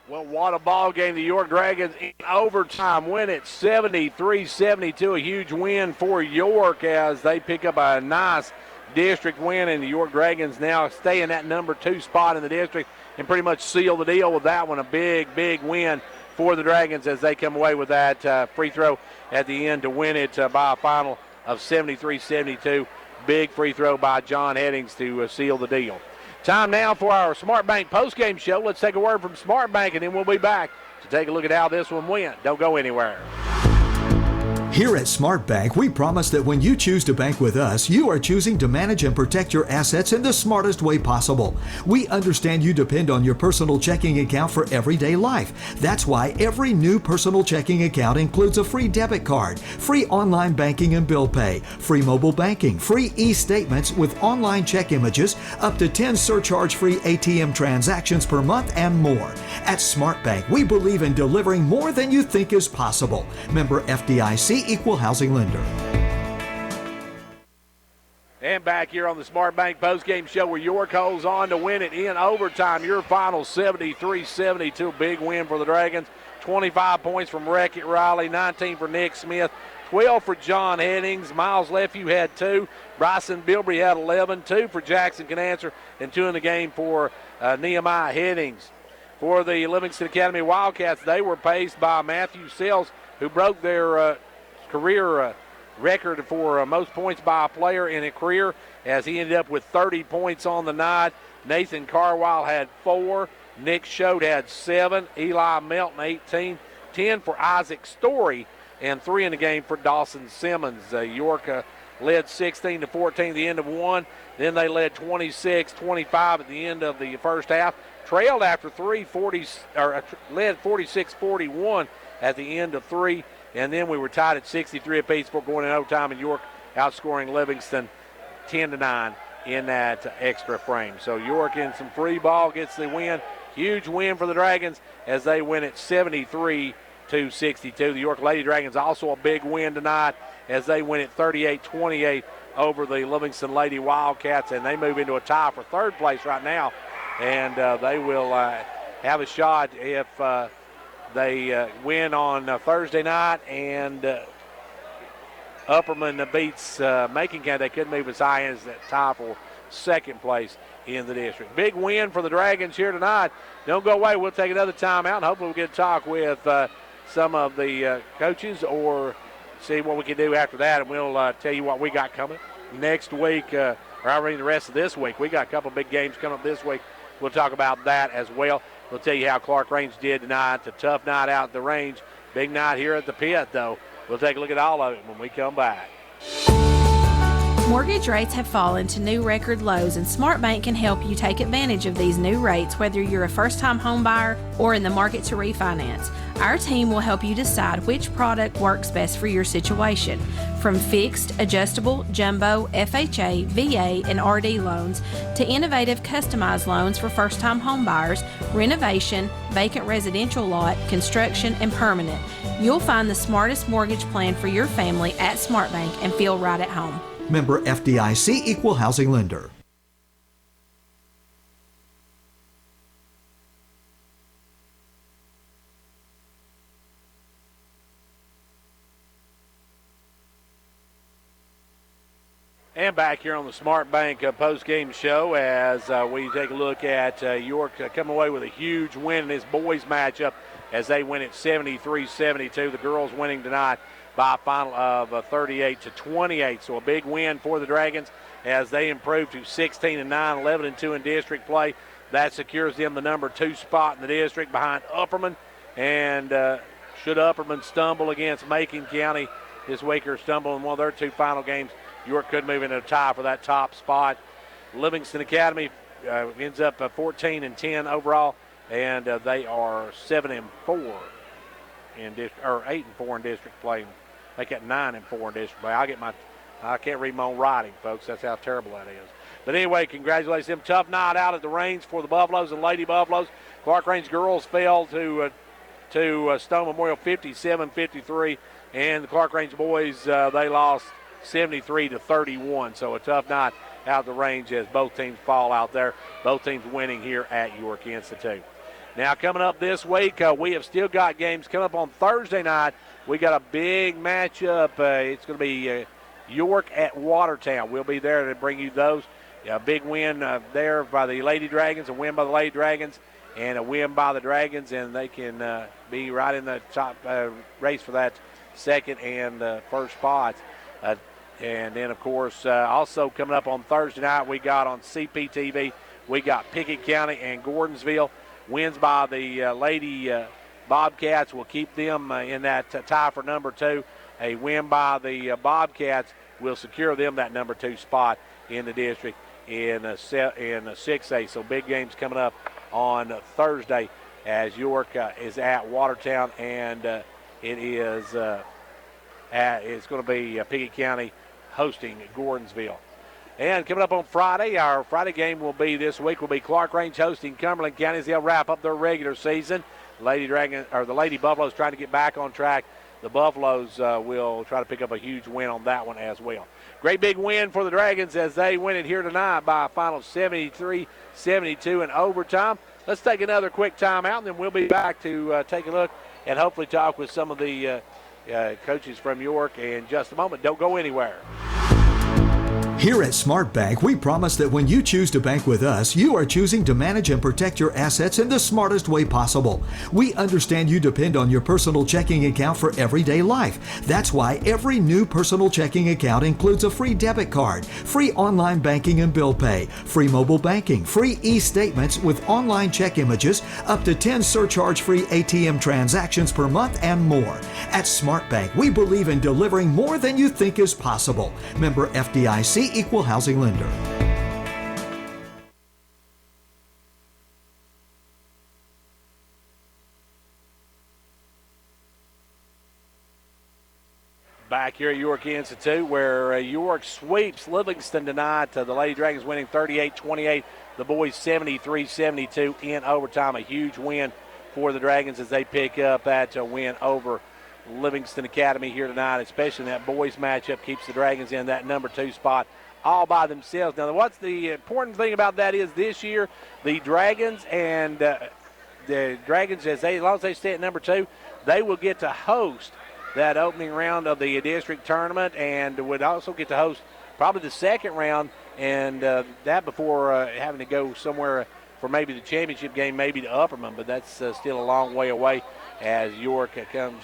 Well, what a ball game. The York Dragons in overtime win it 73-72. A huge win for York as they pick up a nice district win, and the York Dragons now stay in that number 2 spot in the district and pretty much seal the deal with that one. A big, big win for the Dragons as they come away with that free throw at the end to win it by a final of 73-72. Big free throw by John Hennings to seal the deal. Time now for our Smart Bank postgame show. Let's take a word from Smart Bank, and then we'll be back to take a look at how this one went. Don't go anywhere. Here at Smart Bank, we promise that when you choose to bank with us, you are choosing to manage and protect your assets in the smartest way possible. We understand you depend on your personal checking account for everyday life. That's why every new personal checking account includes a free debit card, free online banking and bill pay, free mobile banking, free e-statements with online check images, up to 10 surcharge-free ATM transactions per month, and more. At Smart Bank, we believe in delivering more than you think is possible. Member FDIC, Equal Housing Lender. And back here on the Smart Bank postgame show where York holds on to win it in overtime. Your final 73-72. Big win for the Dragons. 25 points from Wreck-It Riley, 19 for Nick Smith, 12 for John Hennings. Miles Lefew had 2. Bryson Bilbrey had 11, 2 for Jackson Canancer, and 2 in the game for Nehemiah Hennings. For the Livingston Academy Wildcats, they were paced by Matthew Sells, who broke their career record for most points by a player in a career as he ended up with 30 points on the night. Nathan Carwile had 4. Nick Schode had 7. Eli Melton 18. 10 for Isaac Story and 3 in the game for Dawson Simmons. York led 16-14 at the end of 1. Then they led 26-25 at the end of the first half. Trailed after 3, led 46-41 at the end of 3. And then we were tied at 63 apiece before going in overtime, and York outscoring Livingston 10-9 in that extra frame. So York in some free ball gets the win. Huge win for the Dragons as they win it 73-62. The York Lady Dragons also a big win tonight as they win it 38-28 over the Livingston Lady Wildcats, and they move into a tie for third place right now. And they will have a shot if they win on Thursday night, and Upperman beats Macon County. They could move as high as that tie for second place in the district. Big win for the Dragons here tonight. Don't go away. We'll take another timeout, and hopefully we'll get to talk with some of the coaches or see what we can do after that, and we'll tell you what we got coming next week, or I mean the rest of this week. We got a couple of big games coming up this week. We'll talk about that as well. We'll tell you how Clark Range did tonight. It's a tough night out at the range. Big night here at the pit, though. We'll take a look at all of it when we come back. Mortgage rates have fallen to new record lows, and Smart Bank can help you take advantage of these new rates, whether you're a first-time home buyer or in the market to refinance. Our team will help you decide which product works best for your situation. From fixed, adjustable, jumbo, FHA, VA, and RD loans to innovative customized loans for first-time home buyers, renovation, vacant residential lot, construction, and permanent. You'll find the smartest mortgage plan for your family at Smart Bank and feel right at home. Member FDIC, Equal Housing Lender. And back here on the Smart Bank post-game show as we take a look at York coming away with a huge win in this boys matchup as they win it 73-72. The girls winning tonight by a final of 38-28. So a big win for the Dragons as they improve to 16-9, 11-2 in district play. That secures them the number 2 spot in the district behind Upperman. And should Upperman stumble against Macon County this week or stumble in one of their 2 final games, York could move into a tie for that top spot. Livingston Academy ends up 14-10 overall, and they are 7-4 in district, or 8-4 in district play. Make it 9-4 in district play. I can't read my own writing, folks. That's how terrible that is. But anyway, congratulations them. Tough night out at the range for the Buffaloes and Lady Buffaloes. Clark Range girls fell to Stone Memorial 57-53, and the Clark Range boys they lost 73-31. So a tough night out of the range as both teams fall out there. Both teams winning here at York Institute. Now coming up this week, we have still got games coming up on Thursday night. We got a big matchup. It's going to be York at Watertown. We'll be there to bring you those. A big win there by the Lady Dragons, a win by the Lady Dragons, and a win by the Dragons, and they can be right in the top race for that second and first spots. And then, of course, also coming up on Thursday night, we got on CPTV, we got Pickett County and Gordonsville. Wins by the Lady Bobcats will keep them in that tie for number 2. A win by the Bobcats will secure them that number 2 spot in the district in 6A. So big games coming up on Thursday as York is at Watertown, and it's going to be Pickett County hosting Gordonsville. And coming up on Friday, our Friday game will be this week will be Clark Range hosting Cumberland County as they'll wrap up their regular season. The Lady Buffaloes trying to get back on track. The Buffaloes will try to pick up a huge win on that one as well. Great big win for the Dragons as they win it here tonight by a final 73-72 in overtime. Let's take another quick timeout, and then we'll be back to take a look and hopefully talk with some of the coaches from York in just a moment. Don't go anywhere. Here at Smart Bank, we promise that when you choose to bank with us, you are choosing to manage and protect your assets in the smartest way possible. We understand you depend on your personal checking account for everyday life. That's why every new personal checking account includes a free debit card, free online banking and bill pay, free mobile banking, free e-statements with online check images, up to 10 surcharge-free ATM transactions per month, and more. At Smart Bank, we believe in delivering more than you think is possible. Member FDIC, Equal Housing Lender. Back here at York Institute, where York sweeps Livingston tonight. The Lady Dragons winning 38-28. The boys 73-72 in overtime. A huge win for the Dragons as they pick up that win over Livingston Academy here tonight, especially in that boys matchup. Keeps the Dragons in that number 2 spot all by themselves. Now, what's the important thing about that is this year, the Dragons and as long as they stay at number 2, they will get to host that opening round of the district tournament and would also get to host probably the second round, and that before having to go somewhere for maybe the championship game, maybe to Upperman, but that's still a long way away as York comes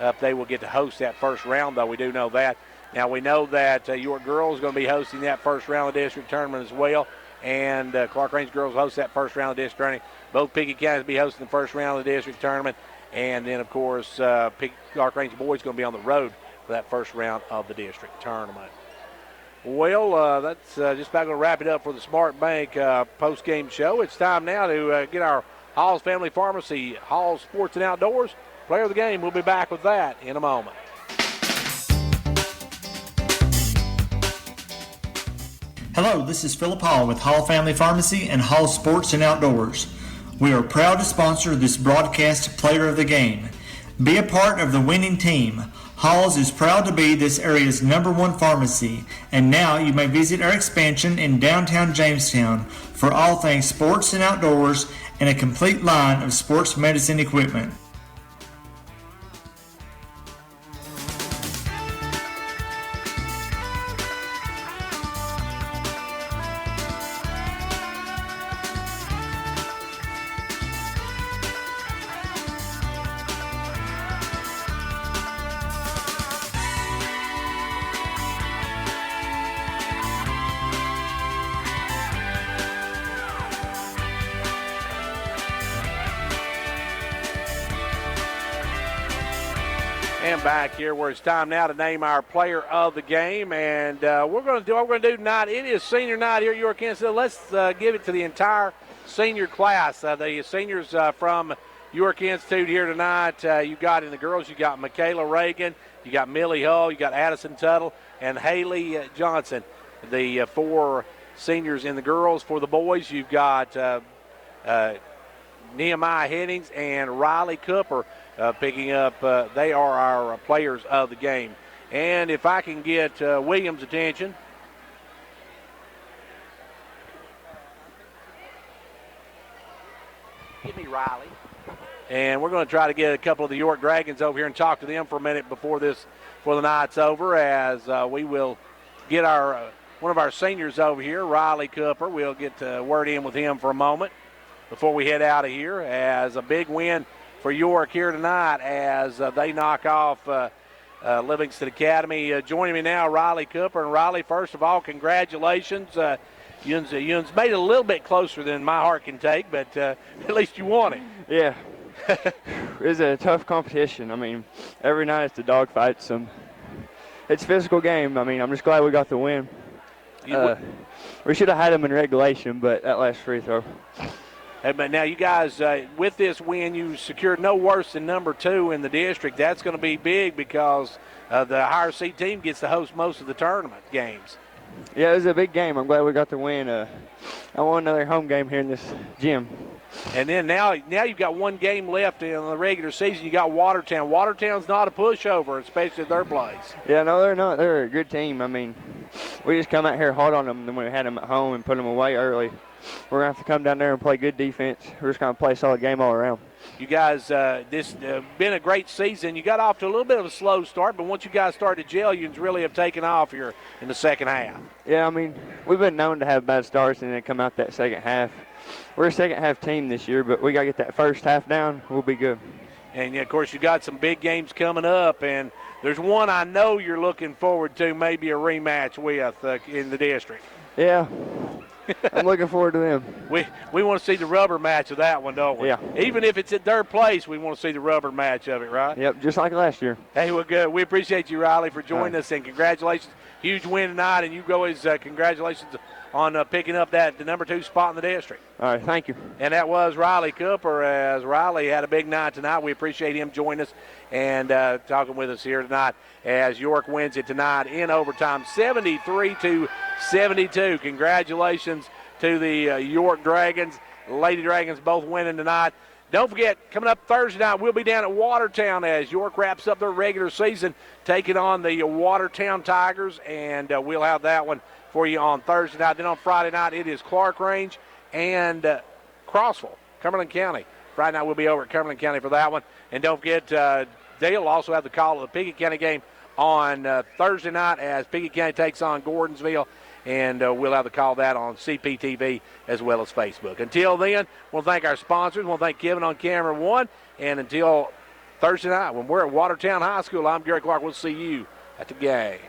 up. They will get to host that first round, though. We do know that. Now, we know that York Girls is going to be hosting that first round of the district tournament as well, and Clark Range Girls host that first round of the district tournament. Both Pickett Counties will be hosting the first round of the district tournament, and then, of course, Clark Range Boys is going to be on the road for that first round of the district tournament. Well, that's just about going to wrap it up for the Smart Bank post-game show. It's time now to get our Hall's Family Pharmacy, Hall's Sports and Outdoors player of the game. We'll be back with that in a moment. Hello, this is Philip Hall with Hall Family Pharmacy and Hall Sports and Outdoors. We are proud to sponsor this broadcast player of the game. Be a part of the winning team. Hall's is proud to be this area's #1 pharmacy, and now you may visit our expansion in downtown Jamestown for all things sports and outdoors and a complete line of sports medicine equipment. Back here where it's time now to name our player of the game, and we're going to do what we're going to do tonight. It is senior night here at York Institute. Let's give it to the entire senior class. The seniors from York Institute here tonight. You got in the girls, you got Michaela Reagan, you got Millie Hull, you got Addison Tuttle, and Haley Johnson. The 4 seniors in the girls. For the boys, you've got Nehemiah Hennings and Riley Cooper picking up. They are our players of the game. And if I can get Williams' attention. Give me Riley. And we're going to try to get a couple of the York Dragons over here and talk to them for a minute before the night's over, as we will get our one of our seniors over here, Riley Cooper. We'll get word in with him for a moment before we head out of here, as a big win for York here tonight as they knock off Livingston Academy. Joining me now, Riley Cooper. And Riley, first of all, congratulations. Yun's made it a little bit closer than my heart can take, but at least you won it. Yeah. It's a tough competition. I mean, every night it's a dogfight. It's a physical game. I mean, I'm just glad we got the win. We should have had them in regulation, but that last free throw. Hey, but now you guys, with this win, you secured no worse than number 2 in the district. That's going to be big because the higher seed team gets to host most of the tournament games. Yeah, it was a big game. I'm glad we got the win. I want another home game here in this gym. And then now you've got one game left in the regular season. You got Watertown. Watertown's not a pushover, especially at their place. Yeah, no, they're not. They're a good team. I mean, we just come out here hard on them, and when we had them at home and put them away early. We're going to have to come down there and play good defense. We're just going to play a solid game all around. You guys, this been a great season. You got off to a little bit of a slow start, but once you guys started to gel, you really have taken off here in the second half. Yeah, I mean, we've been known to have bad starts and then come out that second half. We're a second half team this year, but we got to get that first half down. We'll be good. And, of course, you got some big games coming up, and there's one I know you're looking forward to, maybe a rematch with in the district. Yeah. I'm looking forward to them. We want to see the rubber match of that one, don't we? Yeah. Even if it's at their place, we want to see the rubber match of it, right? Yep, just like last year. Hey, well, good. We appreciate you, Riley, for joining us, and congratulations. Huge win tonight, and you always congratulations on picking up the number 2 spot in the district. All right, thank you. And that was Riley Cooper, as Riley had a big night tonight. We appreciate him joining us and talking with us here tonight as York wins it tonight in overtime, 73-72. Congratulations to the York Dragons. Lady Dragons both winning tonight. Don't forget, coming up Thursday night, we'll be down at Watertown as York wraps up their regular season, taking on the Watertown Tigers, and we'll have that one for you on Thursday night. Then on Friday night, it is Clark Range and Crossville, Cumberland County. Friday night, we'll be over at Cumberland County for that one. And don't forget, they'll also have the call of the Pickett County game on Thursday night as Pickett County takes on Gordonsville. And we'll have the call of that on CPTV as well as Facebook. Until then, we'll thank our sponsors. We'll thank Kevin on camera 1. And until Thursday night when we're at Watertown High School, I'm Gary Clark. We'll see you at the game.